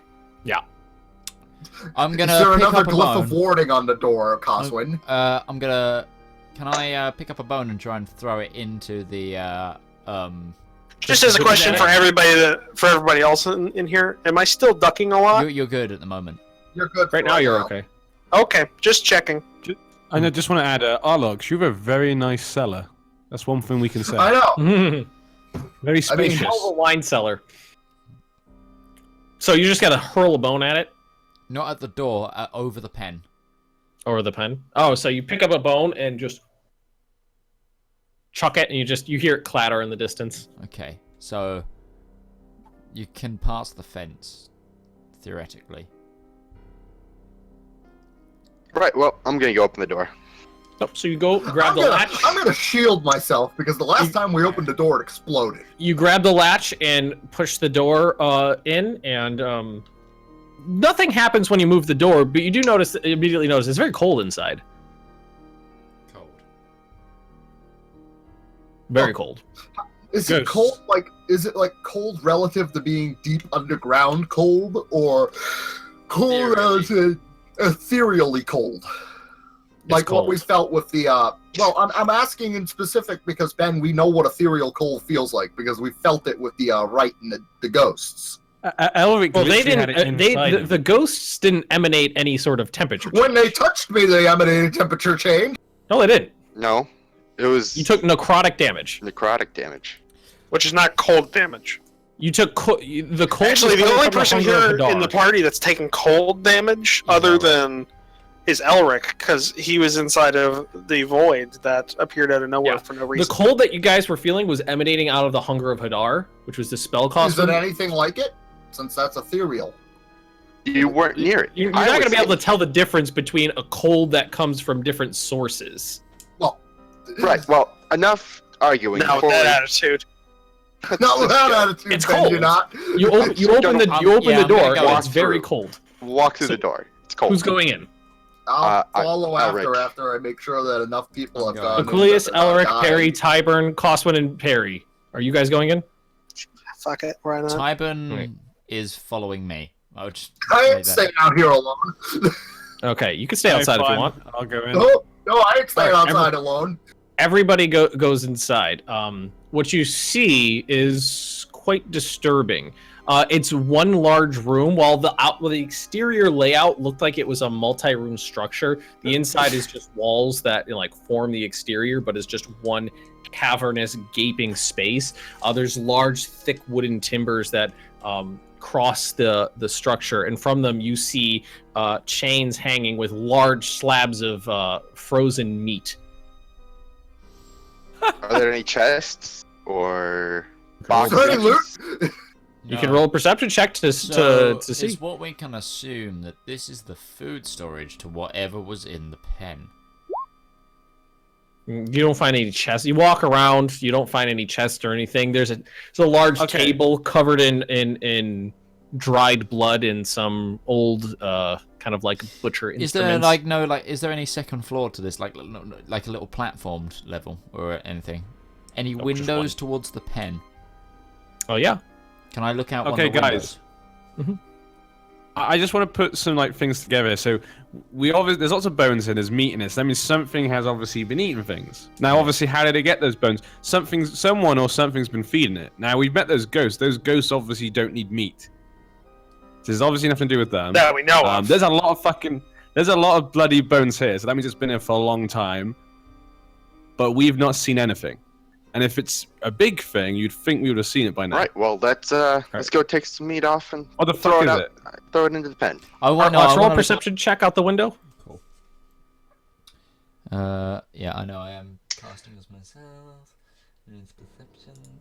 I'm Is gonna there pick another up a glyph of bone. warding on the door, Coswin? I'm gonna. Can I pick up a bone and try and throw it into the Just as a question for everybody else in here, am I still ducking a lot? You're good at the moment. You're good. Right for now, you're okay. Okay, just checking. And I just want to add, Arlox, you have a very nice cellar. That's one thing we can say. I know. Very I mean, spacious. Hell of a wine cellar. So you just gotta hurl a bone at it? Not at the door, over the pen. Or the pen? Oh, so you pick up a bone and just chuck it, and you hear it clatter in the distance. Okay, so you can pass the fence, theoretically. Right, well, I'm gonna go open the door. Oh, so you go grab the latch. I'm gonna shield myself because the last time we opened the door, it exploded. You grab the latch and push the door in, and nothing happens when you move the door, but you do immediately notice it's very cold inside. Cold. Very cold. Is it Ghosts. cold? Is it like cold relative to being deep underground cold, or cold Ethereally. relative ethereally cold? Like what we cold. felt with the well, I'm asking in specific because Ben, we know what ethereal cold feels like because we felt it with the right and the ghosts. Elric Well, they literally had didn't. it inside him. The ghosts didn't emanate any sort of temperature. When they touched me, they emanated temperature change. No, they didn't. No, it was You took necrotic damage. necrotic damage. Which is not cold damage. You took the cold. Actually, was the coming only from person hunger of here the in the dog. party that's taken cold damage, other than is Elric, because he was inside of the void that appeared out of nowhere Yeah. for no The reason. cold that you guys were feeling was emanating out of the hunger of Hadar, which was the spell cost. Is it anything like it? Since that's ethereal. You weren't near it. You're I not going to was be able in- to tell the difference between a cold that comes from different sources. Right, well, enough arguing. Not with before that we- attitude. Not with that attitude, It's Ben, cold. you're not. You open the I'm door, gonna and it's very through. cold. Walk through So- the door. It's cold. Who's going in? I'll I- follow Elric. after I make sure that enough people have gone. Aquilius, and that they're not Elric, Perry, dying. Tyburn, Coswin, and Perry. Are you guys going in? Fuck it, why not? Tyburn Right. is following me. I would just I say ain't that. staying out here alone. Okay, you can stay outside if you want. I'll go in. No, I ain't staying Alright, outside alone. Everybody goes inside. What you see is quite disturbing. It's one large room. While the exterior layout looked like it was a multi-room structure, the inside is just walls that form the exterior, but it's just one cavernous, gaping space. There's large, thick wooden timbers that cross the structure, and from them you see chains hanging with large slabs of frozen meat. Are there any chests or Sorry, Luke. boxes? You can roll a perception check to see. Is what we can assume that this is the food storage to whatever was in the pen. You don't find any chests. You walk around, you don't find any chests or anything. There's a large table covered in dried blood and some old kind of like butcher instruments. Is there any second floor to this, like a little platformed level or anything? Any windows towards the pen? Oh yeah. Can I look out one of Okay, the guys. windows? I just want to put some things together. So there's lots of bones and there's meat in it. So that means something has obviously been eating things. Now, obviously, how did it get those bones? Someone or something's been feeding it. Now we've met those ghosts. Those ghosts obviously don't need meat. So there's obviously nothing to do with them. That we know of. There's a lot of bloody bones here. So that means it's been here for a long time. But we've not seen anything. And if it's a big thing, you'd think we would have seen it by now. Right. Well, let's go take some meat off and What the fuck is it? throw it into the pen. Let's roll a perception check out the window. Cool. Yeah, I know I am casting as myself.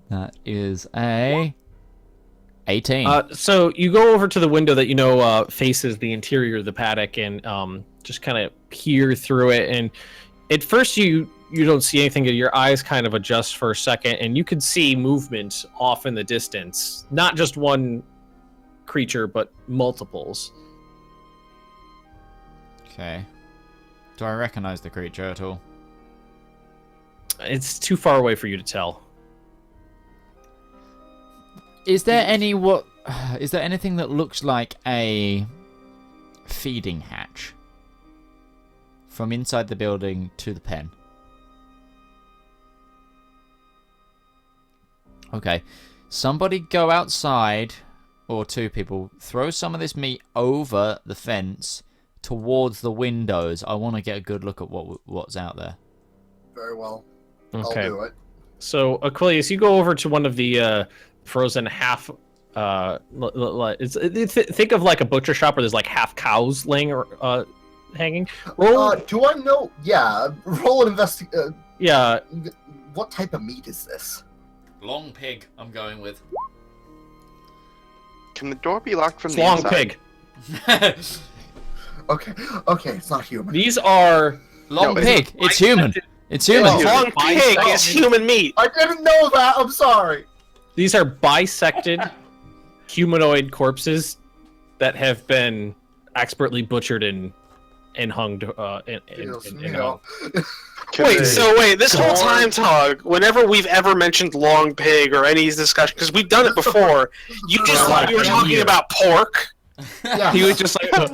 That is a 18. So you go over to the window that faces the interior of the paddock and just kind of peer through it. And at first you don't see anything. Your eyes kind of adjust for a second, and you can see movement off in the distance. Not just one creature, but multiples. Okay. Do I recognize the creature at all? It's too far away for you to tell. Is there anything that looks like a feeding hatch from inside the building to the pen? Okay. Somebody go outside, or two people, throw some of this meat over the fence towards the windows. I want to get a good look at what's out there. Very well. Okay. I'll do it. So Aquilius, you go over to one of the frozen half. Think of like a butcher shop where there's like half cows laying or hanging. Roll. Do I know? Yeah. Roll an investigate. Yeah. What type of meat is this? Long pig, I'm going with. Can the door be locked from the Long inside? pig. Okay, it's not human. These are Long No, pig. It's human. It's human. Oh. Long pig is human meat. I didn't know that. I'm sorry. These are bisected humanoid corpses that have been expertly butchered and hung. Wait, this whole time, Tog, whenever we've ever mentioned long pig or any discussion, because we've done it before, you just thought you were talking about pork. Yeah. He was just like, I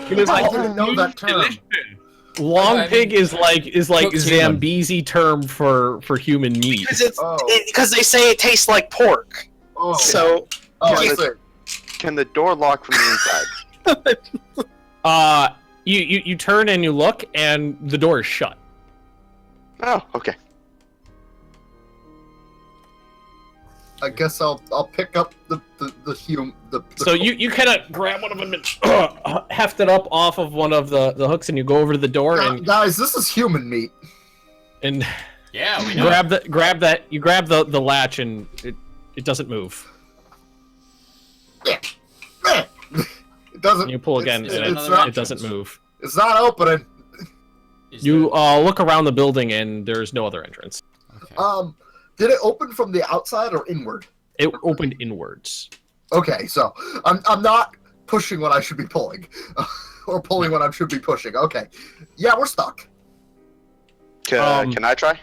didn't know that term. Long pig is like cooked Zambezi term for human meat. Because they say it tastes like pork. Oh. So I see. Can the door lock from the inside? You turn and you look, and the door is shut. Oh, okay. I guess I'll pick up the So you kind of grab one of them and heft it up off of one of the hooks, and you go over to the door and guys, this is human meat. And yeah, we know. You grab the latch, and it doesn't move. It doesn't. And you pull again, and it doesn't move. It's not opening. You look around the building, and there's no other entrance. Okay. Did it open from the outside or inward? It opened inwards. Okay, so I'm not pushing what I should be pulling, or pulling what I should be pushing. Okay, yeah, we're stuck. Can I try?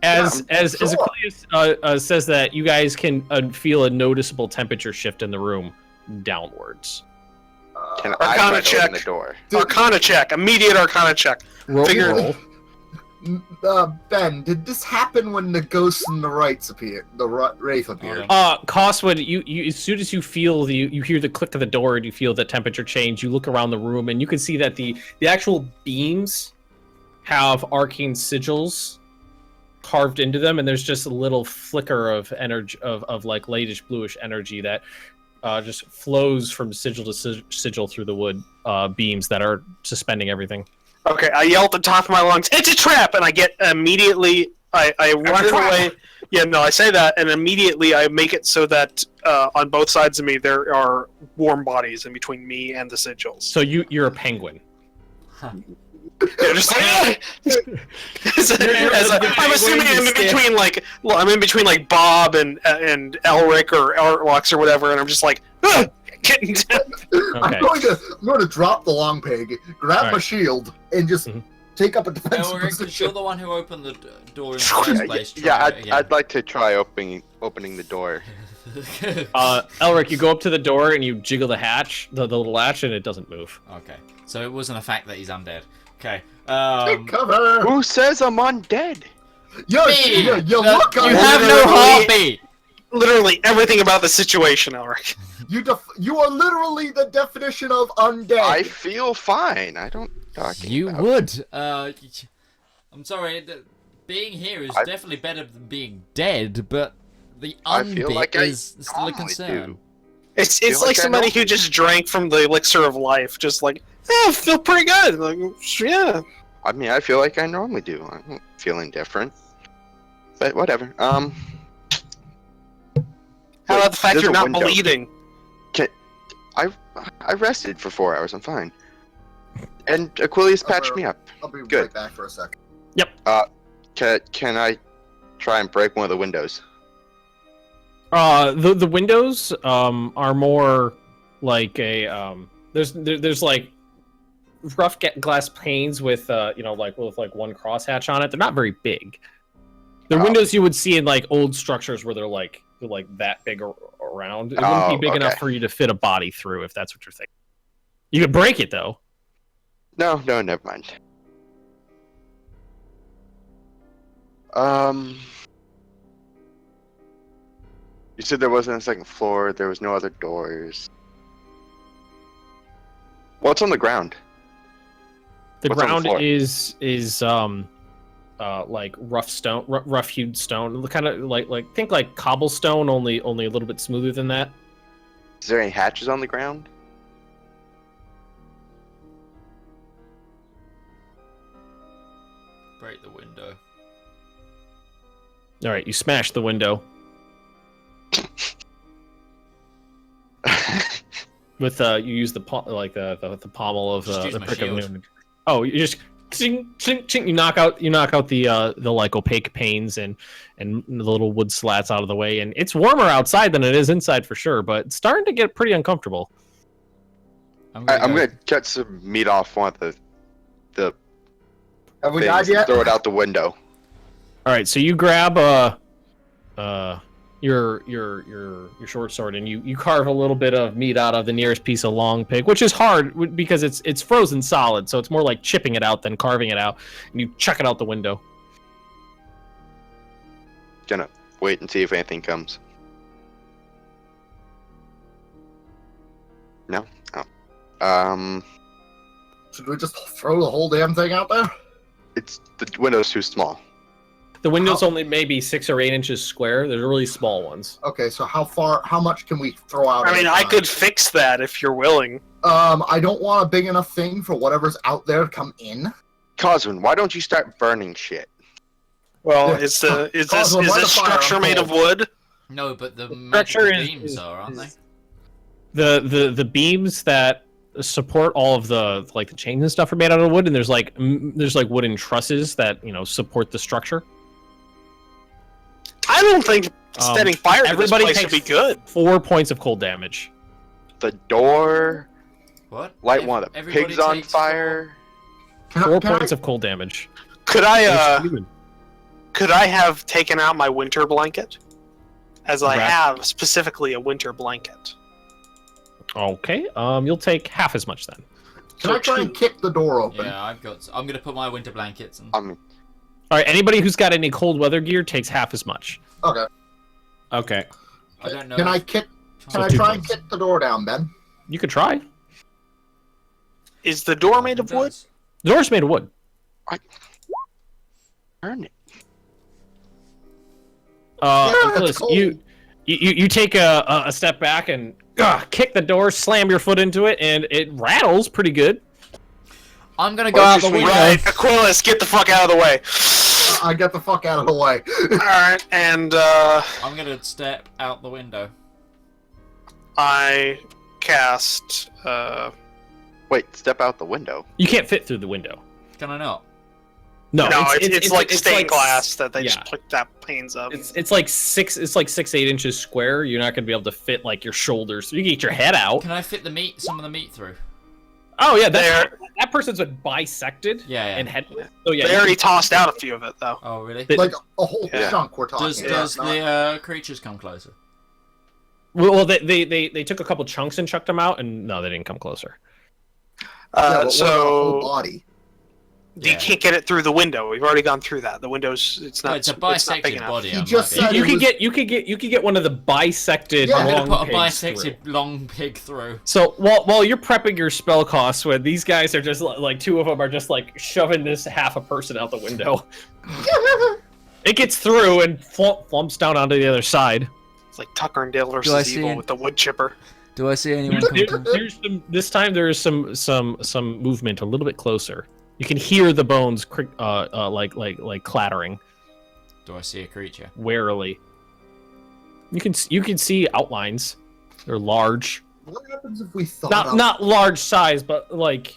As sure. Aquilius says that you guys can feel a noticeable temperature shift in the room downwards. Can I Arcana try to open check. the door? Arcana check. Immediate Arcana check. Roll. Ben, did this happen when the ghosts and the wraiths appeared? The wraith appeared. Coswood, you as soon as you feel you hear the click of the door and you feel the temperature change, you look around the room and you can see that the actual beams have arcane sigils carved into them, and there's just a little flicker of energy of like lightish bluish energy that just flows from sigil to sigil through the wood beams that are suspending everything. Okay, I yell at the top of my lungs, "It's a trap!" And I get immediately, I run away. Yeah, no, I say that, and immediately I make it so that on both sides of me there are warm bodies in between me and the sigils. So you're a penguin. Huh. Yeah, just like, I'm assuming I'm in between I'm in between like Bob and Elric or Lux or whatever, and I'm just like getting down. Okay. I'm going to drop the long peg, grab my shield, and just take up a defensive position. You're the one who opened the door in the first place. I'd like to try opening the door. Elric, you go up to the door and you jiggle the hatch, the little latch, and it doesn't move. Okay, so it wasn't a fact that he's undead. Okay. Take cover. Who says I'm undead? You look. You have no heartbeat. Literally everything about the situation, Elric. You are literally the definition of undead. I feel fine. I don't talk. You would. I'm sorry. Being here is definitely better than being dead, but the undead is still a concern. It's like somebody who just drank from the elixir of life, just like, I feel pretty good. Like, yeah. I mean, I feel like I normally do. I'm not feeling different. But whatever. How about the fact you're not bleeding? I rested for 4 hours. I'm fine. And Aquilius patched me up. I'll be good. Right back for a second. Yep. Can I try and break one of the windows? The windows are more like a there's like rough glass panes with with one crosshatch on it. They're not very big. They're windows you would see in like old structures where they're like that big around. It wouldn't be big enough for you to fit a body through if that's what you're thinking. You could break it though. No, never mind. You said there wasn't a second floor, there was no other doors. What's on the ground? The ground is like rough stone, rough hewed stone, kind of like think like cobblestone, only a little bit smoother than that. Is there any hatches on the ground? Break the window. All right, you smash the window. With you use the the pommel of the prick of noon. Oh, you just ching, ching, ching, you knock out the like opaque panes and the little wood slats out of the way, and it's warmer outside than it is inside for sure, but it's starting to get pretty uncomfortable. I'm gonna cut some meat off one of the Have we died yet? Throw it out the window. All right, so you grab your short sword and you carve a little bit of meat out of the nearest piece of long pig, which is hard because it's frozen solid, so it's more like chipping it out than carving it out, and you chuck it out the window. Gonna wait and see if anything comes. No? Oh. Should we just throw the whole damn thing out there? The window's too small. The window's only maybe 6 or 8 inches square. They're really small ones. Okay, so how much can we throw out? I mean, I could fix that if you're willing. I don't want a big enough thing for whatever's out there to come in. Coswin, why don't you start burning shit? Well, is this structure made of wood? No, but the magical beams aren't they? The beams that support all of the the chains and stuff are made out of wood, and there's like wooden trusses that support the structure. I don't think setting fire to this place would be good. 4 points of cold damage. The door. What? Light one of the pigs on fire. 4 points of cold damage. Could I have taken out my winter blanket? As I have specifically a winter blanket. Okay. You'll take half as much then. Can I try and kick the door open? Yeah, I'm gonna put my winter blankets and. All right, anybody who's got any cold weather gear takes half as much. Okay. Okay. I don't know. Can I kick? Can I 2 try and points. kick the door down, Ben? You could try. Is the door made of wood? The door's made of wood. Earn it. Nicholas, cold. you take a step back and kick the door, slam your foot into it, and it rattles pretty good. I'm gonna go out the window. Right, Aquilus, get the fuck out of the way. I get the fuck out of the way. Alright, and I'm gonna step out the window. I cast Wait, step out the window. You can't fit through the window. Can I not? No, it's like stained glass that they yeah. just put that panes up. It's like 6-8 inches square. You're not gonna be able to fit like your shoulders. You can get your head out. Can I fit the meat? Some of the meat through? Oh yeah, that person's been bisected. Yeah. And head. So yeah, They already tossed out a few of it though. Oh really? Like a whole Yeah. chunk we're talking Does about. the creatures come closer? Well, they took a couple chunks and chucked them out, and no, they didn't come closer. Yeah, but what about the whole So body. you can't get it through the window. We've already gone through that. The window's it's No, not. it's a it's not big bisected enough. body. He I just might be. said- You could get one of the bisected. Yeah. I'm long gonna put a pigs bisected through. long pig through. So while you're prepping your spell costs, when these guys are just like 2 of them are just like shoving this half a person out the window, it gets through and flumps down onto the other side. It's like Tucker and Dale Do I versus see Evil it? with the wood chipper. Do I see anyone come There's this time there is some movement a little bit closer. You can hear the bones like clattering Do I see a creature? warily. You can see outlines. They're large, What happens if we thought not large size, but like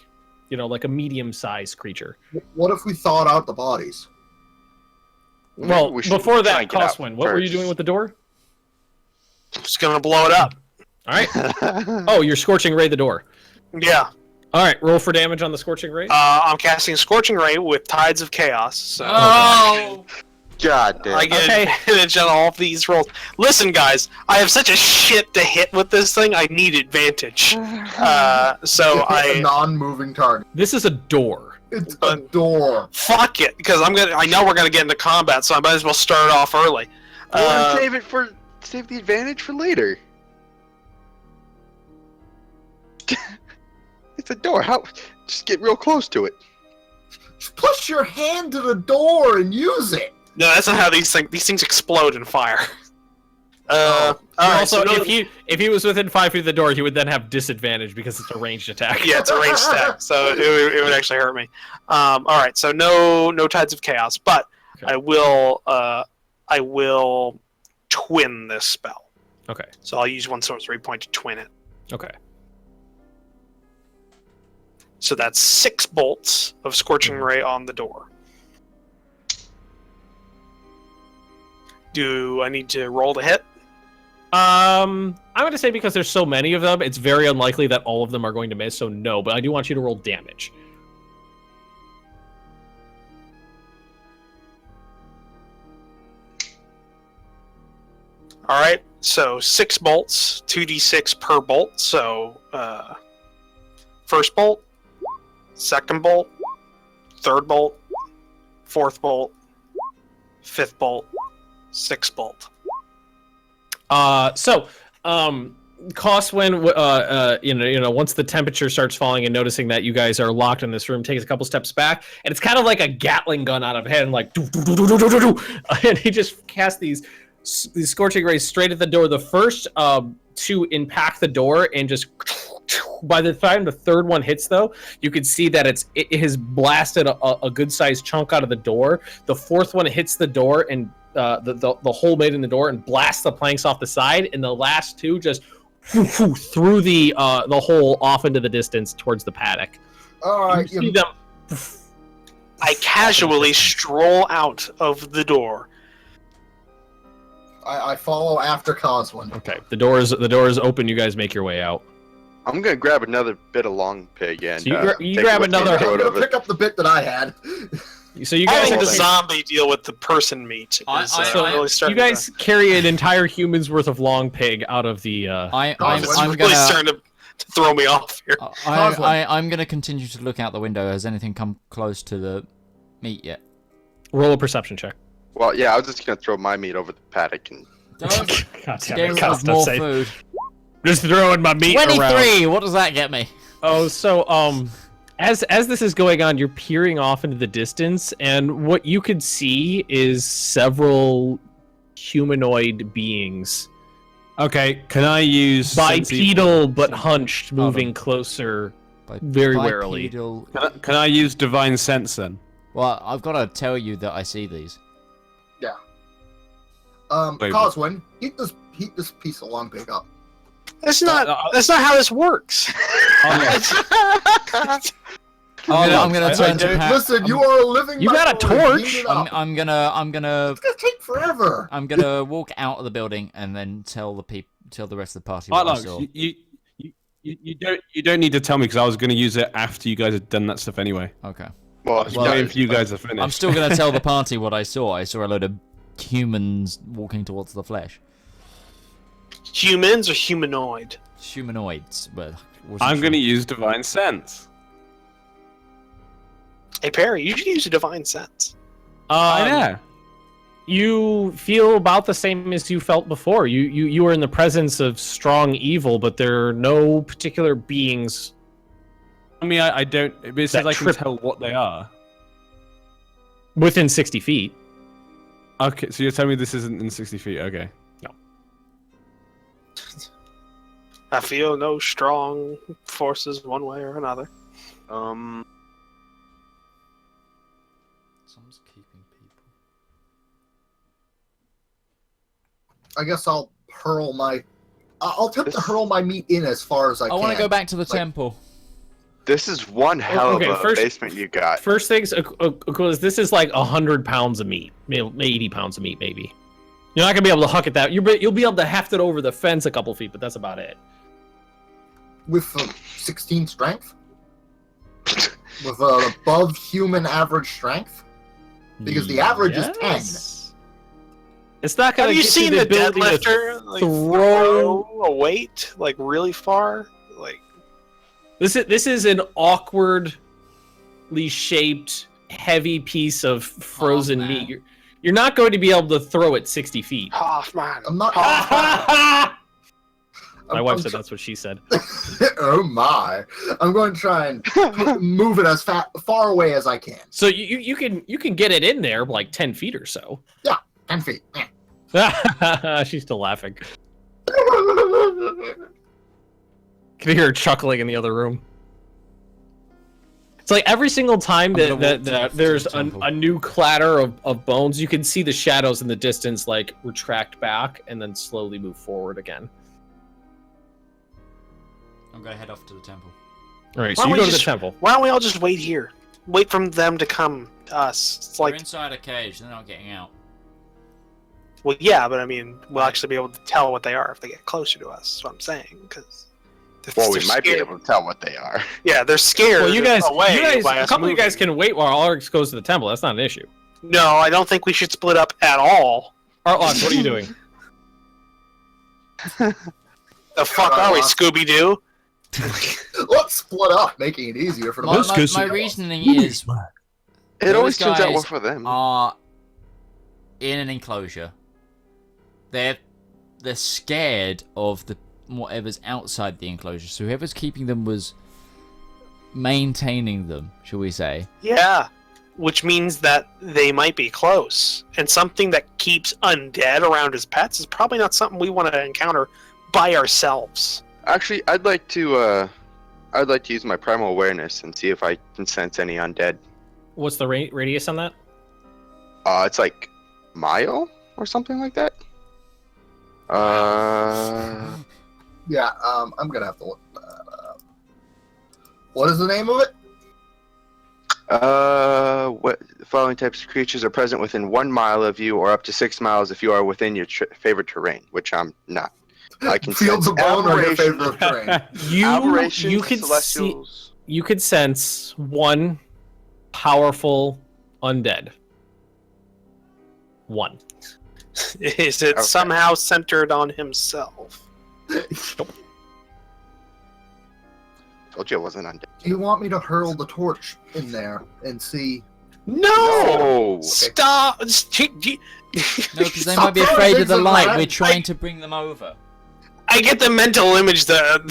a medium-sized creature. What if we thawed out the bodies? Well, We should before try that, and get out Costwin, what were you first. doing with the door? Just gonna blow it up. All right. Oh, you're scorching ray the door. Yeah. All right, roll for damage on the scorching ray. I'm casting Scorching Ray with Tides of Chaos. So Oh! God damn. I get Okay. advantage on all of these rolls. Listen, guys, I have such a shit to hit with this thing. I need advantage. So A I non-moving target. This is a door. It's a door. fuck it because I know we're gonna get into combat, so I might as well start off early. Well, save the advantage for later. It's a door. How? Just get real close to it. Just push your hand to the door and use it. No, that's not how these things explode in fire. All right. Also, so if he was within 5 feet of the door, he would then have disadvantage because it's a ranged attack. yeah, it's a ranged attack, so it would actually hurt me. All right, so no Tides of Chaos, but Okay. I will twin this spell. Okay. So I'll use one sorcery point to twin it. Okay. So that's 6 bolts of Scorching Ray on the door. Do I need to roll to hit? I'm going to say because there's so many of them, it's very unlikely that all of them are going to miss, so no, but I do want you to roll damage. All right, so 6 bolts, 2d6 per bolt. So first bolt, second bolt, third bolt, fourth bolt, fifth bolt, sixth bolt. Costwin, once the temperature starts falling and noticing that you guys are locked in this room, takes a couple steps back, and it's kind of like a Gatling gun out of hand, like, and he just casts these scorching rays straight at the door. The first to impact the door, and just by the time the third one hits, though, you can see that it has blasted a good sized chunk out of the door. The fourth one hits the door and the hole made in the door and blasts the planks off the side, and the last 2 just through the hole off into the distance towards the paddock. All right. You see them. I casually stroll out of the door. I follow after Coswin. Okay, the door is open. You guys make your way out. I'm gonna grab another bit of long pig and So you take grab it with me another- and I'm throw it gonna over. pick up the bit that I had. So you I guys, think the are zombie deal with the person meat is really you starting guys carry an entire human's worth of long pig out of the. I'm really gonna starting to throw me off here. I'm gonna continue to look out the window. Has anything come close to the meat yet? Roll a perception check. Well, yeah, I was just gonna throw my meat over the paddock and. Don't God scare damn me it, with more say- food. Just throwing my meat 23! around. What does that get me? Oh, so as this is going on, you're peering off into the distance, and what you could see is several humanoid beings, Okay, can I use bipedal but hunched, moving closer very warily. Bipedal. Can I use divine sense then? Well, I've got to tell you that I see these. Wait, Coswin, heat this piece of long pig up. That's not how this works. I'm gonna turn to Pat. Listen, you are a living. You got a microwave, torch? heat it up. I'm gonna. It's gonna take forever. I'm gonna walk out of the building and then tell the rest of the party what I saw. Artlox, you don't need to tell me because I was going to use it after you guys had done that stuff anyway. Okay. Well, I was waiting for you guys to finish. I'm still gonna tell the party what I saw. I saw a load of humans walking towards the flesh. Humans or humanoid? Humanoids. But I'm going to use divine sense. Hey Perry, you should use a divine sense. Yeah. You feel about the same as you felt before. You are in the presence of strong evil, but there are no particular beings. I mean, I don't. It says I can tell what they are. Within 60 feet. Okay, so you're telling me this isn't in 60 feet? Okay. I feel no strong forces one way or another. Um. Someone's keeping people. I guess I'll hurl my. I'll attempt to hurl my meat in as far as I can. I want to go back to the temple. This is one hell of a basement you got. First things, because this is like 100 pounds of meat, 80 pounds of meat, maybe. You're not gonna be able to huck it that. You'll be able to heft it over the fence a couple feet, but that's about it. With 16 strength? With above human average strength? Because the average is 10. It's not gonna. Have you get seen the the ability to deadlifter like, throw a weight like really far? Like This is an awkwardly shaped, heavy piece of frozen meat. You're not going to be able to throw it 60 feet. Hoffman. I'm not. My wife said that's what she said. Oh my! I'm going to try and move it as far away as I can. So you can get it in there like 10 feet or so. Yeah, 10 feet. Yeah. She's still laughing. Can hear her chuckling in the other room. It's like every single time that there's a new clatter of bones, you can see the shadows in the distance like retract back and then slowly move forward again. I'm gonna head off to the temple. All right, so you go to the temple. Why don't we all just wait here? Wait for them to come to us. It's They're like, inside a cage. They're not getting out. well, yeah, but I mean, we'll actually be able to tell what they are if they get closer to us. That's what I'm saying. Because well, we might be able to tell what they are. Yeah, they're scared. Well, you guys, away by a us couple of you moving. guys can wait while Arx goes to the temple. That's not an issue. No, I don't think we should split up at all. Artlox, what are you doing? The fuck are we, Scooby-Doo? Let's split up, making it easier for the My reasoning is It always those turns out guys well for them. are in an enclosure. They're scared of the whatever's outside the enclosure. So whoever's keeping them was maintaining them, shall we say? Yeah, which means that they might be close. And something that keeps undead around as pets is probably not something we want to encounter by ourselves. Actually, I'd like to use my primal awareness and see if I can sense any undead. What's the radius on that? It's like mile or something like that. Yeah, I'm gonna have to look that up. What is the name of it? What the following types of creatures are present within 1 mile of you, or up to 6 miles if you are within your favorite terrain, which I'm not. I can Fields sense of Bone or your aberrations- favorite terrain? aberrations, could celestials. you could sense one powerful undead. One. Is it Okay. somehow centered on himself? Told you it wasn't undead. Do you want me to hurl the torch in there and see No! Stop! No, because they might be afraid of the light. We're trying to bring them over. I get the mental image that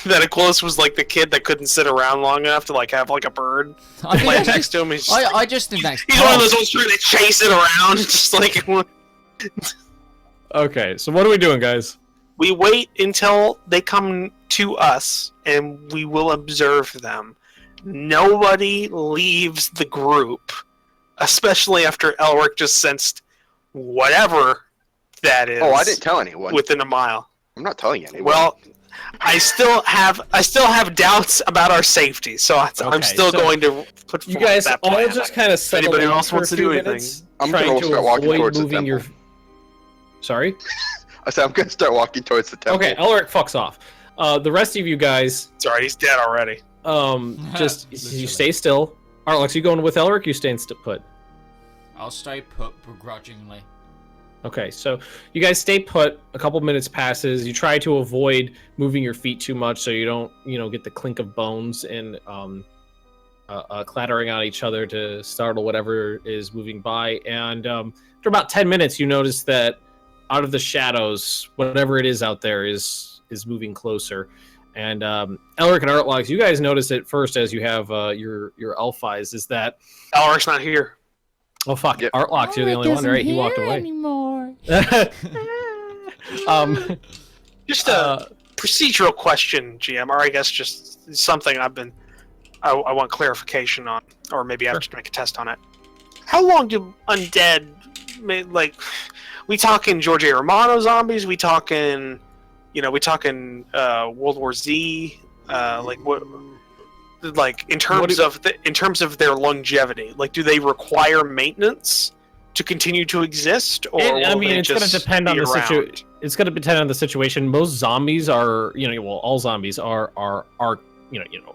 that Aquilus was like the kid that couldn't sit around long enough to like have like a bird land next to him. I just think that's. He's one of those ones trying to chase it around, just like. Okay, so what are we doing, guys? We wait until they come to us, and we will observe them. Nobody leaves the group, especially after Elric just sensed whatever that is. Oh, I didn't tell anyone. Within a mile. I'm not telling anyone. Well, I still have doubts about our safety, so I'm still going to put forward You guys that all plan. just kind of settle anybody in else for wants a to do few anything. minutes, I'm trying gonna to start walking avoid towards the moving your. temple. Sorry. I said I'm gonna start walking towards the temple. Okay, Elric fucks off. The rest of you guys, Sorry, he's dead already. just you stay still. Arlex, you going with Elric? You staying put? I'll stay put begrudgingly. Okay, so you guys stay put. A couple minutes passes. You try to avoid moving your feet too much, so you don't, get the clink of bones and clattering on each other to startle whatever is moving by. And after about 10 minutes, you notice that out of the shadows, whatever it is out there is moving closer. And Elric and Artlox, you guys notice it first as you have your elf eyes. Is that Elric's not here. Oh fuck! Yep. Artlox, you're the only one, right? He walked away. Anymore. Just a procedural question, GM, or I guess just something I want clarification on, or maybe I have to make a test on it. How long do undead, like, we talking George A. Romano zombies? We talking World War Z? Like what? Like in terms of their longevity, like do they require maintenance to continue to exist, or it's going to depend on the situation. It's going to depend on the situation. Most zombies are, all zombies are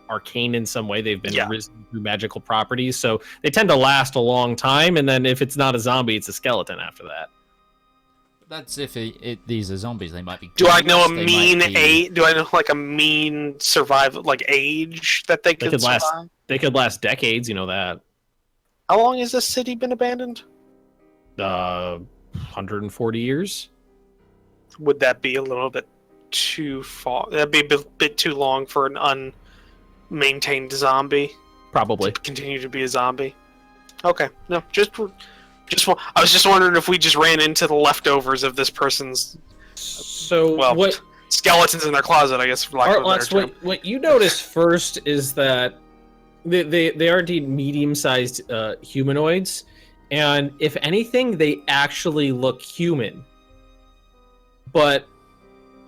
arcane in some way. They've been risen through magical properties, so they tend to last a long time. And then if it's not a zombie, it's a skeleton after that. That's if these are zombies. They might be. Do I know a mean age? Do I know like a mean survival age that they could last? survive? They could last decades. You know that. How long has this city been abandoned? 140 years. Would that be a little bit too far? That'd be a bit too long for an unmaintained zombie. Probably to continue to be a zombie. Okay, no, I was just wondering if we just ran into the leftovers of this person's. What skeletons in their closet? I guess for lack of a better term. What you notice first is that they are indeed medium-sized humanoids, and if anything, they actually look human. But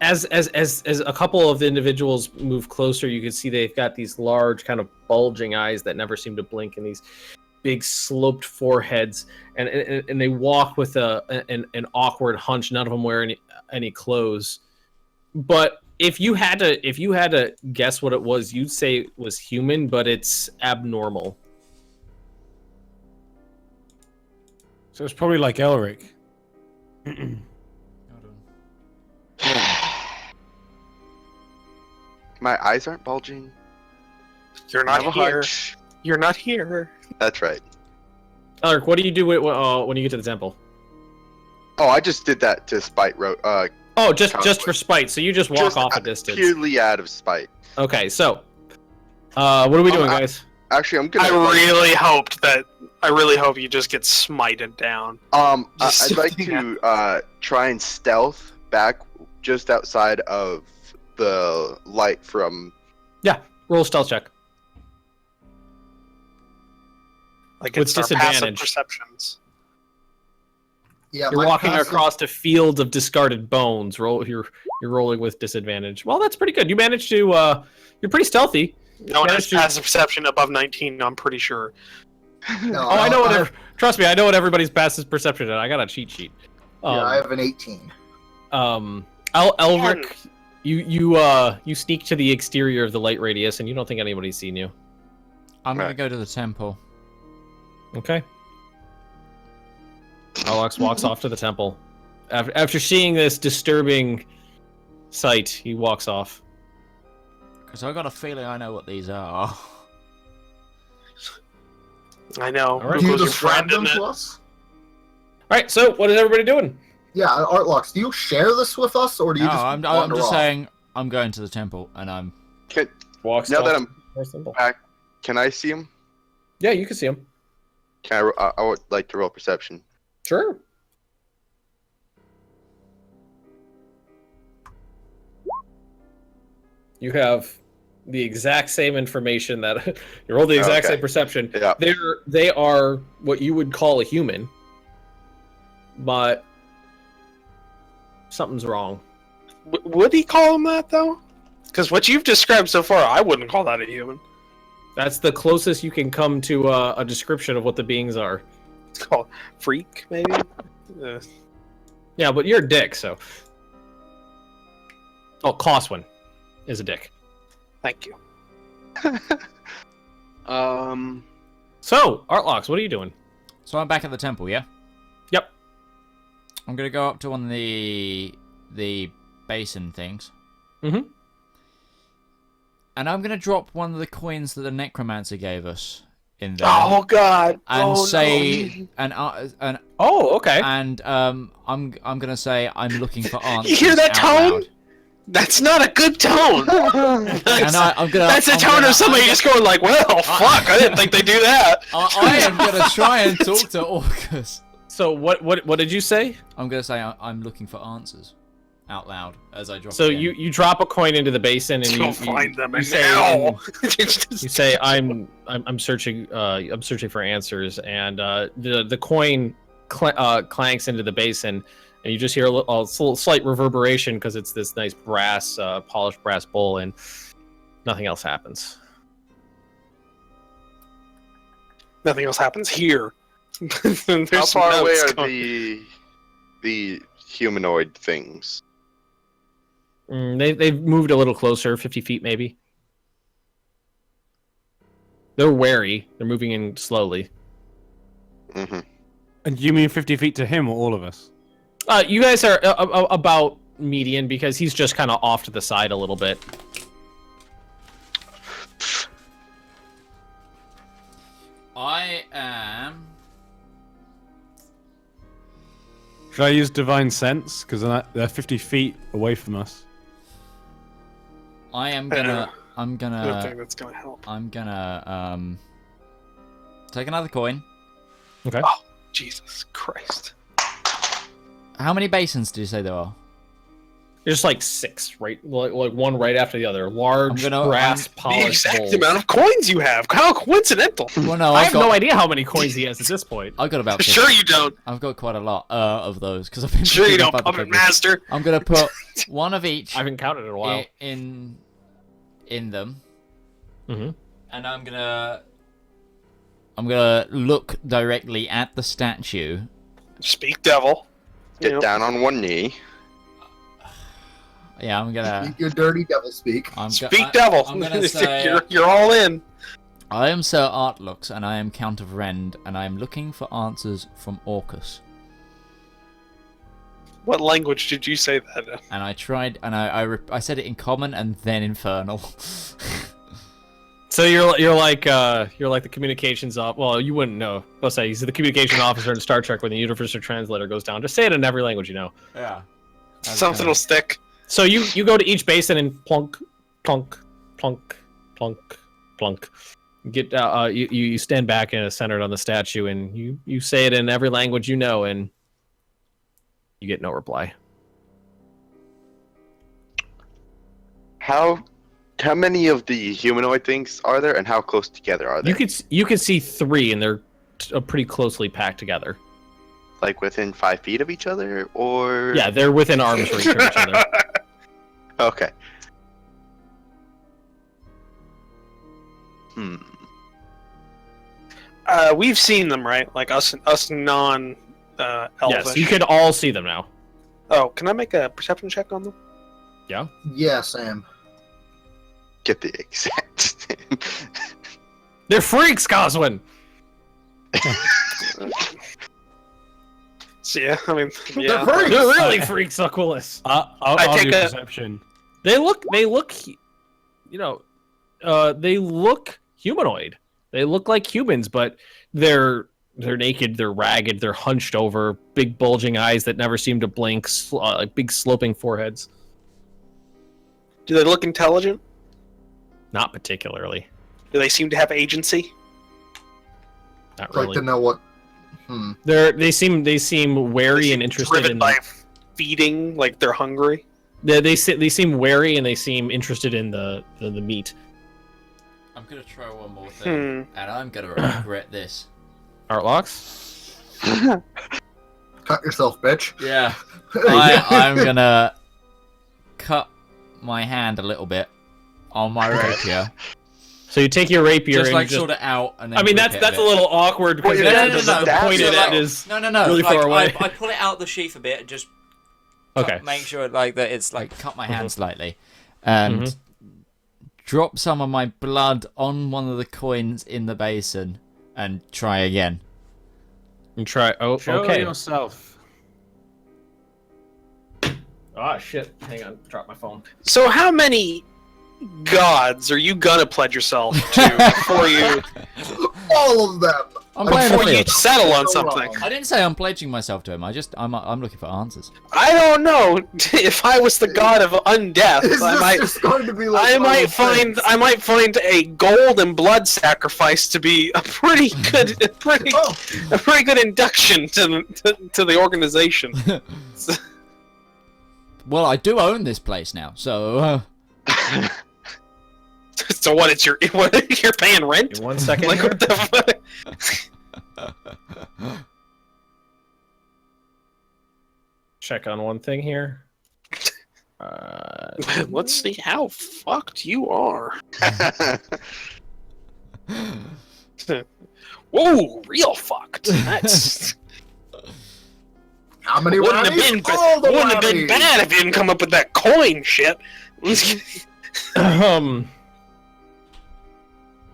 as a couple of the individuals move closer, you can see they've got these large, kind of bulging eyes that never seem to blink, and these big sloped foreheads, and they walk with an awkward hunch. None of them wear any clothes. But if you had to guess what it was, you'd say it was human, but it's abnormal. So it's probably like Elric. My eyes aren't bulging. You're not here. You're not here. That's right. Elric, what do you do when you get to the temple? Oh, I just did that to spite. Just for spite. So you just walk off a distance. Purely out of spite. Okay, so what are we doing, guys? Actually, I'm gonna. I really hope you just get smited down. I'd like to try and stealth back just outside of the light from. Yeah, roll a stealth check. Like with it's our disadvantage. passive perceptions. Yeah, you're walking across a field of discarded bones. You're rolling with disadvantage. Well, that's pretty good. You managed to. You're pretty stealthy. No one has passive perception above 19. I'm pretty sure. No, I know trust me, I know what everybody's passive perception is. I got a cheat sheet. I have an 18. Elric, you sneak to the exterior of the light radius, and you don't think anybody's seen you. I'm gonna go to the temple. Okay. Alex walks off to the temple. After seeing this disturbing sight, he walks off. Because I got a feeling I know what these are. I know. All right. Do you Google's your describe friend, them isn't to it? us? All right. So what is everybody doing? Yeah, Artlocks, do you share this with us, or do you No, just I'm wander just off? saying I'm going to the temple, and I'm. Walks. Now that I'm more simple. back, can I see him? Yeah, you can see him. Can I would like to roll perception. Sure. You have the exact same information that you roll the exact Okay. same perception. Yeah. They are what you would call a human, but something's wrong. Would he call him that though? Because what you've described so far, I wouldn't call that a human. That's the closest you can come to a description of what the beings are. It's called freak, maybe. Yeah, but you're a dick, so. Oh, Coswin is a dick. Thank you. So, Artlocks, what are you doing? So I'm back at the temple, yeah. Yep. I'm gonna go up to one of the basin things. Mhm. And I'm gonna drop one of the coins that the necromancer gave us in there. Oh God! And oh, say no. and Oh, okay. and I'm gonna say I'm looking for answers. You hear that out tone? loud. That's not a good tone. And I'm gonna. That's a I'm tone gonna- of somebody just going like, "Well, fuck! I didn't think they do that." I am gonna try and talk to Orcus. So what did you say? I'm gonna say I'm looking for answers out loud as I drop. So it in. you drop a coin into the basin and You'll you find them you in say hell. you say I'm searching for answers, and the coin clanks into the basin, and you just hear a little slight reverberation because it's this nice brass polished brass bowl, and nothing else happens. Nothing else happens here. How far away are the humanoid things? They've moved a little closer, 50 feet maybe. They're wary. They're moving in slowly. Mm-hmm. And you mean 50 feet to him or all of us? You guys are about median because he's just kind of off to the side a little bit. I am. Should I use divine sense? Because they're 50 feet away from us. I am I don't gonna. know. I'm I don't gonna. think that's gonna help. I'm gonna take another coin. Okay. Oh, Jesus Christ! How many basins do you say there are? There's like 6, right? Like one right after the other. Large brass The polished exact bowls. amount of coins you have. How coincidental! Well, no, I I've have got, no idea how many coins he has at this point. I've got about. 50. Sure you don't. I've got quite a lot of those because I've been. Sure you picking don't, up other puppet people's. master. I'm gonna put one of each I haven't counted in a while. in them, Mm-hmm. and I'm gonna look directly at the statue. Speak, devil. Get You know. down on one knee. Yeah, I'm gonna. Speak your dirty devil speak. Speak, devil. I'm gonna say you're all in. I am Sir Artlux, and I am Count of Rend, and I am looking for answers from Orcus. What language did you say that in? And I tried, and I said it in common and then infernal. So you're like the communications op. Well, you wouldn't know. I'll say he's the communication officer in Star Trek when the universal translator goes down. Just say it in every language you know. Yeah. Something will stick. So you go to each basin and plunk, plunk, plunk, plunk, plunk. Get you stand back and centered on the statue, and you say it in every language you know, and you get no reply. How many of the humanoid things are there, and how close together are they? You could see 3, and they're pretty closely packed together. Like within 5 feet of each other, or Yeah, they're within arm's reach of each other. Okay. We've seen them, right? Like us non elvish. Yes, you could all see them now. Oh, can I make a perception check on them? Yeah. Yeah, Sam. Get the exact same. They're freaks, Coswin. So, yeah, I mean, They're yeah. freaks. They're really freaks, Aquilus. I'll take do a- perception. They look, they look humanoid. They look like humans, but they're naked, they're ragged, they're hunched over, big bulging eyes that never seem to blink, like big sloping foreheads. Do they look intelligent? Not particularly. Do they seem to have agency? Not I'd like really. to know what. They seem wary and interested driven in by feeding, like they're hungry. they seem wary and they seem interested in the meat. I'm gonna try one more thing, and I'm gonna regret this. Artlocks? Cut yourself, bitch. Yeah. I'm gonna cut my hand a little bit on my rapier. So you take your rapier Just and like sort it out, and then. I mean, grip that's it a little awkward because No. the pointed So, like, end is No. really like, far away. I pull it out the sheath a bit, and just Okay. make sure like that it's like cut my hand slightly, and drop some of my blood on one of the coins in the basin, and try again. And try. Oh, Show okay. yourself. Ah, shit. Hang on. Drop my phone. So how many gods are you gonna pledge yourself to before you All of them. I'm playing the before you field. settle on So something? wrong. I didn't say I'm pledging myself to him. I'm looking for answers. I don't know. If I was the god of undeath, Is I this might. just going to be like I one of might those find things? a gold and blood sacrifice to be a pretty good Oh, a pretty good induction to the organization. Well, I do own this place now, so. So what? It's you're paying rent? In 1 second. Like here. what the fuck? Check on one thing here. Let's see how fucked you are. Whoa, real fucked. That's how many wouldn't have Ronnies? been All the wouldn't have been Ronnies. bad if you didn't come up with that coin shit.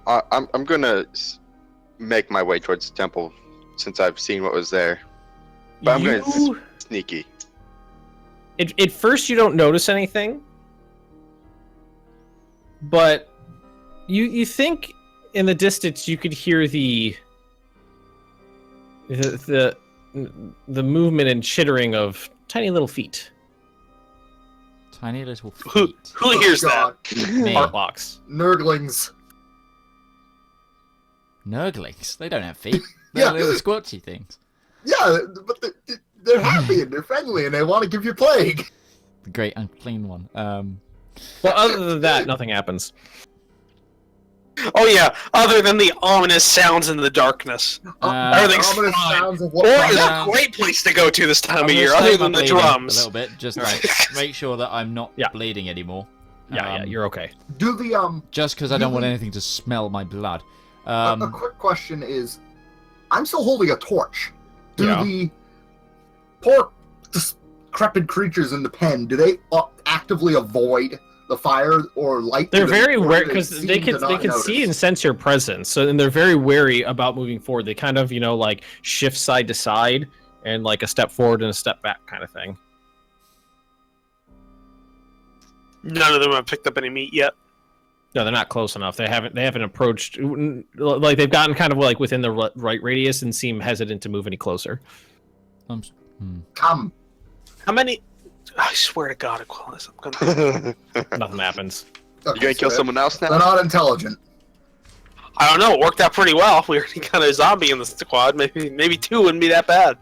I'm gonna make my way towards the temple since I've seen what was there. But I'm gonna sneaky. At first, you don't notice anything, but you think in the distance you could hear the movement and chittering of tiny little feet. Tiny little Who feet. who hears that? Me. Artlocks. Nerdlings. Nurglings. They don't have feet. They're Yeah. little squatchy things. Yeah, but they're happy and they're friendly and they want to give you plague. The great unclean one. Well, other than that, nothing happens. Oh yeah, other than the ominous sounds in the darkness. Everything's Ominous fine. sounds of what Or is Yeah. a great place to go to this time I'm of gonna year, stay other my than the bleeding drums. a little bit, just like make sure that I'm not Yeah. bleeding anymore. Yeah, you're okay. Do the Just because I don't want anything to smell my blood. a quick question is, I'm still holding a torch. Do Yeah. the poor decrepit creatures in the pen, do they actively avoid the fire or light? They're Do very or wary do because seem they to can not see notice? and sense your presence. So and they're very wary about moving forward. They kind of like shift side to side and like a step forward and a step back kind of thing. None of them have picked up any meat yet. No, they're not close enough. They haven't approached. Like they've gotten kind of like within the right radius and seem hesitant to move any closer. Come. How many? I swear to God, Aquilas, I'm gonna. Nothing happens. Okay, You gonna kill so someone else They're now? not intelligent. I don't know. It worked out pretty well. We already got a zombie in the squad. Maybe two wouldn't be that bad.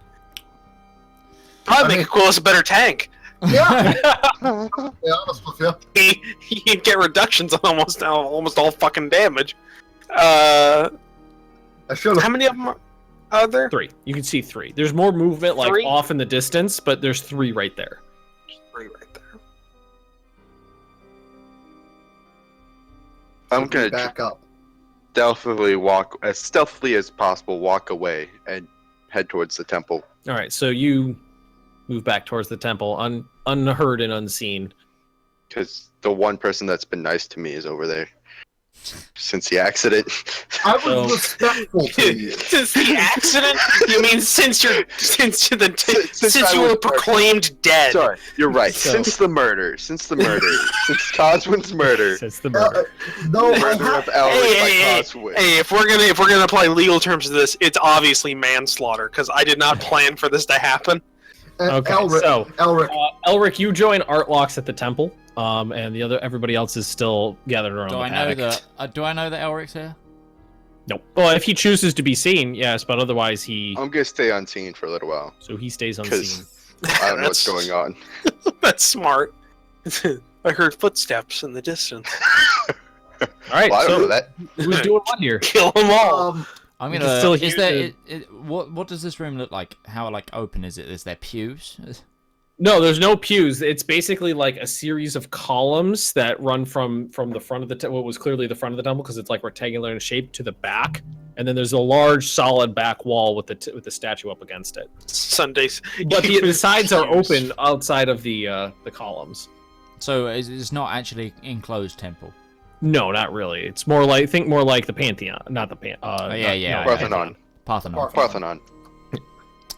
Probably make Aquilas a better tank. Yeah. To be honest with you. He'd get reductions on almost all fucking damage. I should How have. many of them are there? 3. You can see 3. There's more movement like 3? off in the distance, but there's 3 right there. 3 right there. I'm gonna back up. stealthily walk as stealthily as possible. Walk away and head towards the temple. All right, so you move back towards the temple, unheard and unseen. Because the one person that's been nice to me is over there. Since the accident. I was respectful to you. Since the accident? You mean since you were proclaimed dead? Sorry, you're right. So- Since the murder. Since Coswin's murder. Since the murder. No, Murder of Elric by Coswin. Hey, if we're gonna apply legal terms to this, it's obviously manslaughter because I did not plan for this to happen. Okay, Elric, so Elric, Elric, you join Artlocks at the temple, and everybody else is still gathered around Do the I know paddock. that? Do I know that Elric's here? No. Well, if he chooses to be seen, yes, but otherwise I'm gonna stay unseen for a little while. so he stays unseen. I don't know what's going on. That's smart. I heard footsteps in the distance. All right, Well, I don't so know that. who's doing what here? Kill them all. I'm You gonna. can still Is hear there? What does this room look like? How open is it? Is there pews? No, there's no pews. It's basically like a series of columns that run from the front of the what was clearly the front of the temple because it's like rectangular in shape to the back, and then there's a large solid back wall with the statue up against it. Sundays. But the sides are open outside of the columns. So it's not actually enclosed temple. No, not really. It's more like more like the Pantheon, not the Yeah. Parthenon. Parthenon. Parthenon.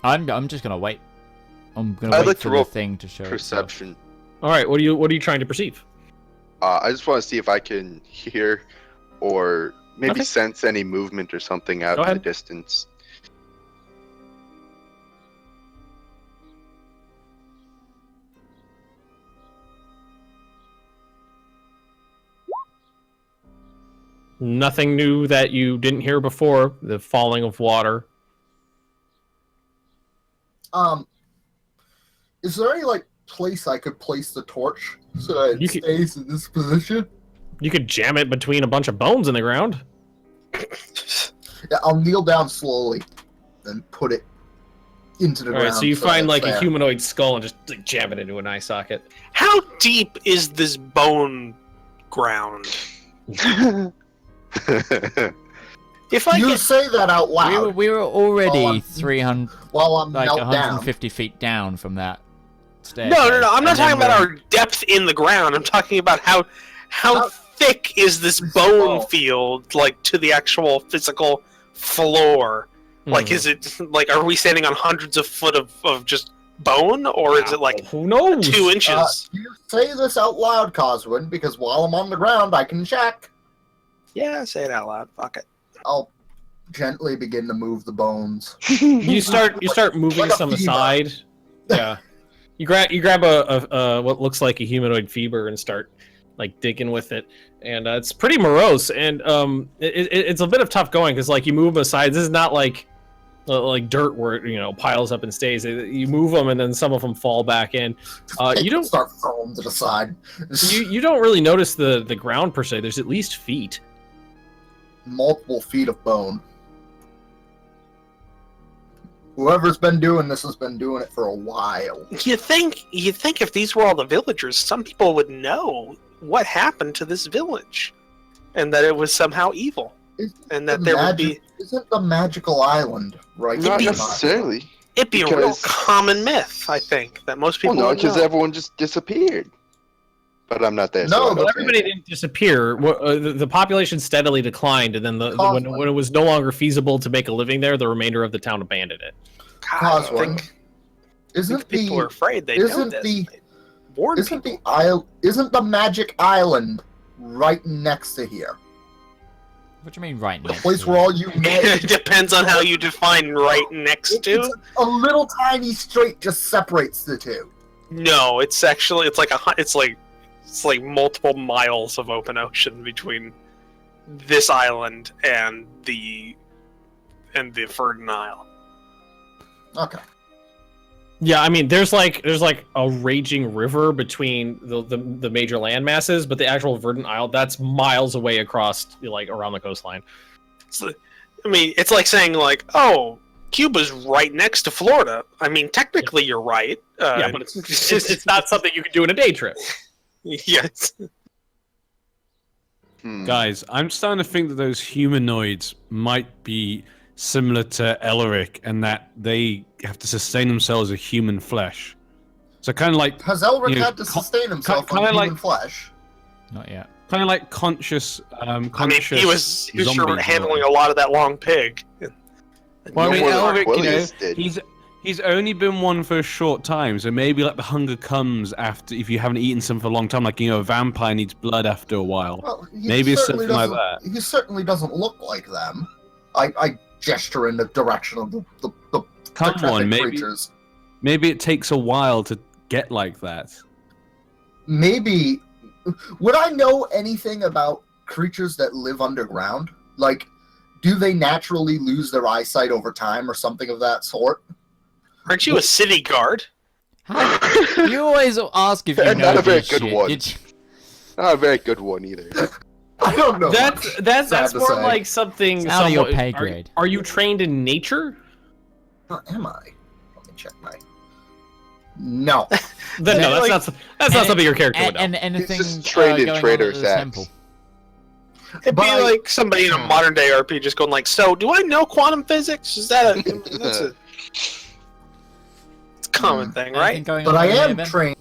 I'm just gonna wait. I'm gonna I'd wait like for to the roll thing to show itself. Perception. All right, what are you trying to perceive? I just want to see if I can hear or maybe Okay. sense any movement or something out Go in the ahead. distance. Nothing new that you didn't hear before. The falling of water. is there any place I could place the torch so that it You could- stays in this position? You could jam it between a bunch of bones in the ground. Yeah, I'll kneel down slowly and put it into the All ground. right, so you find that like it's a there. humanoid skull and just jam it into an eye socket. How deep is this bone ground? If I You get say that out loud We were already Oh, 300, while I'm like knelt down. 150 feet down from that stair. no, I'm not talking about our depth in the ground. I'm talking about how How- thick is this This bone wall. field, like to the actual physical floor? Like, Hmm. is it like are we standing on hundreds of foot of just bone, or is it like who knows? 2 inches? You say this out loud, Coswin, because while I'm on the ground, I can check. Yeah, say it out loud. Fuck it. I'll gently begin to move the bones. You start moving Like a some fever. aside. Yeah. You grab a what looks like a humanoid fever and start like digging with it, and it's pretty morose, and it's a bit of tough going because like you move them aside. This is not like dirt where it piles up and stays. You move them and then some of them fall back in. You don't start throwing to the side. you don't really notice the ground per se. There's at least feet. Multiple feet of bone. Whoever's been doing this has been doing it for a while. You think if these were all the villagers, some people would know what happened to this village, and that it was somehow evil, and that there would be. Isn't the magical island right? Not nearby? necessarily. It'd be a real Because- common myth, I think, that most people Well, no, would because know. everyone just disappeared. But I'm not there. No, so but Everybody didn't disappear. The population steadily declined, and then when it was no longer feasible to make a living there, the remainder of the town abandoned it. God, I Coswin, think, I think Isn't people the are afraid they know isn't this. the They warned isn't people. the magic island right next to here? What do you mean right The next? place to where it? all you It depends on how you define right next It's to. a little tiny strait just separates the two. No, it's actually it's like multiple miles of open ocean between this island and the Verdun Isle. Okay. Yeah, I mean, there's like a raging river between the major land masses, but the actual Verdant Isle, that's miles away across, like around the coastline. I mean, it's like saying like, oh, Cuba's right next to Florida. I mean, technically you're right. Yeah, but it's not something you could do in a day trip. Yes. Guys, I'm starting to think that those humanoids might be similar to Elric, and that they have to sustain themselves with human flesh. So kind of like Has Elric You know, had to sustain himself kinda on human like- flesh? Not yet. kind of like conscious. I mean, he was sure zombies, handling a lot of that long pig. Well, I mean, more than Elric, you know, Aquilius did. he's only been one for a short time, so maybe like the hunger comes after if you haven't eaten some for a long time. Like, you know, a vampire needs blood after a while. Well, Maybe it's something like that. He certainly doesn't look like them. I gesture in the direction of the Come on, creatures. maybe it takes a while to get like that. Maybe. Would I know anything about creatures that live underground? Like, do they naturally lose their eyesight over time or something of that sort? Aren't you a city guard? You always ask if you know Not a very this good shit. one. Did you- Not a very good one either. I don't know. That's Sad to more say. like something. It's out of your somewhat- pay grade. Are you trained in nature? Am I? Let me check my. No. Then no, that's not something your character would know. And anything just trained in going on traitor at the sacks. temple? It'd But be I- like somebody in a modern day RP just going like, "So, do I know quantum physics? Is that a that's a it's a common thing, Anything right?" going But on I over here, am Ben? trained.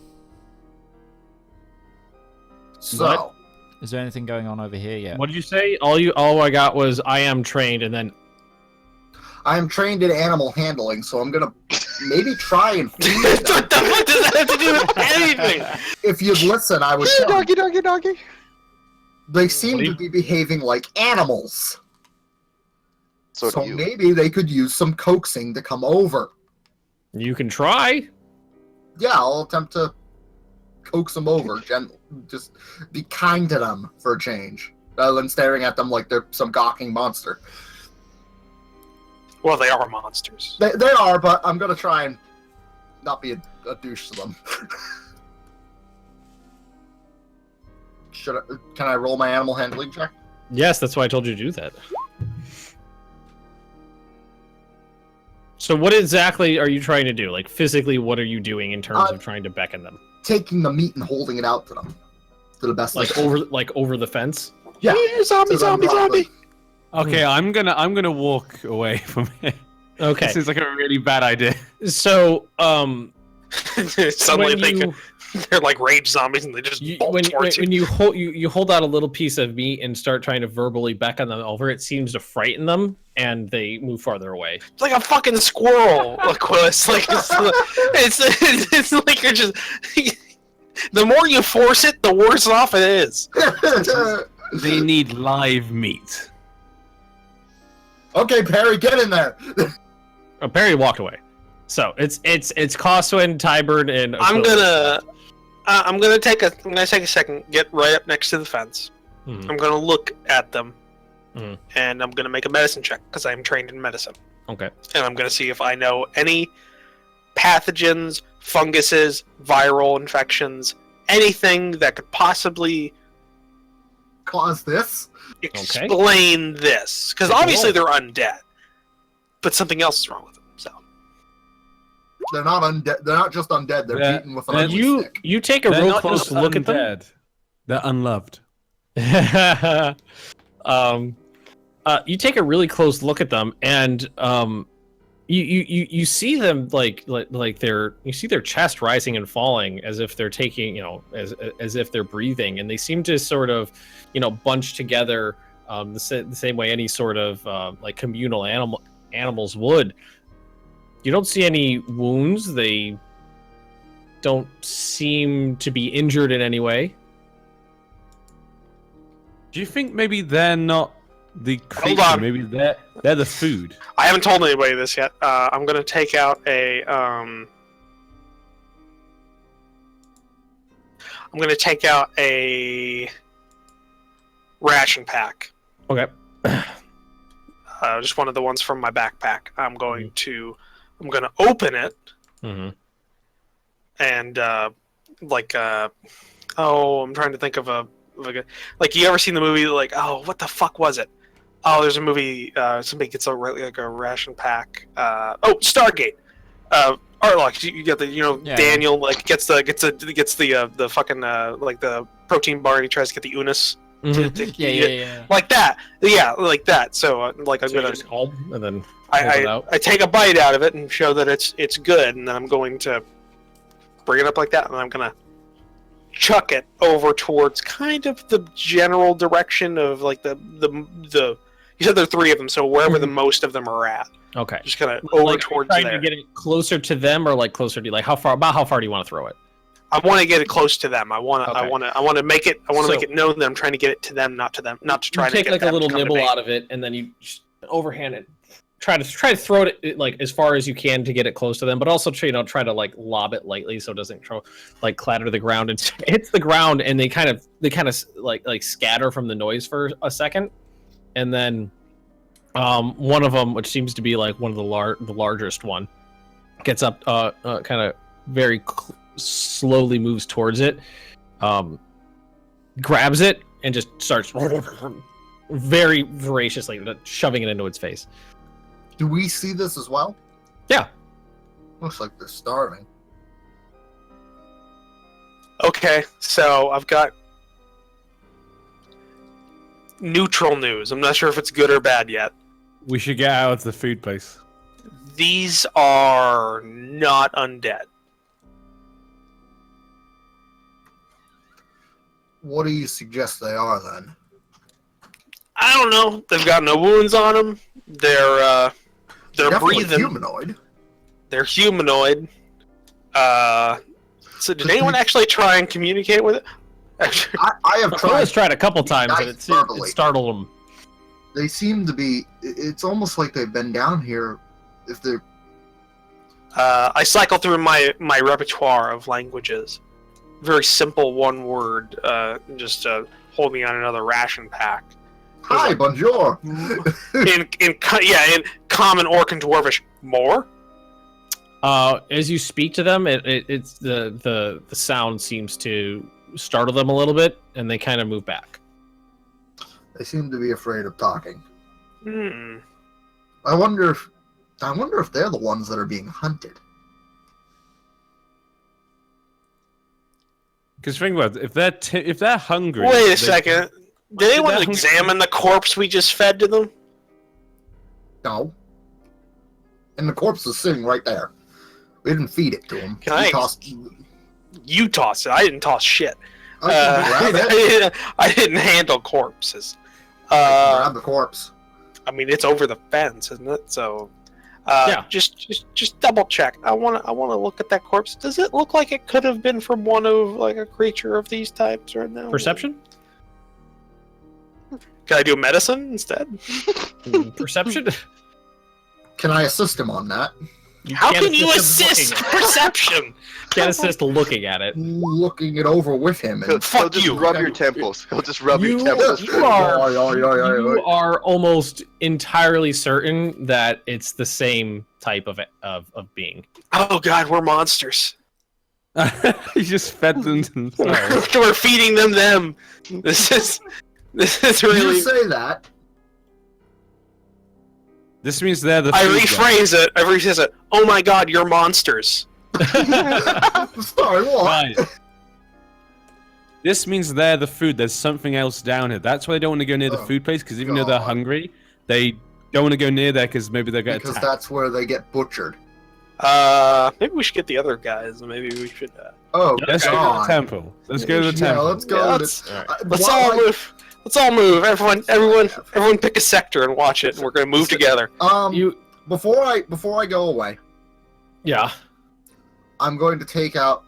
So, What? Is there anything going on over here yet? What did you say? All I got was I am trained, and then I am trained in animal handling, so I'm gonna maybe try and feed them. What the fuck does that have to do with anything? If you'd listen, I would tell you. Doggy. They seem What do to be behaving like animals. So So do you. maybe they could use some coaxing to come over. you can try. Yeah, I'll attempt to coax them over. Just be kind to them for a change, rather than staring at them like they're some gawking monster. Well, they are monsters. They are, but I'm gonna try and not be a douche to them. Can I roll my animal handling check? Yes, that's why I told you to do that. So what exactly are you trying to do? Like physically, what are you doing in terms of trying to beckon them? Taking the meat and holding it out to them to the best. Like I can. over the fence? Yeah. Zombie, to them zombie, roughly. zombie. Okay, I'm gonna walk away from here. Okay. This is like a really bad idea. So Suddenly when they're like rage zombies and they just bolt towards you. when you hold out a little piece of meat and start trying to verbally beckon them over, it seems to frighten them and they move farther away. It's like a fucking squirrel, Aquilus. Like it's like you're just. The more you force it, the worse off it is. They need live meat. Okay, Perry, get in there. Perry walked away. So it's Coswin, Tybern, and I'm Aquilus. gonna take a second, get right up next to the fence. Mhm. I'm gonna look at them, Mhm. and I'm gonna make a medicine check because I'm trained in medicine, Okay. and I'm gonna see if I know any pathogens, funguses, viral infections, anything that could possibly Cause this. explain this. Because Take a obviously roll. they're undead, but something else is wrong with them. So They're not undead. They're not just undead. They're Yeah. beaten with an ugly You stick. you take a They're real not close just look at them. undead. They're unloved. You take a really close look at them, and you see them like you see their chest rising and falling as if they're taking, as if they're breathing, and they seem to sort of, bunch together the same way any sort of like communal animals would. You don't see any wounds. They don't seem to be injured in any way. Do you think maybe they're not the Hold creature? on. Maybe they're the food. I haven't told anybody this yet. I'm gonna take out a ration pack. Okay. Just one of the ones from my backpack. I'm gonna open it Mm-hmm. and I'm trying to think of like you ever seen the movie like, oh, what the fuck was it? Oh, there's a movie. Somebody gets a ration pack. Stargate. Arlock, you get the Yeah. Daniel like gets the fucking like the protein bar and he tries to get the Unis. Mm-hmm. To Yeah. Like that. Yeah, like that. So I'm So you gonna just calm and then hold it out. I take a bite out of it and show that it's good, and then I'm going to bring it up like that, and I'm gonna chuck it over towards kind of the general direction of like the. You said there are 3 of them, so wherever the most of them are at. Okay. Just kind of over like, towards trying there. to get it closer to them, or like closer to like how far do you want to throw it? I want to get it close to them. I want to. Okay. I want to make it. I want to make it known that I'm trying to get it to them, not to them, not to try You to take get like a them little to come to nibble me. out of it, and then you just overhand it. Try to throw it like as far as you can to get it close to them, but also try to like lob it lightly so it doesn't like clatter to the ground. It hits the ground, and they kind of like scatter from the noise for a second, and then one of them, which seems to be like one of the largest one, gets up, kind of very slowly moves towards it, grabs it, and just starts very voraciously shoving it into its face. Do we see this as well? Yeah. Looks like they're starving. Okay, so I've got neutral news. I'm not sure if it's good or bad yet. We should get out of the food place. These are not undead. What do you suggest they are then? I don't know. They've got no wounds on them. They're Definitely breathing. humanoid. They're humanoid. So did anyone actually try and communicate with it? I have Tried a couple times, and it verbally. startled them. They seem to be. It's almost like they've been down here. If they're. I cycle through my repertoire of languages. Very simple one word. Just holding on another ration pack. Hi, bonjour. in common Orc and Dwarvish. More. As you speak to them, it's the sound seems to startle them a little bit, and they kind of move back. They seem to be afraid of talking. Hmm. I wonder if they're the ones that are being hunted. Because think about it, if they're hungry. Wait a second. Did anyone examine the corpse we just fed to them? No. And the corpse is sitting right there. We didn't feed it to him. You tossed it. I didn't toss shit. Grab it. I didn't handle corpses. Grab the corpse. I mean, it's over the fence, isn't it? So, yeah. Just double check. I want to look at that corpse. Does it look like it could have been from one of like a creature of these types right now? Perception? Can I do medicine instead? Perception? Can I assist him on that? How can you assist perception? Can't assist looking at it. Looking it over with him. And He'll just rub your temples. He'll just rub your temples. You are almost entirely certain that it's the same type of being. Oh god, we're monsters. You just fed them themselves. We're feeding them. This is really. You say that. This means they're the. I rephrase it. Oh my god, you're monsters. Sorry, what? Right. This means they're the food. There's something else down here. That's why they don't want to go near the food place, because even though they're hungry, they don't want to go near there because maybe they'll get attacked. Because that's where they get butchered. Maybe we should get the other guys. Maybe we should. Let's go to the temple. Let's go to the temple. Let's go. Yeah, let's all move. Let's all move. Everyone, pick a sector and watch it. And we're gonna move together. Before I go away, Yeah. I'm going to take out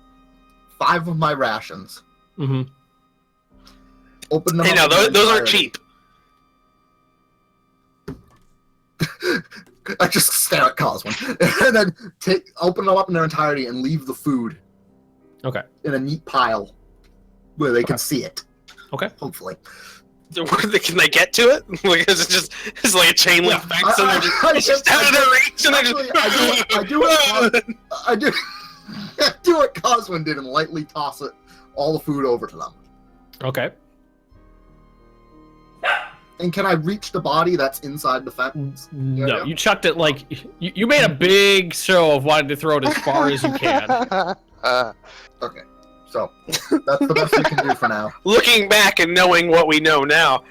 5 of my rations. Mm-hmm. Open them. Hey, no, those aren't cheap. I just stare at Coswin, and then open them up in their entirety and leave the food. Okay. In a neat pile where they can see it. Okay. Hopefully. Can they get to it? Like, it's like a chain link fence, and it's just out of their reach. And I do what Coswin did and lightly toss it, all the food over to them. Okay. And can I reach the body that's inside the fence? No, you chucked it like you made a big show of wanting to throw it as far as you can. Okay. So, that's the best we can do for now. Looking back and knowing what we know now,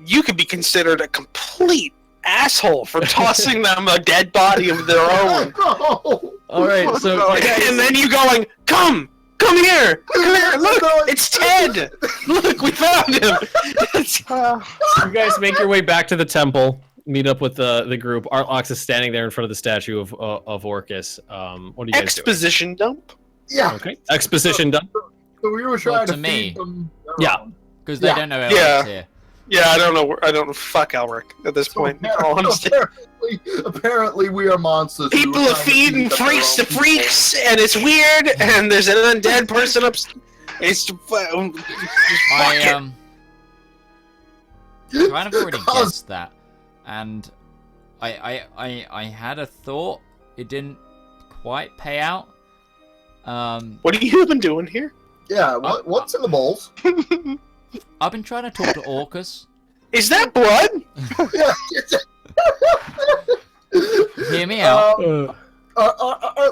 you could be considered a complete asshole for tossing them a dead body of their own. No. All right, so And then you going, come, Come here! Come here! Look! It's Ted! Look, we found him! You guys make your way back to the temple. Meet up with the group. Artlox is standing there in front of the statue of Orcus. What are you guys Exposition dump? Yeah. doing? Okay. Exposition done. So we were trying to to me. feed them. Yeah. Because they don't know Elric's Yeah. here. Yeah, I don't know. I don't know. Fuck Elric at this point. in all honesty. Apparently, we are monsters. We People were are trying to feeding feed them freaks to their own freaks, and it's weird, and there's an undead person up. It's I kind of already Cause- guessed that, and I had a thought. It didn't quite pay out. What have you been doing here? Yeah, what's in the bowls? I've been trying to talk to Orcus. Is that blood? Yeah. Hear me out.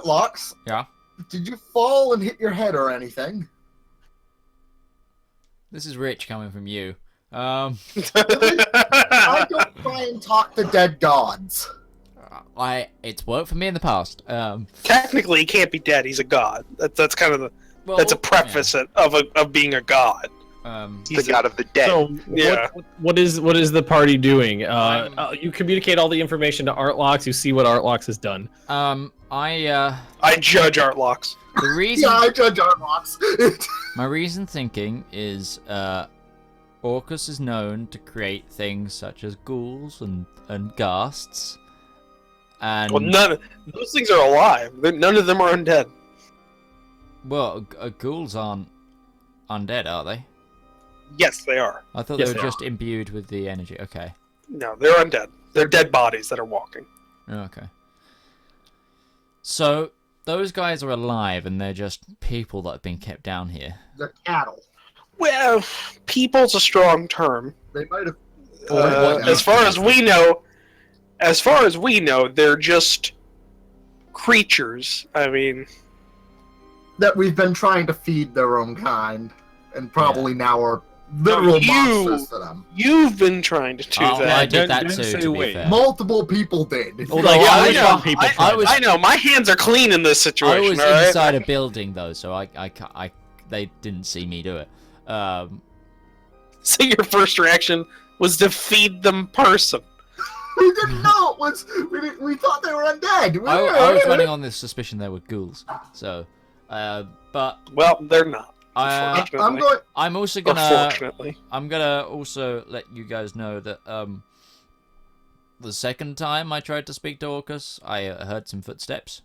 Locks. Yeah. Did you fall and hit your head or anything? This is rich coming from you. I don't try and talk to dead gods. It's worked for me in the past. Technically, he can't be dead. He's a god. That's kind of the. Well, That's a preface of being a god. The god of the dead. So, Yeah. what is the party doing? You communicate all the information to Artlox. You see what Artlox has done. I judge Artlocks. The reason Yeah, I judge our locks. my reason thinking is Orcus is known to create things such as ghouls and ghasts. And Well, those things are alive. None of them are undead. well, ghouls aren't undead, are they? Yes, they are. I thought Yes, they were they just imbued with the energy. Okay. No, they're undead. They're dead bodies that are walking. Okay. So those guys are alive, and they're just people that have been kept down here. They're cattle. Well, people's a strong term. They might have. As far as we know, they're just creatures. I mean, That we've been trying to feed their own kind, and probably now are literal monsters to them. you've been trying to do Oh, that. I did that Don't too, say to be wait. fair. Multiple people did. Well, like, Yeah, I I know. people. I know. My hands are clean in this I situation. was all right? inside a building though, so they didn't see me do it. So your first reaction was to feed them person. We didn't know it was. We thought they were undead. I was running on the suspicion they were ghouls. So, but Well, they're not. I'm Unfortunately. going. I'm also gonna Unfortunately. I'm gonna also let you guys know that the second time I tried to speak to Orcus, I heard some footsteps.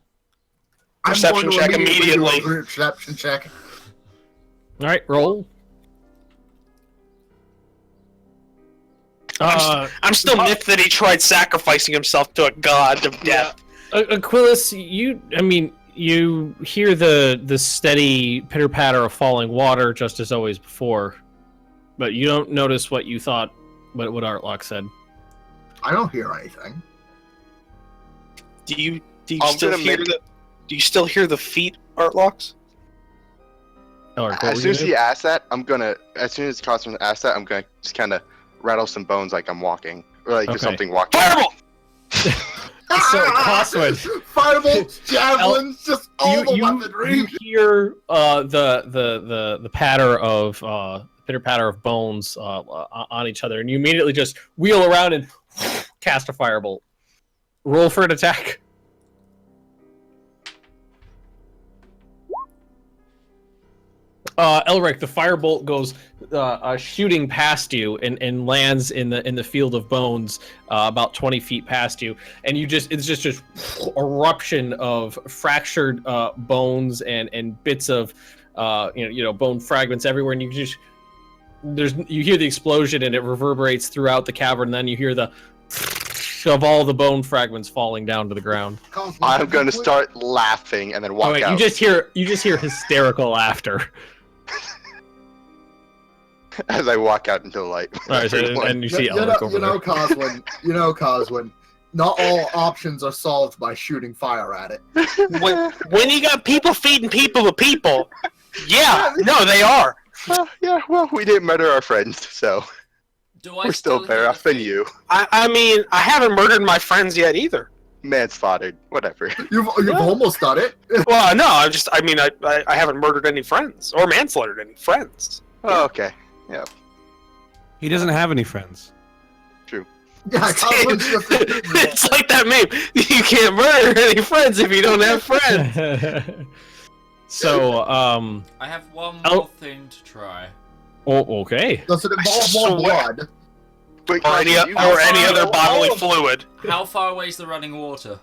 Perception I'm going check to immediately. do a perception check. All right, roll. I'm still miffed that he tried sacrificing himself to a god of death. Aquilus, you hear the steady pitter patter of falling water, just as always before, but you don't notice what you thought. What Artlock said. I don't hear anything. Do you I'm still gonna hear make- the? Do you still hear the feet, Artlocks? Elric, what As were soon as you he asked that, as soon as Cosmo asked that, I'm gonna just kind of rattle some bones like I'm walking, or like Okay. something walking. Fireball! So, Coswin, Firebolts, javelins, just all the you weaponry. hear the patter of pitter patter of bones on each other, and you immediately just wheel around and cast a firebolt. Roll for an attack. Elric, the firebolt goes shooting past you and lands in the field of bones about 20 feet past you, and it's just eruption of fractured bones and bits of bone fragments everywhere, and you hear the explosion and it reverberates throughout the cavern, and then you hear the of all the bone fragments falling down to the ground. I'm gonna start laughing and then walk Oh wait, out. you just hear hysterical laughter. As I walk out into the light. All right, and you see Elric over there. Coswin, not all options are solved by shooting fire at it. When you got people feeding people to people, yeah, no, they are. Yeah, well, we didn't murder our friends, so Do I we're still better hear off than you. I mean, I haven't murdered my friends yet either. Manslaughtered. Whatever. You've almost done it. Well, no, I haven't murdered any friends or manslaughtered any friends. Oh, okay. Yeah. He doesn't have any friends. True. Yeah, It's like that meme. You can't murder any friends if you don't have friends. So, I have one more thing to try. Oh, okay. Does it involve more blood? But Or any other bodily fluid. How far away is the running water?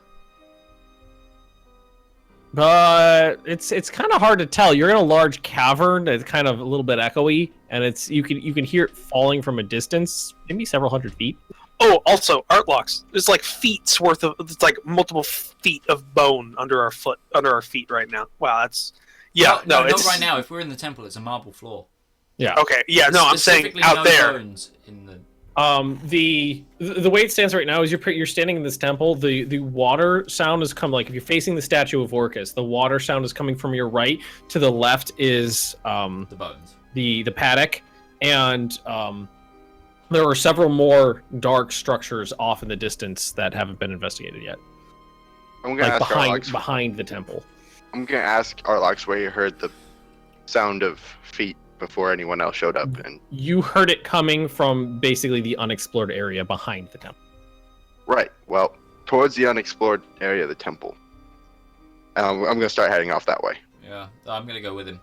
But it's kind of hard to tell. You're in a large cavern. It's kind of a little bit echoey, and you can hear it falling from a distance, maybe several hundred feet. Oh, also, art locks. There's like feet's worth of, it's like multiple feet of bone under our feet right now. Wow, that's, yeah, no, it's not right now. If we're in the temple, it's a marble floor. Yeah. Okay, yeah, no, I'm saying Specifically, out no there. bones in the... The way it stands right now is you're standing in this temple. The water sound is coming, like if you're facing the statue of Orcus, the water sound is coming from your right. To the left is the bones. The paddock, and there are several more dark structures off in the distance that haven't been investigated yet. I'm gonna Like ask behind the temple. I'm gonna ask Artlox where you heard the sound of feet before anyone else showed up. And You heard it coming from basically the unexplored area behind the temple. right, well, towards the unexplored area of the temple. I'm gonna start heading off that way. Yeah, I'm gonna go with him.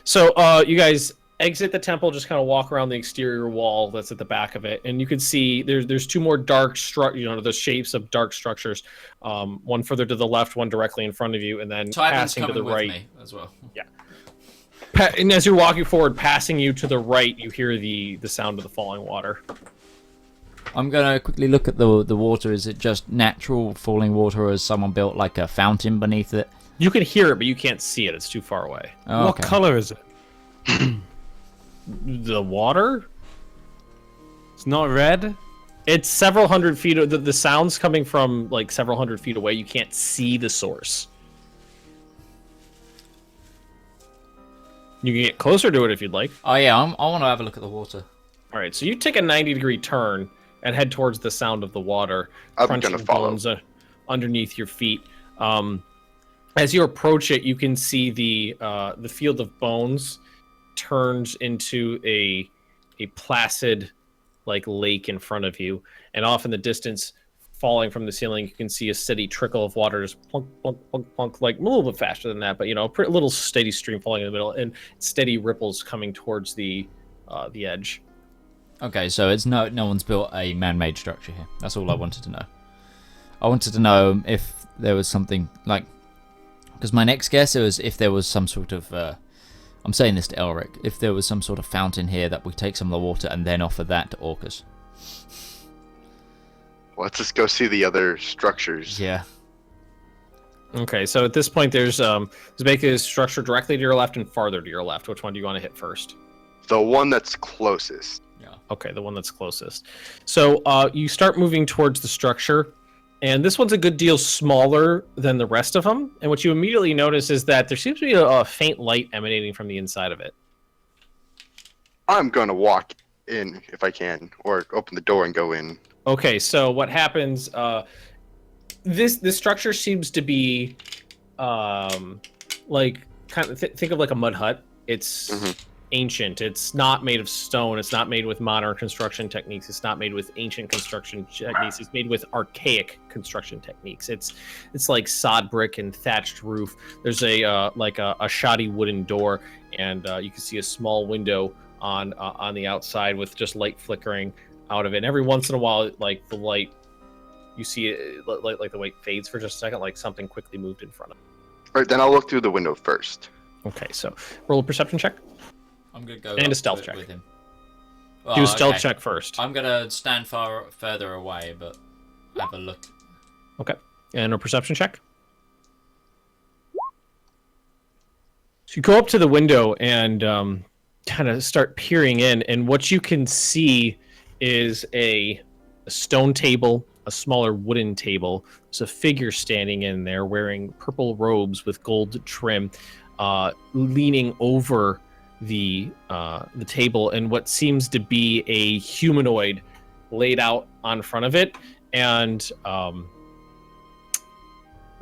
So you guys exit the temple, just kind of walk around the exterior wall that's at the back of it, and you can see there's two more dark the shapes of dark structures. One further to the left, one directly in front of you, and then Tyburn's passing to coming the with right. me as well. Yeah. And as you're walking forward, passing you to the right, you hear the sound of the falling water. I'm gonna quickly look at the water. Is it just natural falling water, or has someone built like a fountain beneath it? You can hear it, but you can't see it. It's too far away. Oh, What okay. color is it? The water? It's not red? It's several hundred feet. The sound's coming from like several hundred feet away. You can't see the source. You can get closer to it if you'd like. Oh yeah, I want to have a look at the water. All right, so you take a 90-degree turn and head towards the sound of the water, I'm crunching gonna follow. bones underneath your feet. As you approach it, you can see the field of bones turns into a placid like lake in front of you, and off in the distance, falling from the ceiling, you can see a steady trickle of water just plunk, plunk, plunk, plunk, like a little bit faster than that, but a pretty little steady stream falling in the middle, and steady ripples coming towards the edge. Okay, so it's no one's built a man-made structure here. That's all I wanted to know. I wanted to know if there was something like, because my next guess was if there was some sort of I'm saying this to Elric, if there was some sort of fountain here that we take some of the water and then offer that to Orcus. Let's just go see the other structures. Yeah. Okay, so at this point, there's basically a structure directly to your left and farther to your left. Which one do you want to hit first? The one that's closest. Yeah. Okay, the one that's closest. So you start moving towards the structure, and this one's a good deal smaller than the rest of them. And what you immediately notice is that there seems to be a faint light emanating from the inside of it. I'm gonna walk in if I can, or open the door and go in. Okay, so what happens? This structure seems to be like kind of think of like a mud hut. It's ancient. It's not made of stone. It's not made with modern construction techniques. It's not made with ancient construction techniques. It's made with archaic construction techniques. It's like sod brick and thatched roof. There's a shoddy wooden door, and you can see a small window on the outside with just light flickering out of it. And every once in a while, like the light, you see it, like the light fades for just a second, like something quickly moved in front of it. All right, then I'll look through the window first. Okay, so roll a perception check. I'm gonna go And a up stealth with- check. with him. Do a Oh, stealth okay. check first. I'm gonna stand further away, but have a look. Okay, and a perception check. So you go up to the window and kind of start peering in, and what you can see is a stone table, a smaller wooden table. There's a figure standing in there wearing purple robes with gold trim, leaning over the table, and what seems to be a humanoid laid out on front of it. And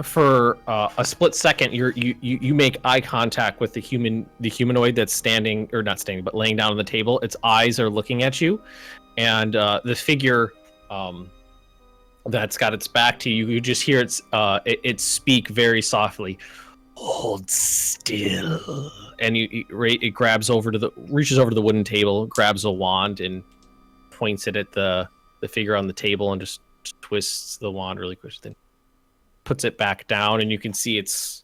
for a split second, you make eye contact with the humanoid that's standing, or not standing, but laying down on the table. Its eyes are looking at you, and the figure that's got its back to you, you just hear it speak very softly. Hold still, and it reaches over to the wooden table, grabs a wand, and points it at the figure on the table, and just twists the wand really quick, then puts it back down, and you can see it's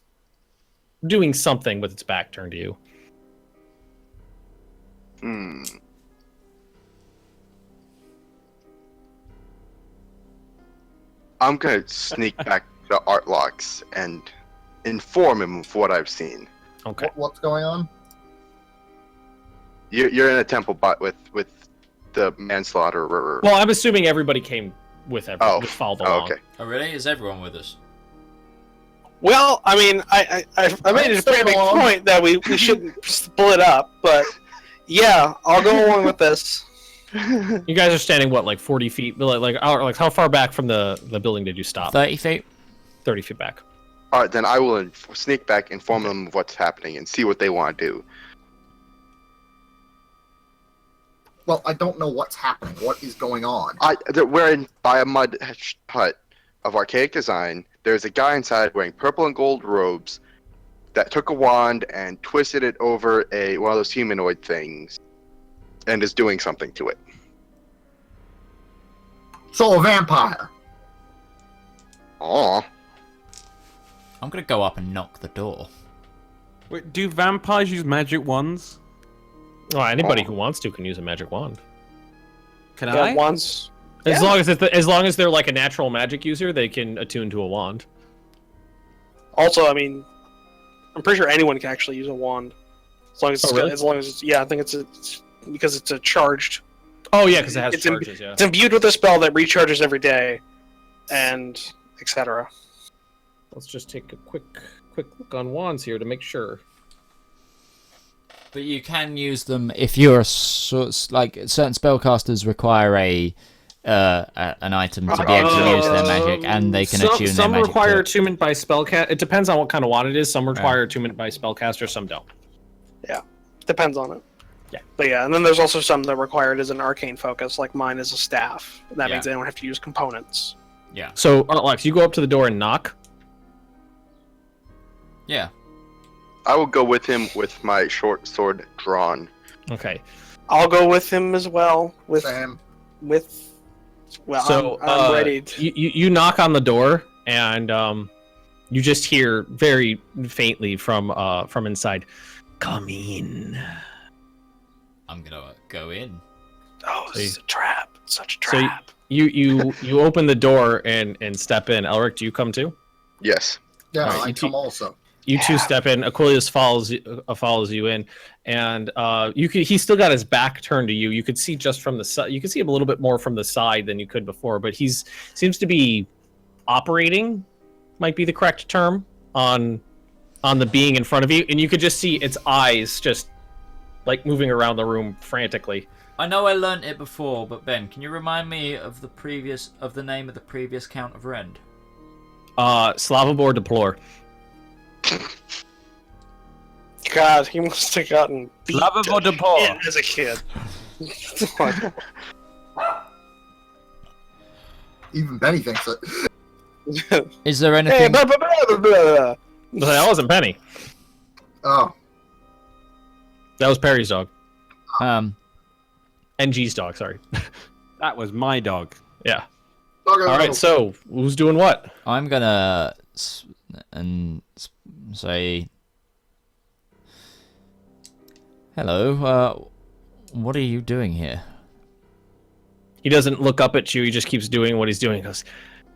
doing something with its back turned to you. I'm gonna sneak back to Artlocks and inform him of what I've seen. Okay. What's going on? You're in a temple bot with the manslaughterer. Well, I'm assuming everybody came with everyone. Just followed along. Okay. Oh, really? Is everyone with us? Well, I mean, I made a pretty big point that we shouldn't split up, but yeah, I'll go along with this. You guys are standing what, like 40 feet? Like how far back from the building did you stop? 30 feet. 30 feet back. All right, then I will sneak back, inform them of what's happening, and see what they want to do. Well, I don't know what's happening. What is going on? We're by a mud hut of archaic design. There's a guy inside wearing purple and gold robes that took a wand and twisted it over one of those humanoid things and is doing something to it. So a vampire. Aw. I'm gonna go up and knock the door. Wait, do vampires use magic wands? Well, anybody who wants to can use a magic wand. Can Yeah, I? wands. As long as they're like a natural magic user, they can attune to a wand. Also, I mean, I'm pretty sure anyone can actually use a wand, as long as really? I think it's because it's a charged. Oh yeah, because it has It's charges. Yeah. It's imbued with a spell that recharges every day, and etc. Let's just take a quick look on wands here to make sure. But you can use them if you're certain spellcasters require an item to be able to use their magic, and they can attune their magic. Some require to attunement by spellcast. It depends on what kind of wand it is. Some require attunement by spellcaster, some don't. Yeah, depends on it. Yeah. But yeah, and then there's also some that require it as an arcane focus, like mine is a staff. That means they don't have to use components. Yeah. So, Alex, you go up to the door and knock. Yeah. I will go with him with my short sword drawn. Okay. I'll go with him as well. Sam. So I'm ready. You knock on the door, and you just hear very faintly from inside, "Come in." I'm gonna go in. Oh, this is a trap. Such a trap. So you open the door and step in. Elric, do you come too? Yes. Yeah, Alright, I come also. You two step in. Aquilius follows you in, and he's still got his back turned to you. You could see just from the side. You can see him a little bit more from the side than you could before, but seems to be operating, might be the correct term, on the being in front of you, and you could just see its eyes just like moving around the room frantically. I know I learnt it before, but Ben, can you remind me of the name of the previous Count of Rend? Slavobor Deplore. God, he must have gotten beat Slavobor to Deplore. shit as a kid. Even Benny thinks it. Is there Hey, anything? blah, blah, blah, blah, blah. That wasn't Penny. Oh. That was Perry's dog. Um, NG's dog, sorry. That was my dog. Yeah. Okay, All right, so who's doing what? I'm gonna say, hello. What are you doing here? He doesn't look up at you. He just keeps doing what he's doing. He goes,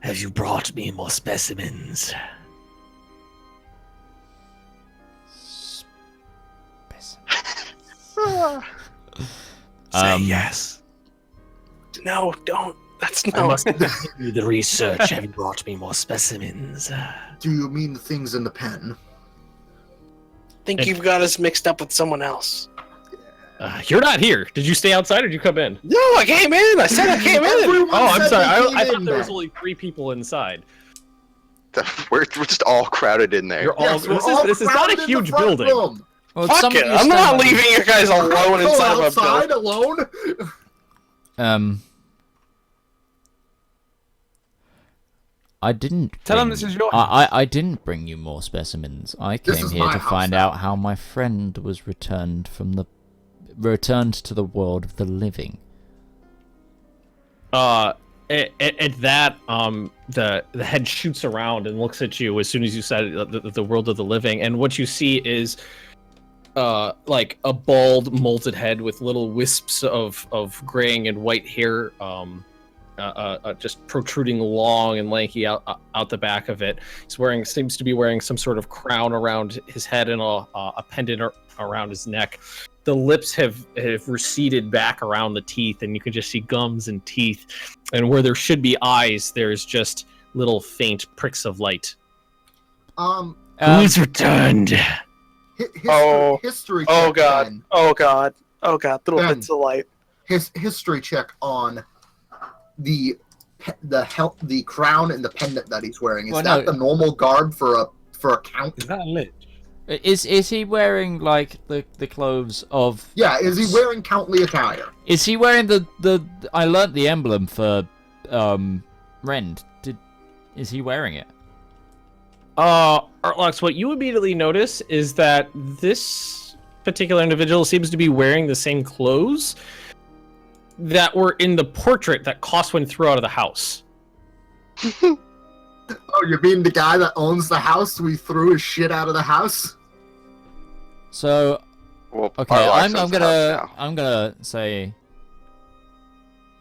"Have you brought me more specimens?" Say yes. No, don't. That's I no. must continue the research. Have you brought me more specimens? do you mean the things in the pen? think you've got us mixed up with someone else. You're not here. Did you stay outside or did you come in? No, I came in. I said I came in. Everyone Oh, I'm said sorry. they I came thought in there was then. only 3 people inside. We're just all crowded in there. You're all, Yes, we're all this is not crowded a in the huge front building. room. Well, Fuck some of it. you I'm stand not on- leaving you guys alone Go inside of a outside building. alone. I didn't. Tell him bring- this is your I didn't bring you more specimens. I This came is here my to house find now. out how my friend was returned to the world of the living. At that, the head shoots around and looks at you as soon as you said the world of the living, and what you see is like a bald, molted head with little wisps of graying and white hair, just protruding long and lanky out the back of it. Seems to be wearing some sort of crown around his head and a pendant around his neck. The lips have receded back around the teeth, and you can just see gums and teeth. And where there should be eyes, there's just little faint pricks of light. Who's returned? History. Oh check, god. Ben. Oh god. Oh god. Little Ben. bits of light. His history check on the crown and the pendant that he's wearing. Is Well, that no. the normal garb for a count? Is that a lich? Is he wearing like the clothes of? Yeah, is he wearing countly attire? Is he wearing the? I learnt the emblem for Rend. Is he wearing it? Artlox, what you immediately notice is that this particular individual seems to be wearing the same clothes that were in the portrait that Coswin threw out of the house. Oh, you mean the guy that owns the house? We threw his shit out of the house. So Well, okay, Arlox I'm owns the house gonna say,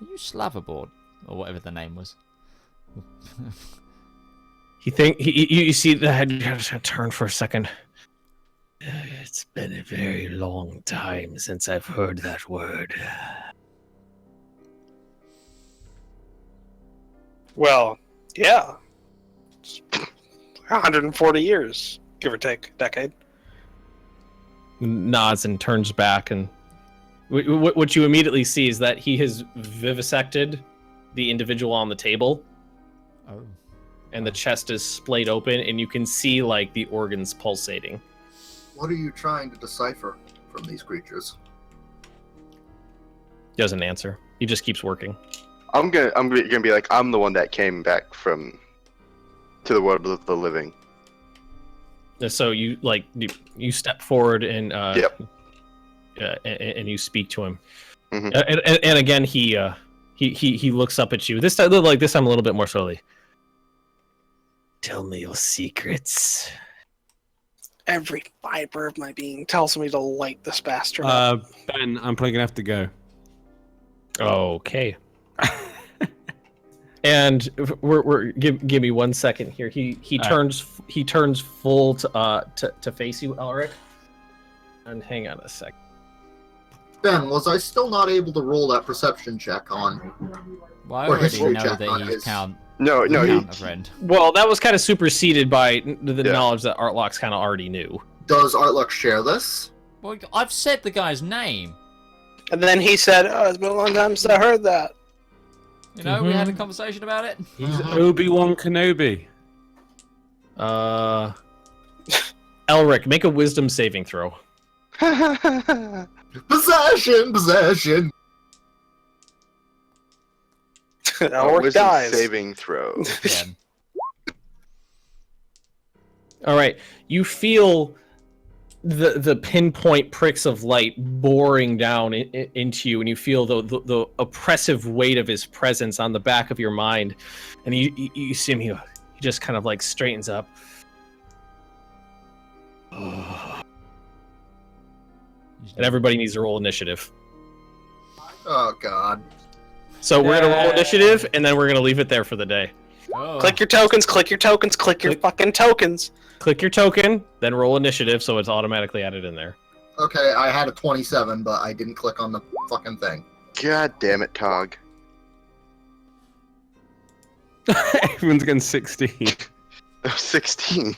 are you Slaverboard or whatever the name was? You see the head turn for a second. It's been a very long time since I've heard that word. Well, yeah. 140 years, give or take, decade. Nods and turns back, and what you immediately see is that he has vivisected the individual on the table, Oh. and the chest is splayed open, and you can see like the organs pulsating. What are you trying to decipher from these creatures? Doesn't answer. He just keeps working. I'm gonna be like, I'm the one that came back to the world of the living. So you step forward and Yep. And you speak to him, Mhm. and again he looks up at you. This time a little bit more slowly. Tell me your secrets. Every fiber of my being tells me to light this bastard up. Ben, I'm probably gonna have to go. Okay. And give me 1 second here. He turns full to face you, Elric. And hang on a sec. Ben, was I still not able to roll that perception check on? Well, I Or already history know check that on he's his- count No, he, a friend. Well, that was kind of superseded by the Yeah. knowledge that Artlox kind of already knew. Does Artlux share this? Well, I've said the guy's name. And then he said, "Oh, it's been a long time since I heard that." You know, we had a conversation about it. He's Obi-Wan Kenobi. Elric, make a wisdom saving throw. Possession! Elric Wisdom dies. saving throw. Again. All right, you feel the pinpoint pricks of light boring down into you, and you feel the oppressive weight of his presence on the back of your mind, and you see him. He just kind of like straightens up. And everybody needs to roll initiative. Oh god. So we're gonna roll initiative, and then we're gonna leave it there for the day. Oh. Click your tokens, click your tokens, click your fucking tokens. Click your token, then roll initiative, so it's automatically added in there. Okay, I had a 27, but I didn't click on the fucking thing. God damn it, Tog. Everyone's getting 16. 16.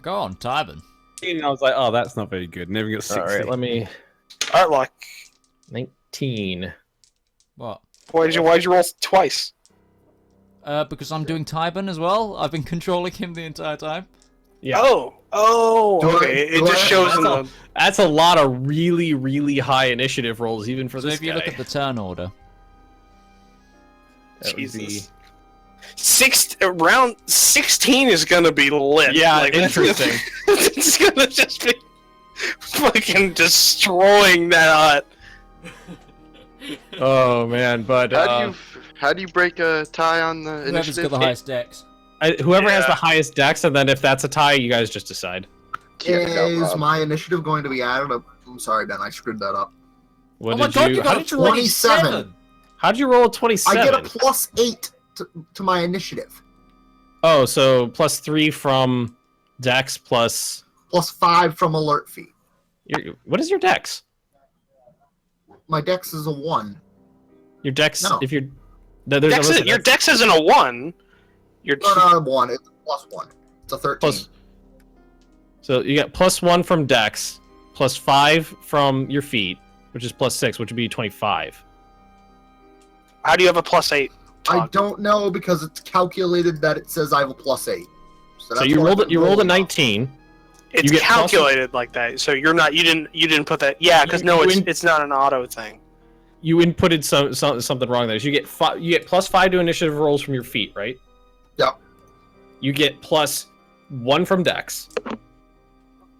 Go on, Tybin. I was like, oh, that's not very good. Never got 16. All right, let me. Artlock, 19. What? why'd you roll twice? because I'm doing Tybon as well. I've been controlling him the entire time. Yeah. Oh, okay. It just shows in the. That's a lot of really, really high initiative rolls, even for So this if you guy. look at the turn order, That would be- Jesus. Round 16 is gonna be lit. Yeah, like, interesting. It's gonna just be fucking destroying that hut. Oh man, but How do you break a tie on the whoever's initiative? got the highest dex. whoever has Yeah. the highest dex, and then if that's a tie, you guys just decide. Is my initiative going to be added? I'm sorry, Ben. I screwed that up. What Oh my did god, you got a 27. 27! How'd you roll a 27? I get a +8 to my initiative. Oh, so +3 from dex plus. +5 from alert feat. What is your dex? My dex is a 1. Your dex, No. if you're. There's Your dex isn't a 1. Your No, not a 1. It's a +1. It's a 13. Plus, so you get +1 from dex, +5 from your feet, which is +6, which would be 25. How do you have a +8? I don't know because it's calculated that it says I have a +8. So that's you what rolled I've been you rolled a rolling off. 19. It's You get calculated like that, so you're not. You didn't put that. Yeah, because it's not an auto thing. You inputted something wrong there. So you get +5 to initiative rolls from your feet, right? Yep. You get +1 from dex.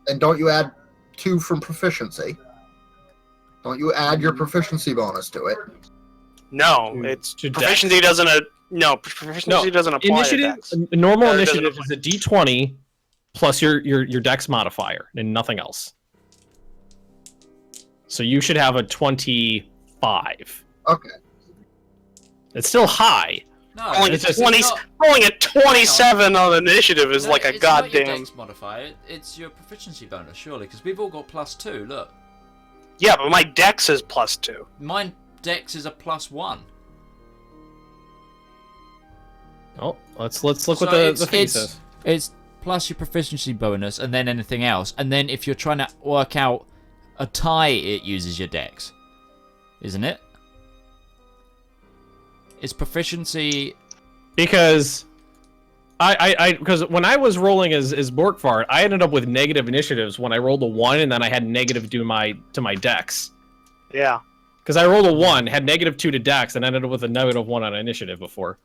And don't you add 2 from proficiency? Don't you add your proficiency bonus to it? No, To- it's to proficiency doesn't. Proficiency doesn't apply. Initiative, To dex. normal No, it doesn't initiative is a D20 plus your dex modifier and nothing else. So you should have a 25. Okay. It's still high. No, Rolling a it's just- 20, rolling a 27 on initiative is like a it's not your goddamn. dex modifier, it's your proficiency bonus, surely, because we've all got +2, look. Yeah, but my dex is +2. Mine dex is a +1. Oh, let's look So what the it's- thing it's- says. It's plus your proficiency bonus and then anything else. And then if you're trying to work out a tie, it uses your dex. Isn't it? It's proficiency. Because because when I was rolling as Borkvard, I ended up with negative initiatives when I rolled a 1 and then I had negative to my dex. Yeah. Because I rolled a 1, had -2 to dex, and ended up with a -1 on initiative before.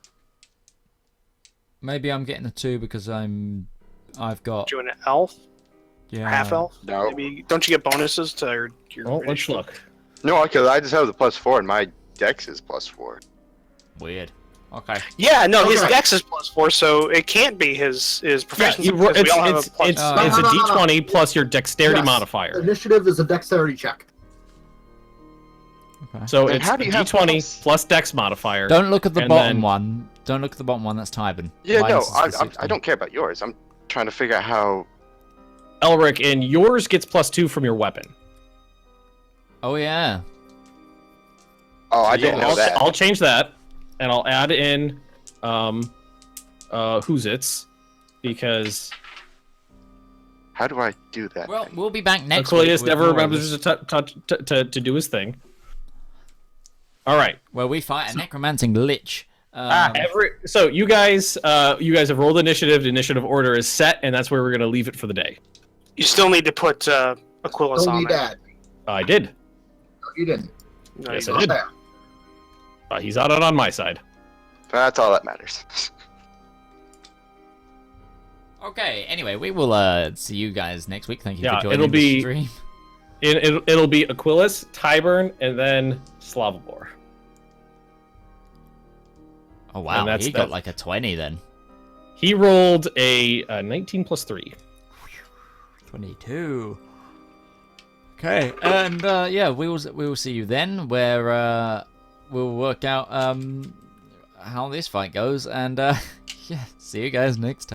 Maybe I'm getting a 2 because I've got. Doing an elf, Yeah. half elf. No. Maybe don't you get bonuses to your? Well, let's initiative? look. No, because I just have the +4 and my dex is +4. Weird. Okay. Yeah, no, his Okay. dex is +4, so it can't be his proficiency. because we all have a plus. It's No, a no, no, D20 plus your dexterity Yes. modifier. Initiative is a dexterity check. Okay. So Then it's how a do you have D20 plus- plus dex modifier. Don't look at the And bottom then- one. Don't look at the bottom one. That's Tybon. Yeah, no, Mine's the I 16. don't care about yours. I'm trying to figure out how. Elric, and yours gets +2 from your weapon. Oh yeah. Oh, I So didn't know I'll, that. I'll change that, and I'll add in who's it's because How do I do that? Well, thing? we'll be back next Aquilius week. with never more of remembers this, to do his thing. All right. where we fight a necromanting lich. So you guys have rolled initiative. The initiative order is set, and that's where we're gonna leave it for the day. You still need to put Aquilus Don't on need there. that. I did. No, you didn't. No, Yes, you I Not did. there. He's out on my side. That's all that matters. Okay. Anyway, we will see you guys next week. Thank you Yeah, for joining it'll the be- stream. It'll be Aquilus, Tyburn, and then Slavobor. Oh wow, And that's he got that. like a 20 then. He rolled a 19 plus 3. 22. Okay, and yeah, we will see you then, where we'll work out how this fight goes, and yeah, see you guys next time.